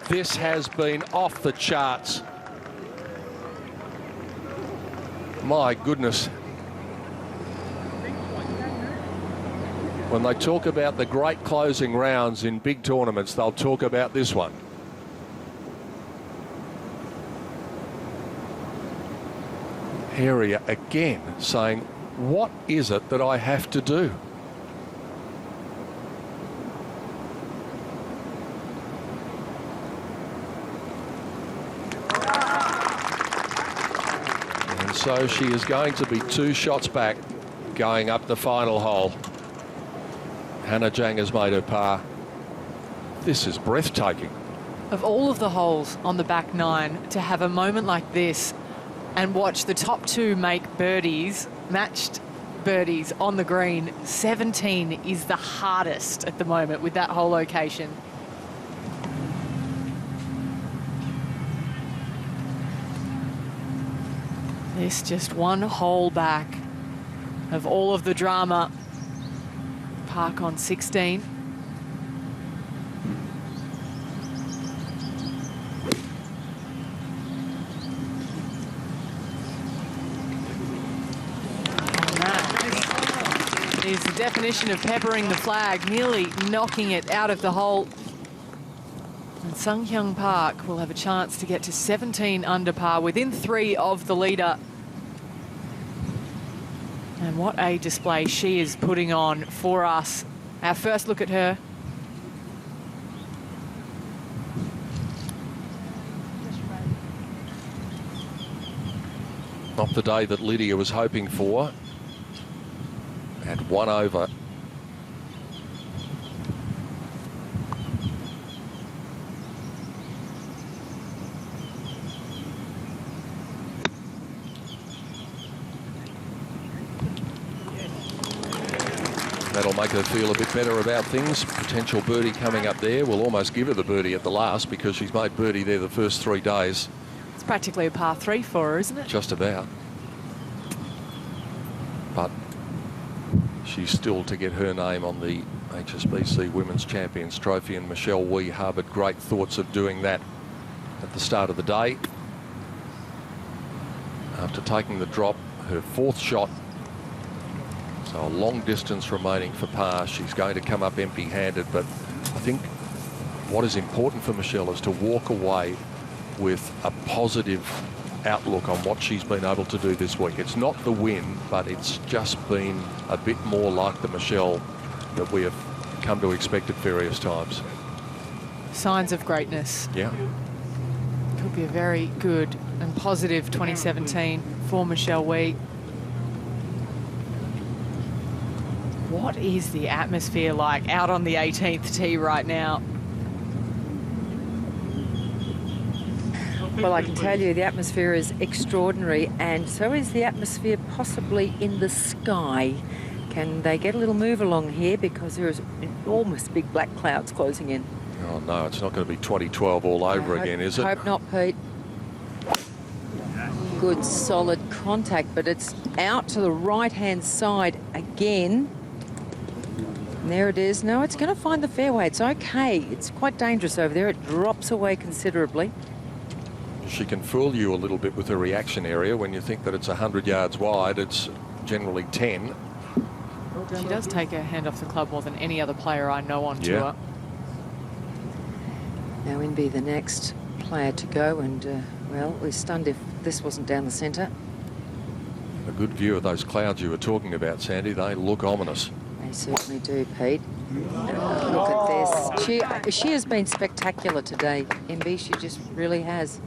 [SPEAKER 9] This has been off the charts. My goodness. When they talk about the great closing rounds in big tournaments, they'll talk about this one. area again, saying, what is it that I have to do? And so she is going to be 2 shots back going up the final hole. Hannah Zhang has made her par. This is breathtaking.
[SPEAKER 3] Of all of the holes on the back 9, to have a moment like this and watch the top 2 make birdies, matched birdies on the green, 17 is the hardest at the moment with that whole location. This just 1 hole back of all of the drama. Park on 16. Is the definition of peppering the flag, nearly knocking it out of the hole. And Sunghyun Park will have a chance to get to 17 under par, within 3 of the leader. And what a display she is putting on for us. Our first look at her.
[SPEAKER 9] Not the day that Lydia was hoping for. At 1 over. That'll make her feel a bit better about things. Potential birdie coming up there. We'll almost give her the birdie at the last because she's made birdie there the first 3 days.
[SPEAKER 3] It's practically a par 3 for her, isn't it?
[SPEAKER 9] Just about. But she's still to get her name on the HSBC Women's Champions Trophy, and Michelle Wee harboured great thoughts of doing that at the start of the day. After taking the drop, her 4th shot. So a long distance remaining for par. She's going to come up empty-handed, but I think what is important for Michelle is to walk away with a positive outlook on what she's been able to do this week. It's not the win, but it's just been a bit more like the Michelle that we have come to expect at various times.
[SPEAKER 3] Signs of greatness.
[SPEAKER 9] Yeah.
[SPEAKER 3] Could be a very good and positive 2017 for Michelle Wee. What is the atmosphere like out on the 18th tee right now?
[SPEAKER 4] Well, I can tell you the atmosphere is extraordinary, and so is the atmosphere possibly in the sky. Can they get a little move along here, because there is enormous big black clouds closing in?
[SPEAKER 9] Oh no, it's not going to be 2012 all over again, is it?
[SPEAKER 4] I hope not, Pete. Good solid contact, but it's out to the right-hand side again. And there it is. No, it's going to find the fairway. It's okay. It's quite dangerous over there. It drops away considerably.
[SPEAKER 9] She can fool you a little bit with her reaction area. When you think that it's 100 yards wide, it's generally 10.
[SPEAKER 3] She does take her hand off the club more than any other player I know on tour.
[SPEAKER 4] Now Inbee, the next player to go, and well, we're stunned if this wasn't down the centre.
[SPEAKER 9] A good view of those clouds you were talking about, Sandy. They look ominous.
[SPEAKER 4] They certainly do, Pete. Look at this. She has been spectacular today, Inbee. She just really has.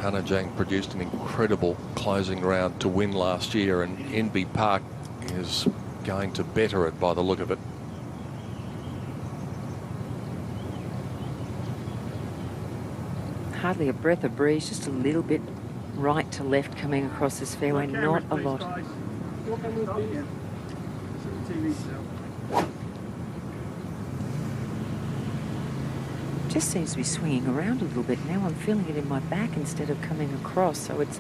[SPEAKER 9] Hannah Zhang produced an incredible closing round to win last year, and Inbee Park is going to better it by the look of it.
[SPEAKER 4] Hardly a breath of breeze, just a little bit right to left coming across this fairway, not a lot. Just seems to be swinging around a little bit now. I'm feeling it in my back instead of coming across, so it's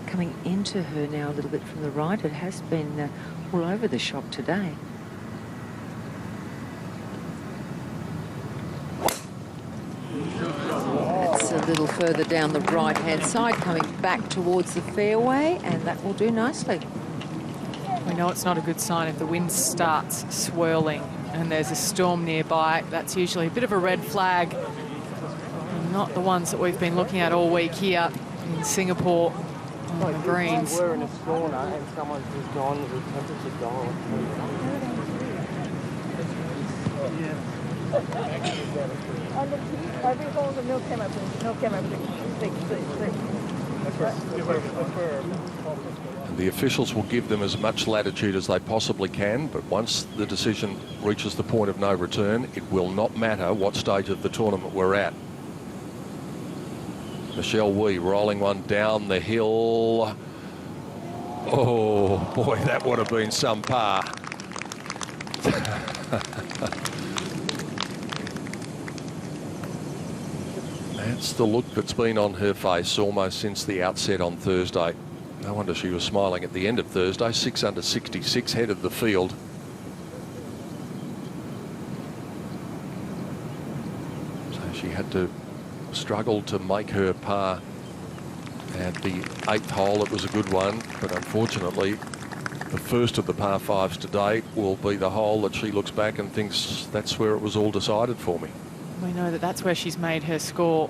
[SPEAKER 4] coming into her now a little bit from the right. It has been all over the shop today. That's a little further down the right-hand side, coming back towards the fairway, and that will do nicely.
[SPEAKER 3] We know it's not a good sign if the wind starts swirling and there's a storm nearby, that's usually a bit of a red flag. And not the ones that we've been looking at all week here in Singapore on the greens.
[SPEAKER 7] We're in a sauna and someone's just gone with the temperature gone.
[SPEAKER 6] Every hole in the milk came up.
[SPEAKER 9] And the officials will give them as much latitude as they possibly can, but once the decision reaches the point of no return, it will not matter what stage of the tournament we're at. Michelle Wee rolling one down the hill. Oh boy, that would have been some par. That's the look that's been on her face almost since the outset on Thursday. No wonder she was smiling at the end of Thursday. 6 under 66, head of the field. So she had to struggle to make her par at the 8th hole. It was a good one, but unfortunately the first of the par 5s today will be the hole that she looks back and thinks that's where it was all decided for me.
[SPEAKER 3] We know that that's where she's made her score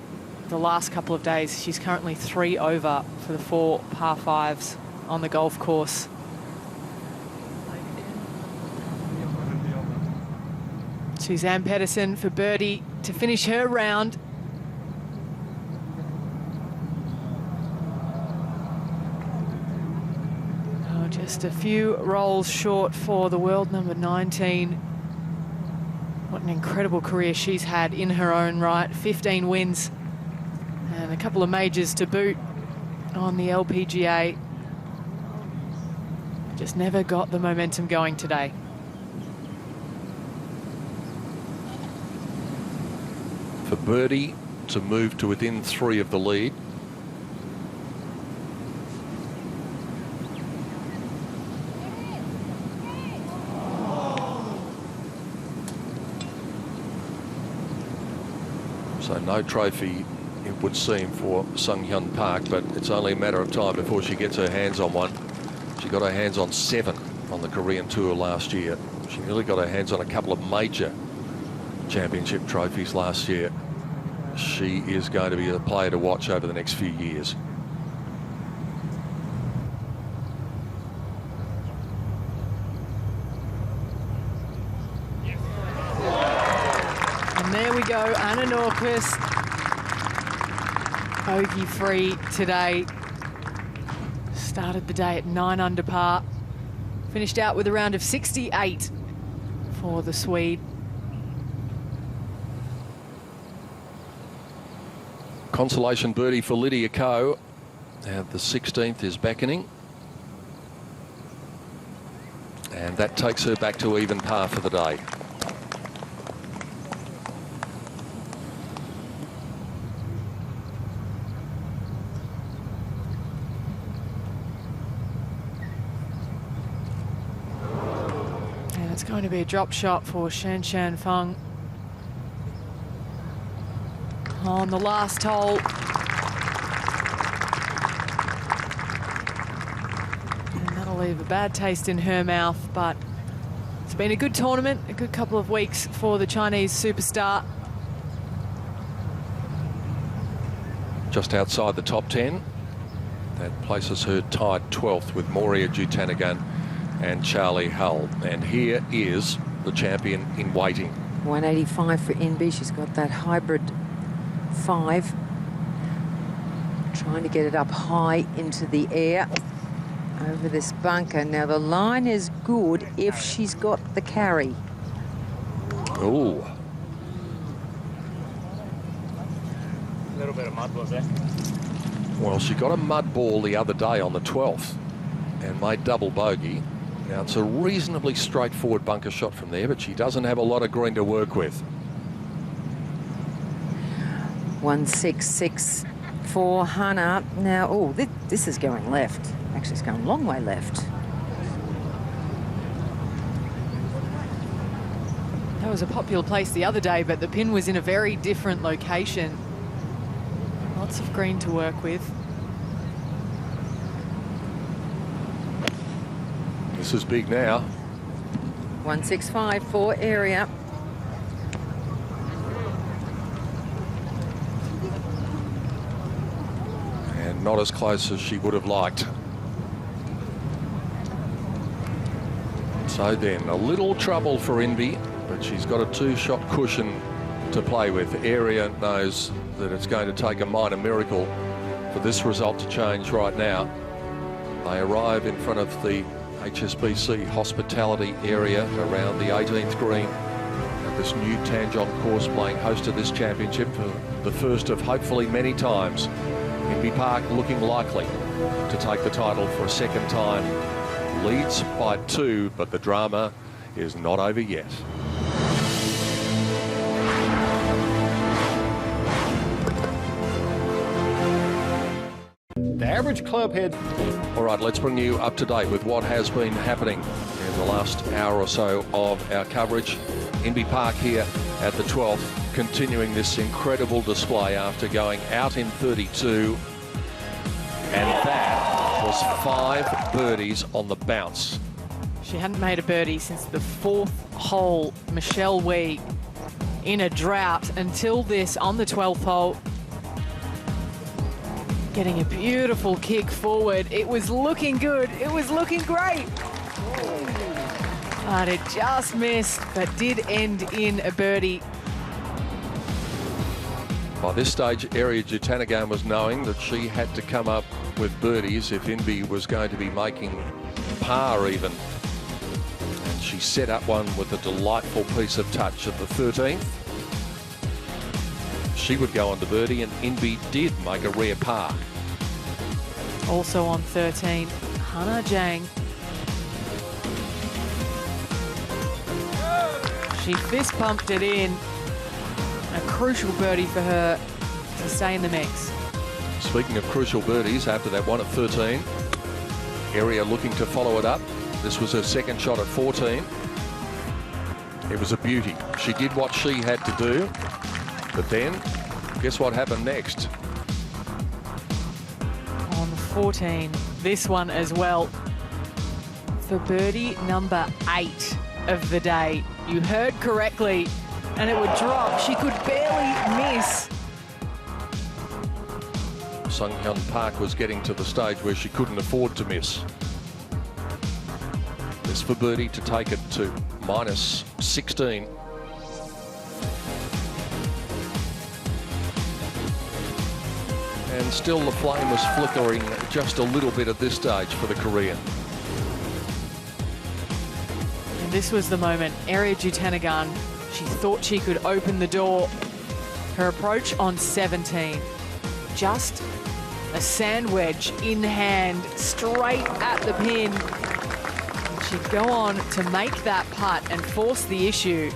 [SPEAKER 3] the last couple of days. She's currently 3 over for the 4 par 5s on the golf course. Suzanne Pedersen for birdie to finish her round. Oh, just a few rolls short for the world number 19. What an incredible career she's had in her own right. 15 wins and a couple of majors to boot on the LPGA. Just never got the momentum going today.
[SPEAKER 9] For birdie to move to within 3 of the lead. So no trophy, it would seem, for Sung Hyun Park, but it's only a matter of time before she gets her hands on one. She got her hands on 7 on the Korean Tour last year. She nearly got her hands on a couple of major championship trophies last year. She is going to be a player to watch over the next few years.
[SPEAKER 3] And there we go, Anna Norquist, bogey free today. Started the day at 9 under par. Finished out with a round of 68 for the Swede.
[SPEAKER 9] Consolation birdie for Lydia Ko. And the 16th is beckoning. And that takes her back to even par for the day.
[SPEAKER 3] And it's going to be a drop shot for Shan Shan Feng on the last hole. And that'll leave a bad taste in her mouth, but it's been a good tournament, a good couple of weeks for the Chinese superstar.
[SPEAKER 9] Just outside the top 10. That places her tied 12th with Moria Jutanagan and Charlie Hull. And here is the champion in waiting.
[SPEAKER 4] 185 for Inbee. She's got that hybrid 5. Trying to get it up high into the air over this bunker. Now the line is good if she's got the carry.
[SPEAKER 9] Ooh.
[SPEAKER 13] A little bit of mud was there.
[SPEAKER 9] Well, she got a mud ball the other day on the 12th and made double bogey. Now it's a reasonably straightforward bunker shot from there, but she doesn't have a lot of green to work with.
[SPEAKER 4] 166 for Hannah. Now, oh, this is going left. Actually, it's going a long way left.
[SPEAKER 3] That was a popular place the other day, but the pin was in a very different location. Lots of green to work with.
[SPEAKER 9] This is big now.
[SPEAKER 4] 165 for area.
[SPEAKER 9] And not as close as she would have liked. So then, a little trouble for Inbee, but she's got a 2-shot cushion to play with. Area knows that it's going to take a minor miracle for this result to change right now. They arrive in front of the HSBC hospitality area around the 18th green at this new Tanjong course, playing host to this championship for the first of hopefully many times. Inbee Park looking likely to take the title for a second time. Leads by 2, but the drama is not over yet.
[SPEAKER 12] The average club head.
[SPEAKER 9] All right, let's bring you up to date with what has been happening in the last hour or so of our coverage. Inbee Park here at the 12th, continuing this incredible display after going out in 32. And that was 5 birdies on the bounce.
[SPEAKER 3] She hadn't made a birdie since the 4th hole, Michelle Wee, in a drought until this on the 12th hole. Getting a beautiful kick forward. It was looking good. It was looking great. But it just missed, but did end in a birdie.
[SPEAKER 9] By this stage, Area Jutanagan was knowing that she had to come up with birdies if Inbee was going to be making par even. And she set up one with a delightful piece of touch at the 13th. She would go on to birdie, and Inbee did make a rare par.
[SPEAKER 3] Also on 13, Hannah Zhang. She fist pumped it in. A crucial birdie for her to stay in the mix.
[SPEAKER 9] Speaking of crucial birdies, after that one at 13, Area looking to follow it up. This was her second shot at 14. It was a beauty. She did what she had to do, but then guess what happened next?
[SPEAKER 3] On 14, this one as well, for birdie number 8 of the day. You heard correctly, and it would drop. She could barely miss.
[SPEAKER 9] Sung Hyun Park was getting to the stage where she couldn't afford to miss. This for birdie to take it to -16. And still the flame was flickering just a little bit at this stage for the Korean.
[SPEAKER 3] And this was the moment, Area Jutanagan, she thought she could open the door. Her approach on 17, just a sand wedge in hand, straight at the pin. She'd go on to make that putt and force the issue.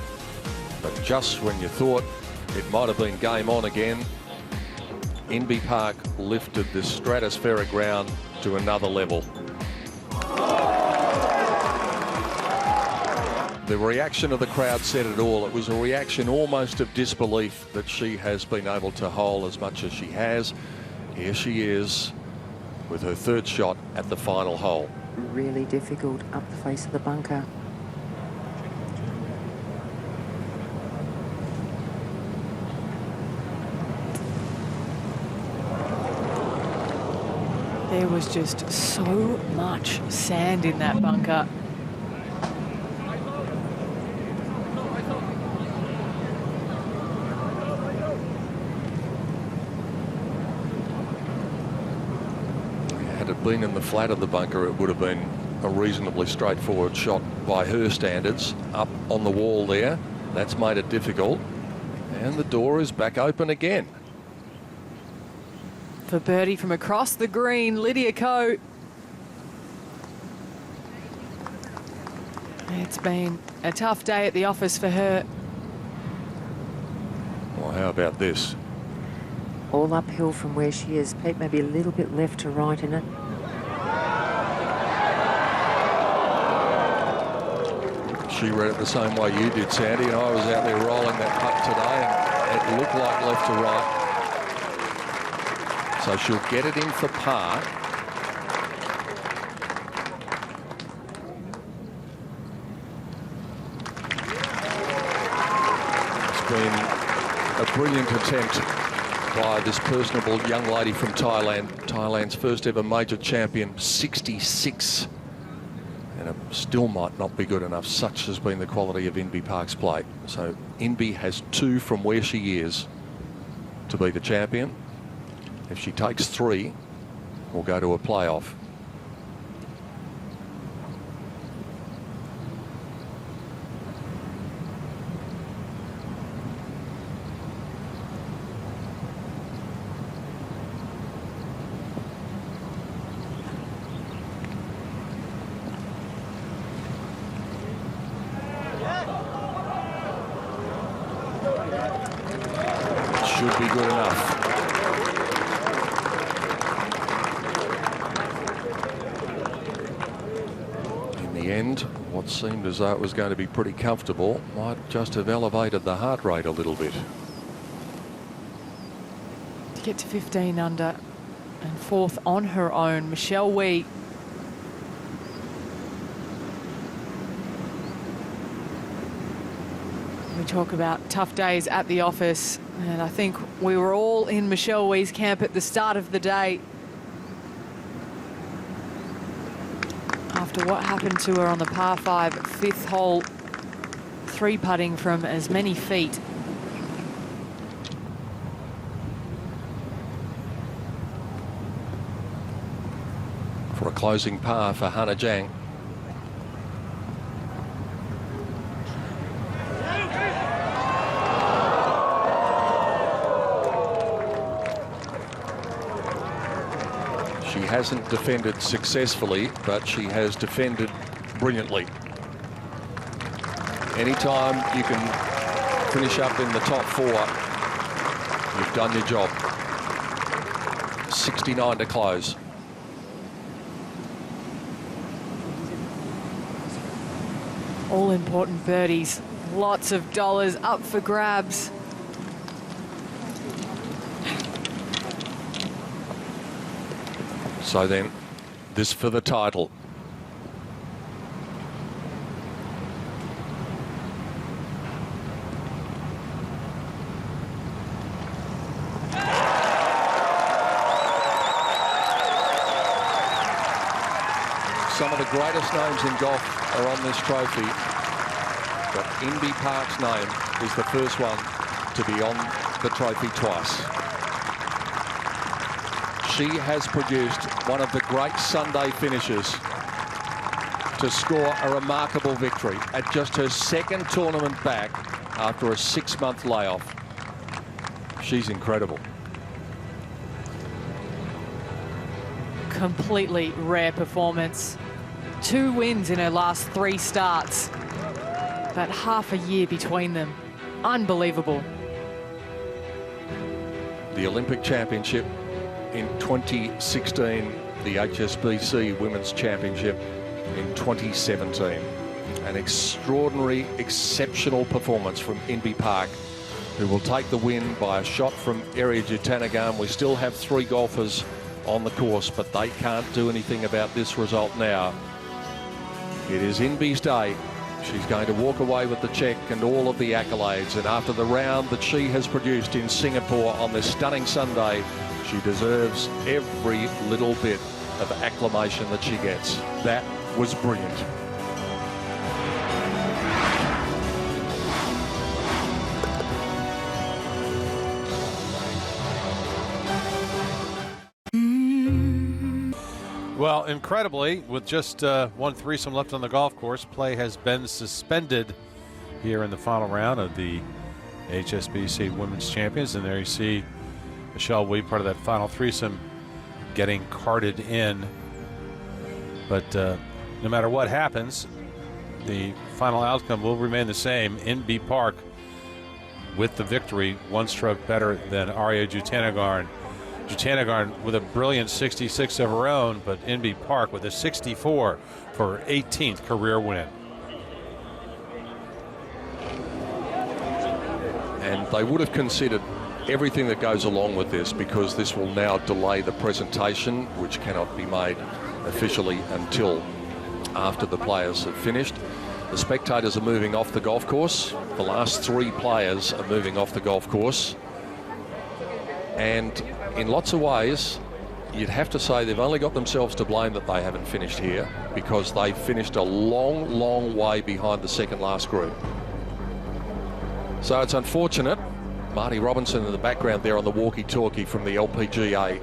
[SPEAKER 9] But just when you thought it might have been game on again, Inbee Park lifted this stratospheric ground to another level. The reaction of the crowd said it all. It was a reaction almost of disbelief that she has been able to hole as much as she has. Here she is with her 3rd shot at the final hole.
[SPEAKER 4] Really difficult up the face of the bunker.
[SPEAKER 3] There was just so much sand in that bunker.
[SPEAKER 9] Had it been in the flat of the bunker, it would have been a reasonably straightforward shot by her standards. Up on the wall there, that's made it difficult. And the door is back open again.
[SPEAKER 3] For birdie from across the green, Lydia Ko. It's been a tough day at the office for her.
[SPEAKER 9] Well, how about this?
[SPEAKER 4] All uphill from where she is. Pete, maybe a little bit left to right in it.
[SPEAKER 9] She read it the same way you did, Sandy, and I was out there rolling that putt today, and it looked like left to right. So she'll get it in for par. been a brilliant attempt by this personable young lady from Thailand. Thailand's first ever major champion, 66. And it still might not be good enough. Such has been the quality of Inbee Park's play. So Inbee has 2 from where she is to be the champion. If she takes 3, we'll go to a playoff. Should be good enough. In the end, what seemed as though it was going to be pretty comfortable might just have elevated the heart rate a little bit.
[SPEAKER 3] To get to 15 under and 4th on her own, Michelle Wee. We talk about tough days at the office, and I think we were all in Michelle Wee's camp at the start of the day. After what happened to her on the par 5 5th hole, 3-putting from as many feet.
[SPEAKER 9] For a closing par for Hannah Zhang. She hasn't defended successfully, but she has defended brilliantly. Anytime you can finish up in the top 4, you've done your job. 69 to close.
[SPEAKER 3] All important birdies, lots of dollars up for grabs.
[SPEAKER 9] So then, this for the title. Some of the greatest names in golf are on this trophy, but Inbee Park's name is the first one to be on the trophy twice. She has produced one of the great Sunday finishes to score a remarkable victory at just her 2nd tournament back after a 6-month layoff. She's incredible.
[SPEAKER 3] Completely rare performance. 2 wins in her last 3 starts. About half a year between them. Unbelievable.
[SPEAKER 9] The Olympic Championship in 2016, the HSBC Women's Championship in 2017. An extraordinary, exceptional performance from Inbee Park, who will take the win by a shot from Area Jutanagarn. We still have 3 golfers on the course, but they can't do anything about this result now. It is Inbee's day. She's going to walk away with the check and all of the accolades, and after the round that she has produced in Singapore on this stunning Sunday, she deserves every little bit of acclamation that she gets. That was brilliant.
[SPEAKER 5] Well, incredibly, with just 1 threesome left on the golf course, play has been suspended here in the final round of the HSBC Women's Champions. And there you see Michelle Wee, part of that final threesome, getting carted in. But no matter what happens, the final outcome will remain the same. Inbee Park with the victory, 1 stroke better than Arya Jutanagarn. Jutanagarn with a brilliant 66 of her own, but Inbee Park with a 64 for her 18th career win.
[SPEAKER 9] And they would have considered everything that goes along with this, because this will now delay the presentation, which cannot be made officially until after the players have finished. The spectators are moving off the golf course. The last 3 players are moving off the golf course. And in lots of ways, you'd have to say they've only got themselves to blame that they haven't finished here, because they finished a long, long way behind the second last group. So it's unfortunate. Marty Robinson in the background there on the walkie-talkie from the LPGA,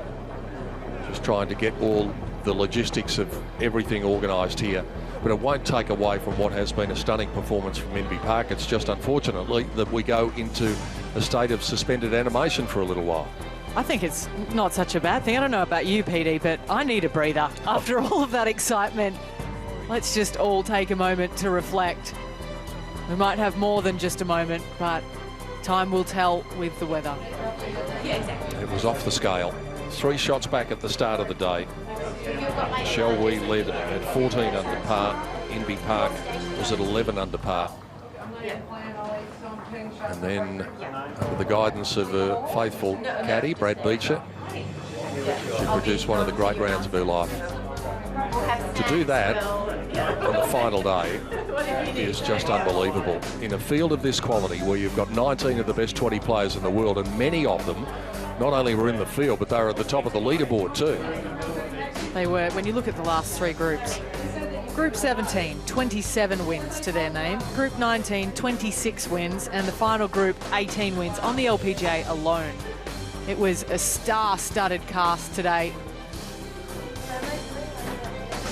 [SPEAKER 9] just trying to get all the logistics of everything organised here. But it won't take away from what has been a stunning performance from Inbee Park. It's just unfortunately that we go into a state of suspended animation for a little while.
[SPEAKER 3] I think it's not such a bad thing. I don't know about you, PD, but I need a breather after all of that excitement. Let's just all take a moment to reflect. We might have more than just a moment, but time will tell with the weather.
[SPEAKER 9] Yeah, exactly. It was off the scale. 3 shots back at the start of the day. Michelle Wee led at 14 under par. Inbee Park was at 11 under par. And then, under the guidance of a faithful caddy, Brad Beecher, she produced one of the great rounds of her life. To do that on the final day is just unbelievable. In a field of this quality, where you've got 19 of the best 20 players in the world, and many of them not only were in the field, but they were at the top of the leaderboard too.
[SPEAKER 3] They were. When you look at the last 3 groups, Group 17, 27 wins to their name. Group 19, 26 wins. And the final group, 18 wins on the LPGA alone. It was a star-studded cast today.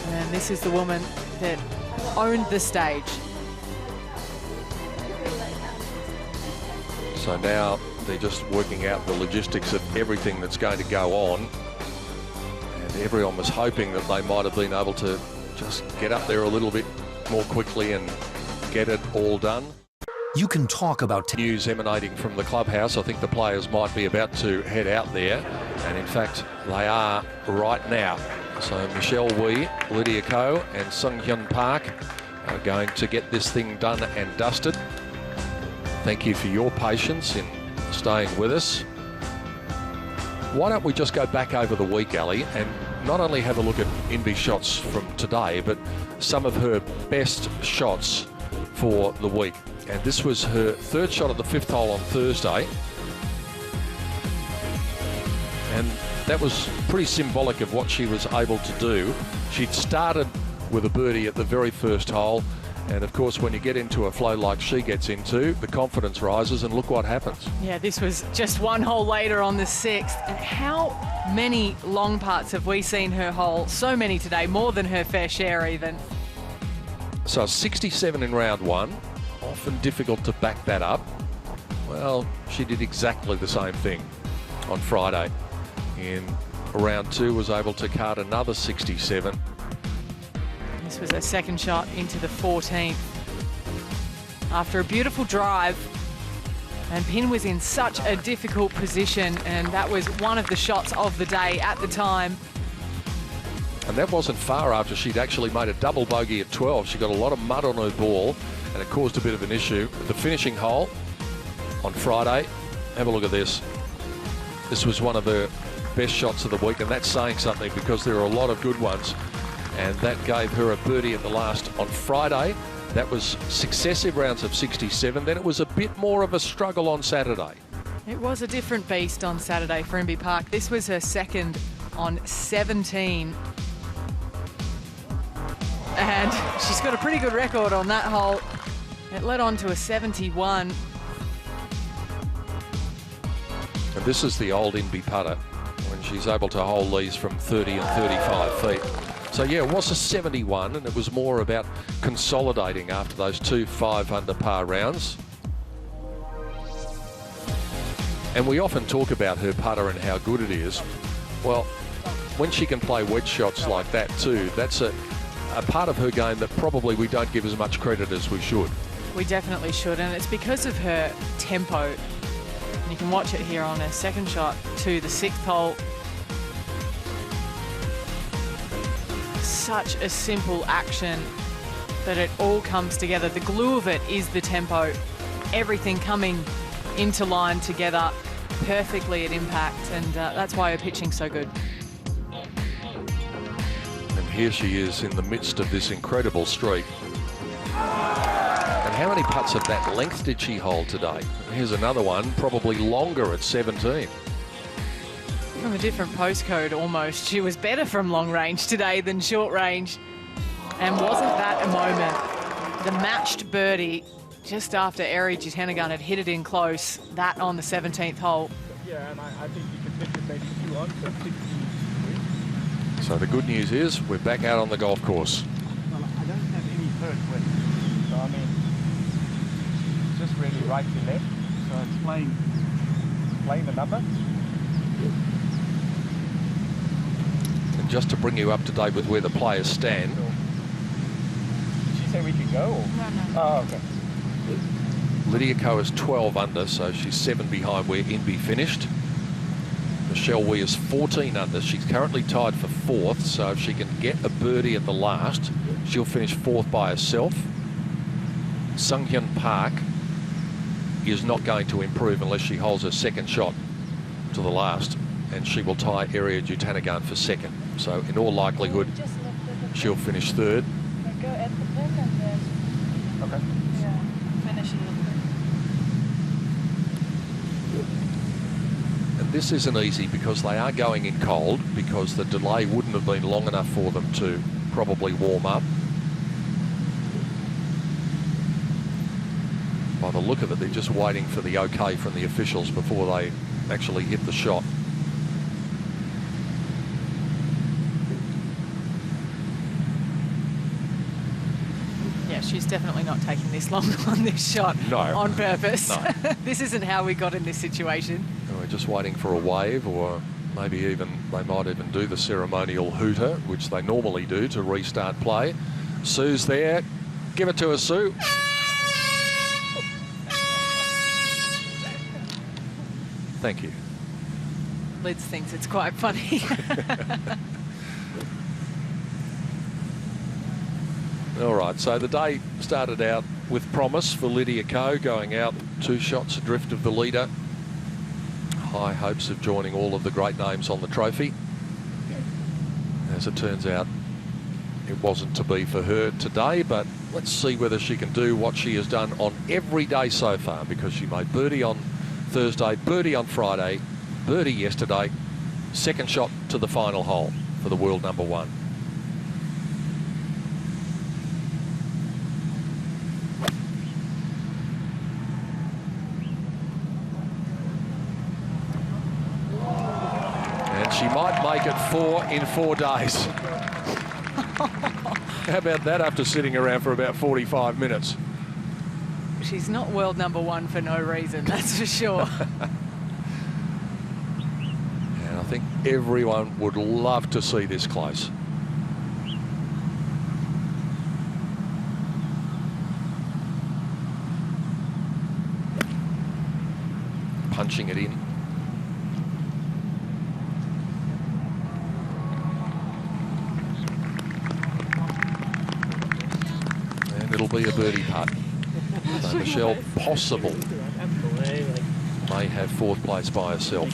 [SPEAKER 3] And this is the woman that owned the stage.
[SPEAKER 9] So now they're just working out the logistics of everything that's going to go on. And everyone was hoping that they might have been able to just get up there a little bit more quickly and get it all done.
[SPEAKER 16] You can talk about
[SPEAKER 9] news emanating from the clubhouse. I think the players might be about to head out there, and in fact they are right now. So Michelle Wee, Lydia Ko and Sung Hyun Park are going to get this thing done and dusted. Thank you for your patience in staying with us. Why don't we just go back over the week, Ali, and not only have a look at Inbee's shots from today, but some of her best shots for the week. And this was her 3rd shot at the 5th hole on Thursday. And that was pretty symbolic of what she was able to do. She'd started with a birdie at the very first hole. And of course, when you get into a flow like she gets into, the confidence rises, and look what happens.
[SPEAKER 3] Yeah, this was just 1 hole later on the 6th. And how many long putts have we seen her hole? So many today, more than her fair share even.
[SPEAKER 9] So 67 in round 1, often difficult to back that up. Well, she did exactly the same thing on Friday. In round 2, was able to card another 67.
[SPEAKER 3] This was her 2nd shot into the 14th. After a beautiful drive, and Pin was in such a difficult position, and that was one of the shots of the day at the time.
[SPEAKER 9] And that wasn't far after she'd actually made a double bogey at 12. She got a lot of mud on her ball, and it caused a bit of an issue. At the finishing hole on Friday, have a look at this. This was one of her best shots of the week, and that's saying something, because there are a lot of good ones. And that gave her a birdie at the last on Friday. That was successive rounds of 67. Then it was a bit more of a struggle on Saturday.
[SPEAKER 3] It was a different beast on Saturday for Inbee Park. This was her 2nd on 17. And she's got a pretty good record on that hole. It led on to a 71.
[SPEAKER 9] And this is the old Inbee putter, when she's able to hold these from 30 and 35 feet. So yeah, it was a 71, and it was more about consolidating after those 2 5 under par rounds. And we often talk about her putter and how good it is. Well, when she can play wedge shots like that too, that's a part of her game that probably we don't give as much credit as we should.
[SPEAKER 3] We definitely should, and it's because of her tempo. And you can watch it here on her 2nd shot to the 6th hole. Such a simple action, but it all comes together. The glue of it is the tempo. Everything coming into line together perfectly at impact, and that's why her pitching's so good.
[SPEAKER 9] And here she is in the midst of this incredible streak. And how many putts of that length did she hold today? Here's another one, probably longer at 17.
[SPEAKER 3] From a different postcode almost. She was better from long range today than short range. And wasn't that a moment? The matched birdie just after Eri Jutanagan had hit it in close, that on the 17th hole.
[SPEAKER 13] Yeah, and I think you could pick it maybe 2 on, so 60.
[SPEAKER 9] So the good news is we're back out on the golf course.
[SPEAKER 13] Well, I don't have any third wind, so I mean, it's just really right to left, so it's playing the number.
[SPEAKER 9] And just to bring you up to date with where the players stand.
[SPEAKER 13] Did she say we could go? Or? No. Oh, okay.
[SPEAKER 9] Lydia Ko is 12 under, so she's 7 behind where Inbee finished. Michelle Wee is 14 under. She's currently tied for 4th, so if she can get a birdie at the last, she'll finish 4th by herself. Sung Hyun Park is not going to improve unless she holds her second shot to the last, and she will tie Eri Jutanagan for 2nd. So in all likelihood, she'll finish 3rd.
[SPEAKER 6] Go at the pin and then.
[SPEAKER 13] Okay.
[SPEAKER 6] Yeah, finish it.
[SPEAKER 9] And this isn't easy because they are going in cold, because the delay wouldn't have been long enough for them to probably warm up. By the look of it, they're just waiting for the okay from the officials before they actually hit the shot.
[SPEAKER 3] Yeah, she's definitely not taking this long on this shot on purpose.
[SPEAKER 9] No.
[SPEAKER 3] This isn't how we got in this situation.
[SPEAKER 9] We're just waiting for a wave, or maybe even they might even do the ceremonial hooter, which they normally do to restart play. Sue's there. Give it to her, Sue. Thank you.
[SPEAKER 3] Liz thinks it's quite funny.
[SPEAKER 9] All right, so the day started out with promise for Lydia Ko, going out 2 shots adrift of the leader. High hopes of joining all of the great names on the trophy. As it turns out, it wasn't to be for her today, but let's see whether she can do what she has done on every day so far, because she made birdie on Thursday, birdie on Friday, birdie yesterday, 2nd shot to the final hole for the world number 1. And she might make it 4 in 4 days. How about that after sitting around for about 45 minutes?
[SPEAKER 3] She's not world number 1 for no reason, that's for sure.
[SPEAKER 9] And I think everyone would love to see this close. Punching it in. And it'll be a birdie putt. So Michelle, possible, may have 4th place by herself.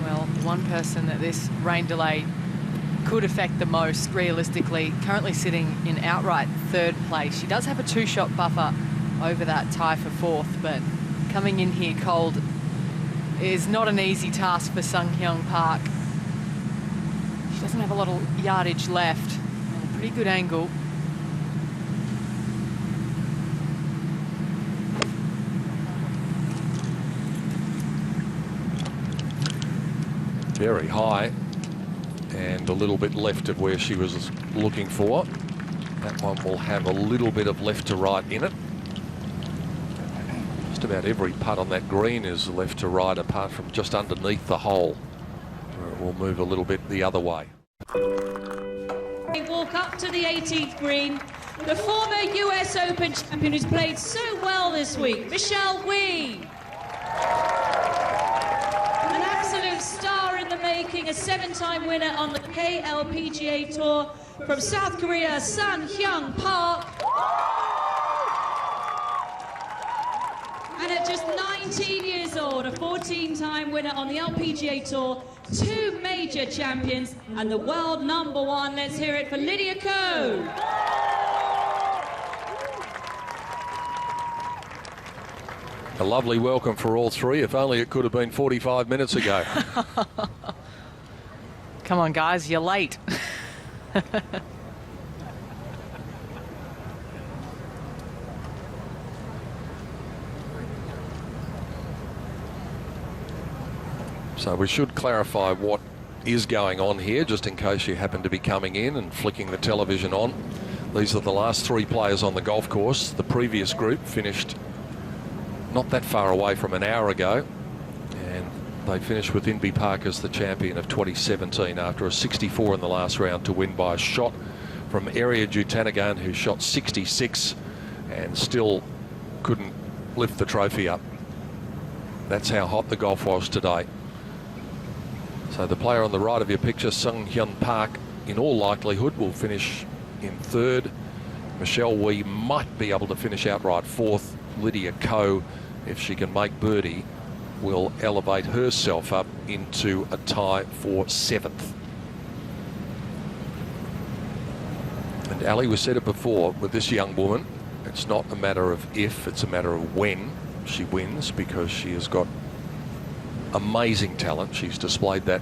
[SPEAKER 3] Well, one person that this rain delay could affect the most realistically, currently sitting in outright 3rd place. She does have a 2-shot buffer over that tie for 4th, but coming in here cold is not an easy task for Sung Hyun Park. She doesn't have a lot of yardage left, and a pretty good angle.
[SPEAKER 9] Very high and a little bit left of where she was looking for. That one will have a little bit of left to right in it. Just about every putt on that green is left to right, apart from just underneath the hole, where it will move a little bit the other way.
[SPEAKER 17] They walk up to the 18th green. The former US Open champion who's played so well this week, Michelle Wee. An absolute star in the making, a 7-time winner on the LPGA Tour from South Korea, Sung Hyun Park. at just 19 years old, a 14-time winner on the LPGA Tour, 2 major champions, and the world #1. Let's hear it for Lydia Ko.
[SPEAKER 9] A lovely welcome for all three, if only it could have been 45 minutes ago.
[SPEAKER 3] Come on, guys, you're late.
[SPEAKER 9] So we should clarify what is going on here, just in case you happen to be coming in and flicking the television on. These are the last 3 players on the golf course. The previous group finished not that far away from an hour ago, and they finished with Inbee Park as the champion of 2017 after a 64 in the last round to win by a shot from Area Jutanagan, who shot 66 and still couldn't lift the trophy up. That's how hot the golf was today. So the player on the right of your picture, Sung Hyun Park, in all likelihood will finish in 3rd. Michelle Wee might be able to finish outright 4th. Lydia Ko, if she can make birdie, will elevate herself up into a tie for 7th. And Ali, we said it before, with this young woman, it's not a matter of if, it's a matter of when she wins, because she has got amazing talent. She's displayed that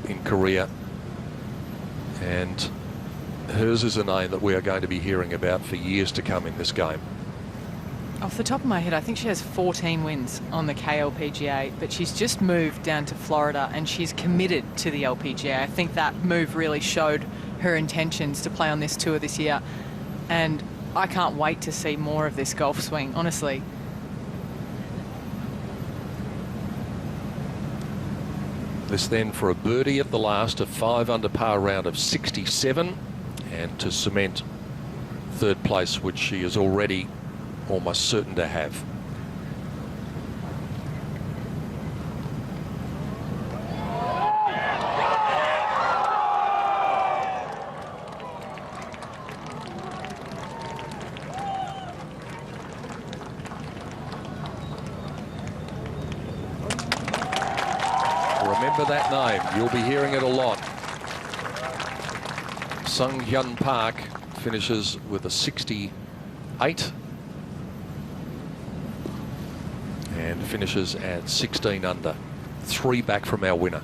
[SPEAKER 9] in Korea, and hers is a name that we are going to be hearing about for years to come in this game.
[SPEAKER 3] Off the top of my head, I think she has 14 wins on the KLPGA, but she's just moved down to Florida and she's committed to the LPGA. I think that move really showed her intentions to play on this tour this year, and I can't wait to see more of this golf swing, honestly.
[SPEAKER 9] This then for a birdie at the last, a 5 under par round of 67, and to cement 3rd place, which she is already almost certain to have. Remember that name, you'll be hearing it a lot. Sung Hyun Park finishes with a 68 and finishes at 16 under, 3 back from our winner.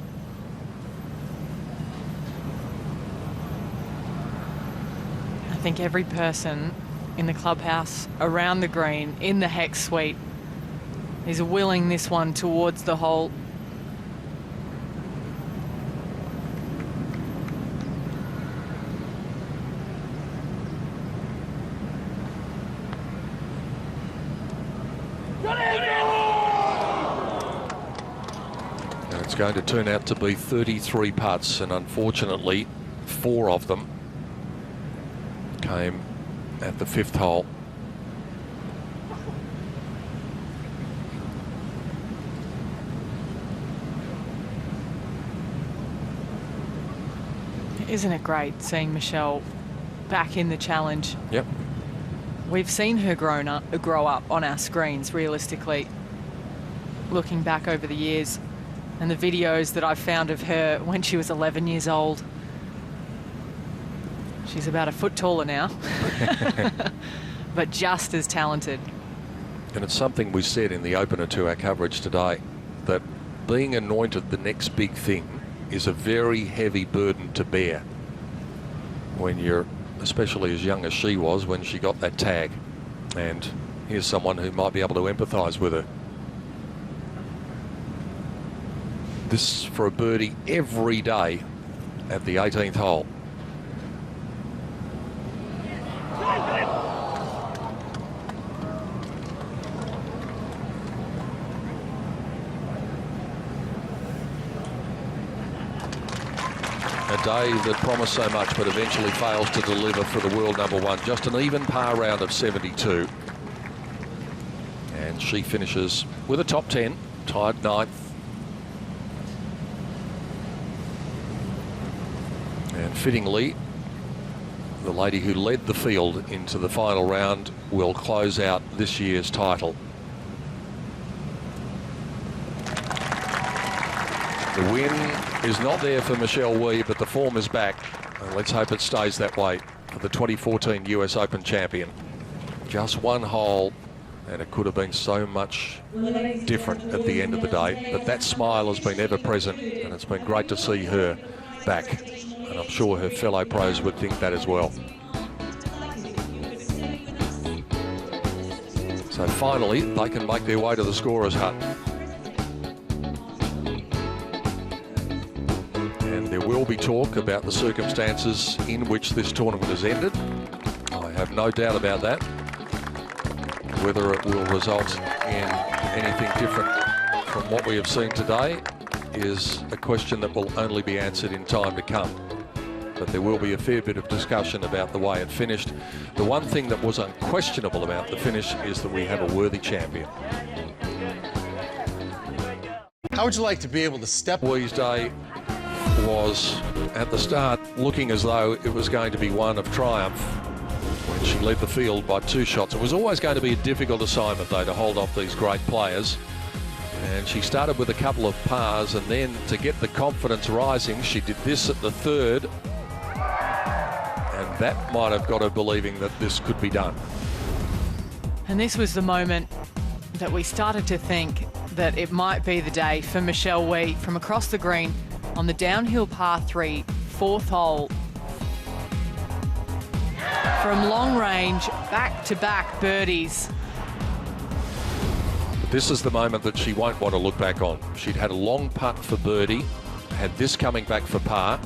[SPEAKER 3] I think every person in the clubhouse, around the green, in the hex suite, is willing this one towards the hole.
[SPEAKER 9] It's going to turn out to be 33 putts, and unfortunately 4 of them came at the 5th hole.
[SPEAKER 3] Isn't it great seeing Michelle back in the challenge?
[SPEAKER 9] Yep.
[SPEAKER 3] We've seen her grow up on our screens, realistically, looking back over the years, and the videos that I've found of her when she was 11 years old. She's about a foot taller now, but just as talented.
[SPEAKER 9] And it's something we said in the opener to our coverage today, that being anointed the next big thing is a very heavy burden to bear when you're, especially as young as she was when she got that tag. And here's someone who might be able to empathise with her. This for a birdie every day at the 18th hole. A day that promised so much but eventually fails to deliver for the world #1. Just an even par round of 72. And she finishes with a top 10, tied 9th. And fittingly, the lady who led the field into the final round will close out this year's title. The win is not there for Michelle Wee, but the form is back. And let's hope it stays that way for the 2014 US Open champion. Just one hole, and it could have been so much different at the end of the day. But that smile has been ever present, and it's been great to see her back. And I'm sure her fellow pros would think that as well. So finally, they can make their way to the scorer's hut. And there will be talk about the circumstances in which this tournament has ended. I have no doubt about that. Whether it will result in anything different from what we have seen today is a question that will only be answered in time to come. But there will be a fair bit of discussion about the way it finished. The one thing that was unquestionable about the finish is that we have a worthy champion.
[SPEAKER 18] How would you like to be able to step?
[SPEAKER 9] Wee's day was at the start looking as though it was going to be one of triumph when she led the field by 2 shots. It was always going to be a difficult assignment though to hold off these great players. And she started with a couple of pars, and then to get the confidence rising, she did this at the 3rd. And that might have got her believing that this could be done.
[SPEAKER 3] And this was the moment that we started to think that it might be the day for Michelle Wee from across the green on the downhill par 3, 4th hole. From long range, back-to-back birdies.
[SPEAKER 9] This is the moment that she won't want to look back on. She'd had a long putt for birdie, had this coming back for par.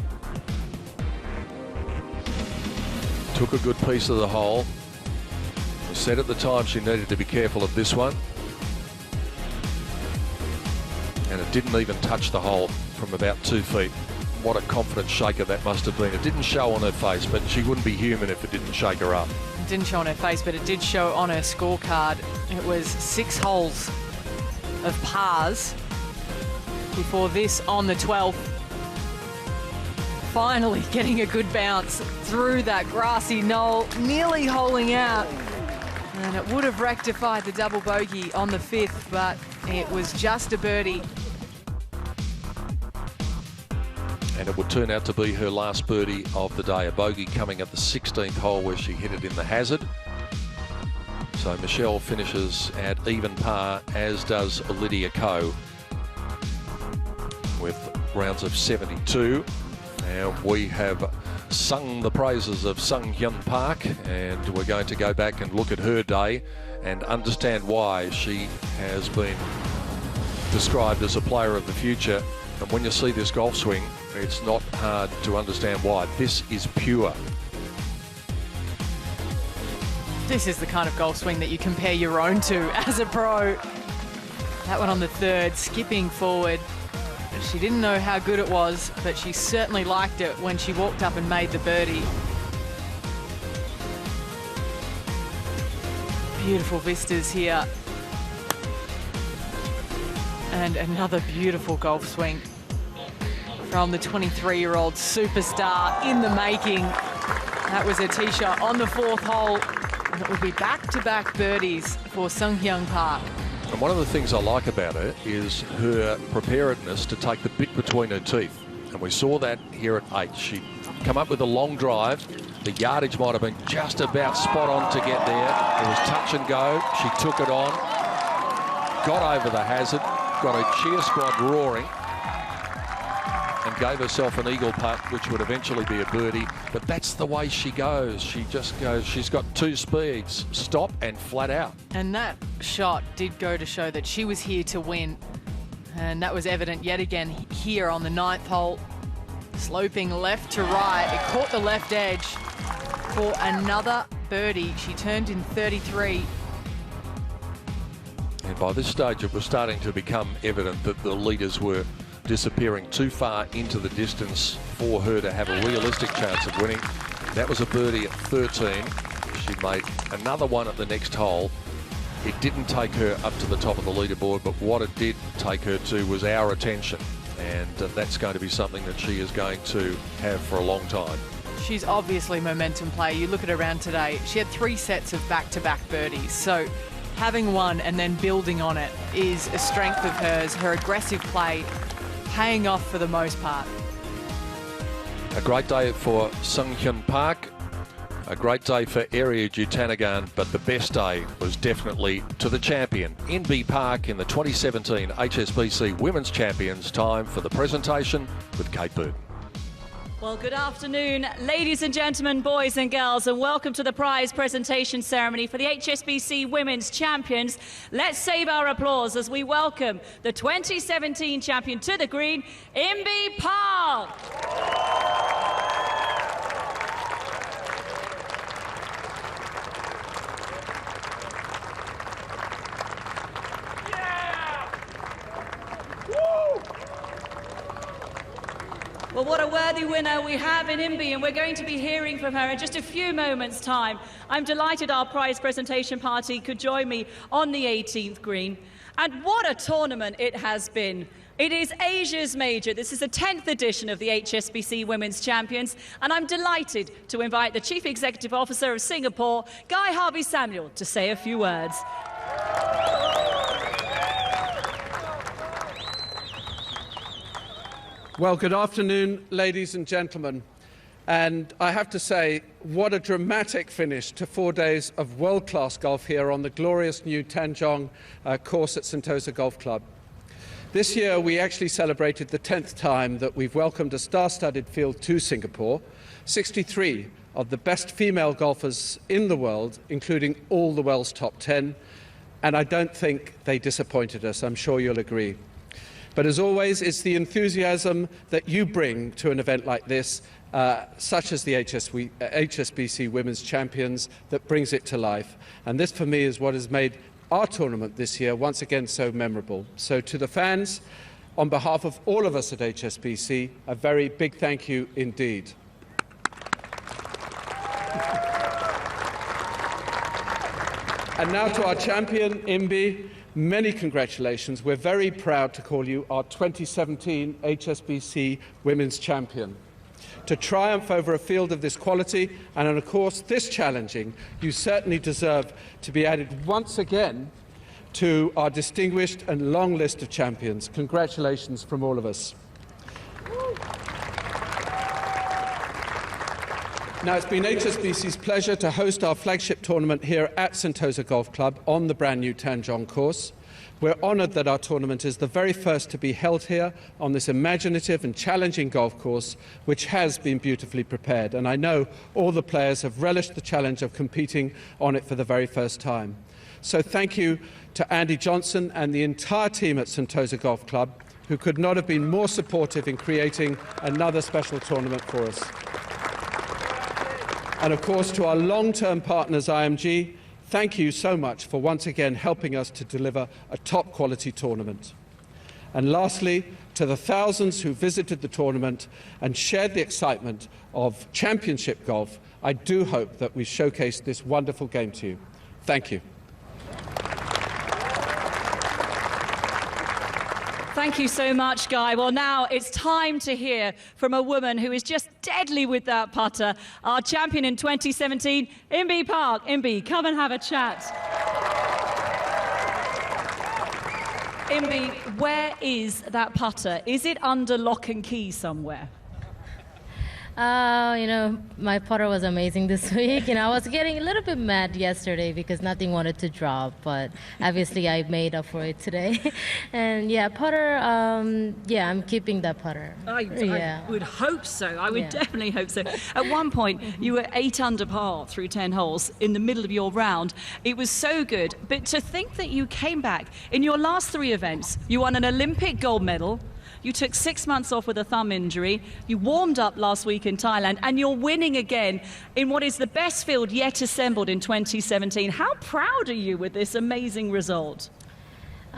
[SPEAKER 9] Took a good piece of the hole. We said at the time she needed to be careful of this one. And it didn't even touch the hole from about 2 feet. What a confident shaker that must have been. It didn't show on her face, but she wouldn't be human if it didn't shake her up.
[SPEAKER 3] It didn't show on her face, but it did show on her scorecard. It was 6 holes of pars before this on the 12th. Finally getting a good bounce through that grassy knoll, nearly holing out. And it would have rectified the double bogey on the 5th, but it was just a birdie.
[SPEAKER 9] And it would turn out to be her last birdie of the day, a bogey coming at the 16th hole where she hit it in the hazard. So Michelle finishes at even par, as does Lydia Ko, with rounds of 72. And we have sung the praises of Sung Hyun Park, and we're going to go back and look at her day and understand why she has been described as a player of the future. And when you see this golf swing, it's not hard to understand why. This is pure.
[SPEAKER 3] This is the kind of golf swing that you compare your own to as a pro. That one on the 3rd, skipping forward. She didn't know how good it was, but she certainly liked it when she walked up and made the birdie. Beautiful vistas here. And another beautiful golf swing from the 23-year-old superstar in the making. That was a tee shot on the 4th hole, and it will be back-to-back birdies for Sung Hyun Park.
[SPEAKER 9] And one of the things I like about her is her preparedness to take the bit between her teeth. And we saw that here at 8. She'd come up with a long drive. The yardage might have been just about spot on to get there. It was touch and go. She took it on, got over the hazard, got a cheer squad roaring, and gave herself an eagle putt, which would eventually be a birdie. But that's the way she goes. She just goes, she's got 2 speeds, stop and flat out.
[SPEAKER 3] And that shot did go to show that she was here to win. And that was evident yet again here on the 9th hole. Sloping left to right. It caught the left edge for another birdie. She turned in 33.
[SPEAKER 9] And by this stage, it was starting to become evident that the leaders were disappearing too far into the distance for her to have a realistic chance of winning. That was a birdie at 13. She made another one at the next hole. It didn't take her up to the top of the leaderboard, but what it did take her to was our attention. And that's going to be something that she is going to have for a long time.
[SPEAKER 3] She's obviously a momentum player. You look at her round today, she had 3 sets of back-to-back birdies. So having one and then building on it is a strength of hers. Her aggressive play paying off for the most part.
[SPEAKER 9] A great day for Sunghyun Park. A great day for Area Jutanagan, but the best day was definitely to the champion, Inbee Park, in the 2017 HSBC Women's Champions. Time for the presentation with Kate Bird.
[SPEAKER 17] Well, good afternoon, ladies and gentlemen, boys and girls, and welcome to the prize presentation ceremony for the HSBC Women's Champions. Let's save our applause as we welcome the 2017 champion to the green, Inbee Park. Well, what a worthy winner we have in Inbee, and we're going to be hearing from her in just a few moments' time. I'm delighted our prize presentation party could join me on the 18th green. And what a tournament it has been. It is Asia's major. This is the 10th edition of the HSBC Women's Champions, and I'm delighted to invite the Chief Executive Officer of Singapore, Guy Harvey Samuel, to say a few words.
[SPEAKER 19] Well, good afternoon, ladies and gentlemen. And I have to say, what a dramatic finish to 4 days of world-class golf here on the glorious new Tanjong course at Sentosa Golf Club. This year, we actually celebrated the 10th time that we've welcomed a star-studded field to Singapore, 63 of the best female golfers in the world, including all the world's top 10. And I don't think they disappointed us. I'm sure you'll agree. But as always, it's the enthusiasm that you bring to an event like this, such as the HSBC Women's Champions, that brings it to life. And this, for me, is what has made our tournament this year once again so memorable. So to the fans, on behalf of all of us at HSBC, a very big thank you indeed. And now to our champion, Inbee. Many congratulations. We're very proud to call you our 2017 HSBC Women's Champion. To triumph over a field of this quality and on a course this challenging, you certainly deserve to be added once again to our distinguished and long list of champions. Congratulations from all of us. Now, it's been HSBC's pleasure to host our flagship tournament here at Sentosa Golf Club on the brand new Tanjong course. We're honoured that our tournament is the very first to be held here on this imaginative and challenging golf course, which has been beautifully prepared. And I know all the players have relished the challenge of competing on it for the very first time. So thank you to Andy Johnson and the entire team at Sentosa Golf Club, who could not have been more supportive in creating another special tournament for us. And of course, to our long-term partners, IMG, thank you so much for once again helping us to deliver a top-quality tournament. And lastly, to the thousands who visited the tournament and shared the excitement of championship golf, I do hope that we showcased this wonderful game to you. Thank you.
[SPEAKER 17] Thank you so much, Guy. Well, now it's time to hear from a woman who is just deadly with that putter, our champion in 2017, Inbee Park. Inbee, come and have a chat. Inbee, where is that putter? Is it under lock and key somewhere?
[SPEAKER 20] You know, my putter was amazing this week. You know, I was getting a little bit mad yesterday because nothing wanted to drop, but obviously I made up for it today. And yeah, putter, yeah, I'm keeping that putter.
[SPEAKER 17] I would hope so. I would definitely hope so. At one point, you were 8 under par through 10 holes in the middle of your round. It was so good. But to think that you came back in your last 3 events, you won an Olympic gold medal. You took 6 months off with a thumb injury. You warmed up last week in Thailand, and you're winning again in what is the best field yet assembled in 2017. How proud are you with this amazing result?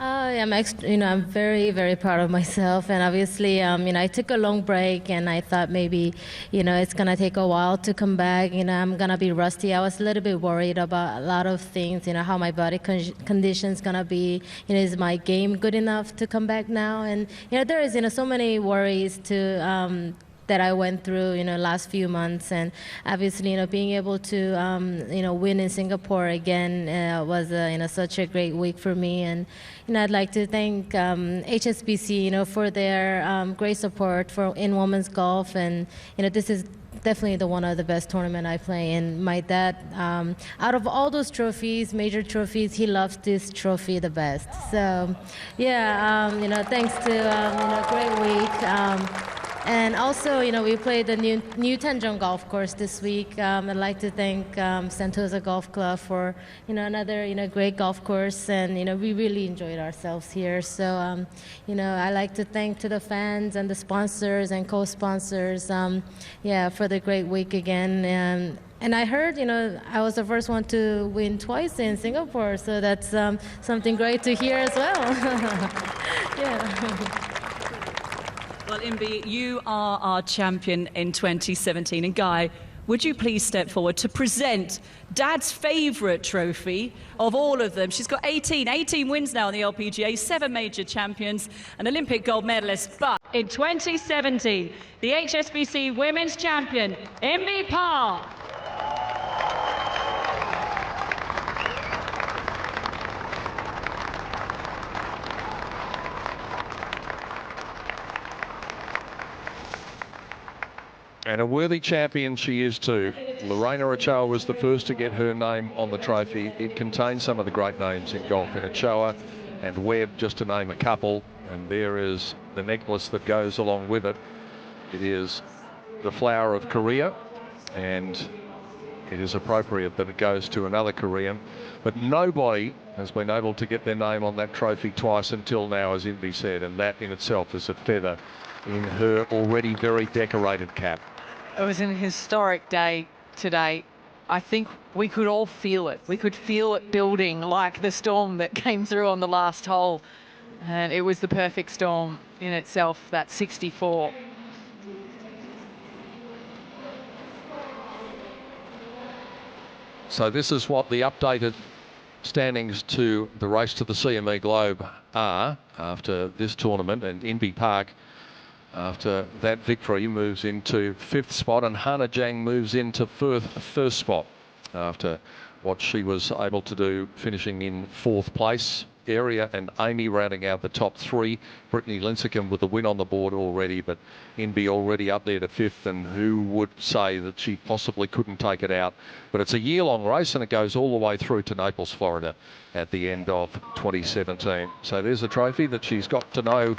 [SPEAKER 20] I'm very, very proud of myself, and obviously, I took a long break, and I thought maybe, it's gonna take a while to come back. I'm gonna be rusty. I was a little bit worried about a lot of things. How my body condition's gonna be. Is my game good enough to come back now? And there is, so many worries to that I went through, last few months, and obviously, being able to, win in Singapore again was, such a great week for me. And, I'd like to thank HSBC, for their great support in women's golf, and, this is definitely one of the best tournament I play. And my dad, out of all those trophies, major trophies, he loves this trophy the best. So, yeah, thanks to great week. And also, we played the new Tanjong golf course this week. I'd like to thank Sentosa Golf Club for, another, great golf course. And, we really enjoyed ourselves here. So, I like to thank to the fans and the sponsors and co-sponsors, for the great week again. And I heard, I was the first one to win twice in Singapore. So that's something great to hear as well. Yeah.
[SPEAKER 17] Well, Inbee, you are our champion in 2017. And Guy, would you please step forward to present Dad's favourite trophy of all of them? She's got 18 wins now on the LPGA, 7 major champions, an Olympic gold medalist. But in 2017, the HSBC Women's Champion, Inbee Park.
[SPEAKER 2] And a worthy champion she is too. Lorena Ochoa was the first to get her name on the trophy. It contains some of the great names in golf, in Ochoa and Webb, just to name a couple. And there is the necklace that goes along with it. It is the flower of Korea, and it is appropriate that it goes to another Korean. But nobody has been able to get their name on that trophy twice until now, as Inbee said, and that in itself is a feather in her already very decorated cap.
[SPEAKER 3] It was an historic day today. I think we could all feel it. We could feel it building like the storm that came through on the last hole. And it was the perfect storm in itself, that 64.
[SPEAKER 2] So this is what the updated standings to the race to the CME Globe are after this tournament, and Inbee Park, after that victory, moves into 5th spot, and Hannah Zhang moves into first spot after what she was able to do, finishing in 4th place. Area and Amy rounding out the top 3. Brittany Lincecum with the win on the board already, but Inbee already up there to 5th, and who would say that she possibly couldn't take it out? But it's a year-long race, and it goes all the way through to Naples, Florida at the end of 2017. So there's a trophy that she's got to know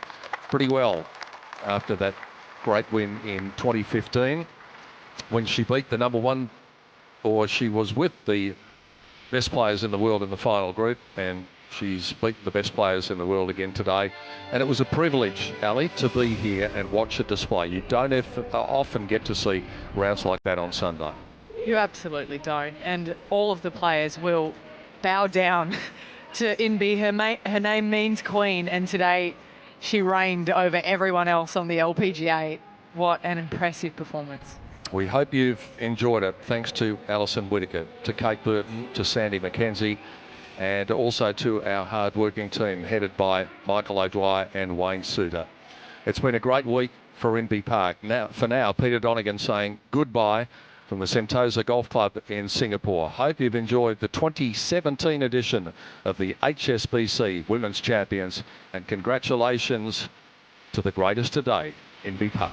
[SPEAKER 2] pretty well after that great win in 2015 when she beat the #1, or she was with the best players in the world in the final group, and she's beaten the best players in the world again today. And it was a privilege, Ali, to be here and watch a display. You don't often get to see rounds like that on Sunday.
[SPEAKER 3] You absolutely don't. And all of the players will bow down to Inbee. Her name means queen, and today she reigned over everyone else on the LPGA. What an impressive performance.
[SPEAKER 2] We hope you've enjoyed it. Thanks to Alison Whittaker, to Kate Burton, to Sandy McKenzie, and also to our hard-working team headed by Michael O'Dwyer and Wayne Suter. It's been a great week for Inbee Park. For now, Peter Donegan saying goodbye from the Sentosa Golf Club in Singapore. Hope you've enjoyed the 2017 edition of the HSBC Women's Champions, and congratulations to the greatest today, Inbee Park.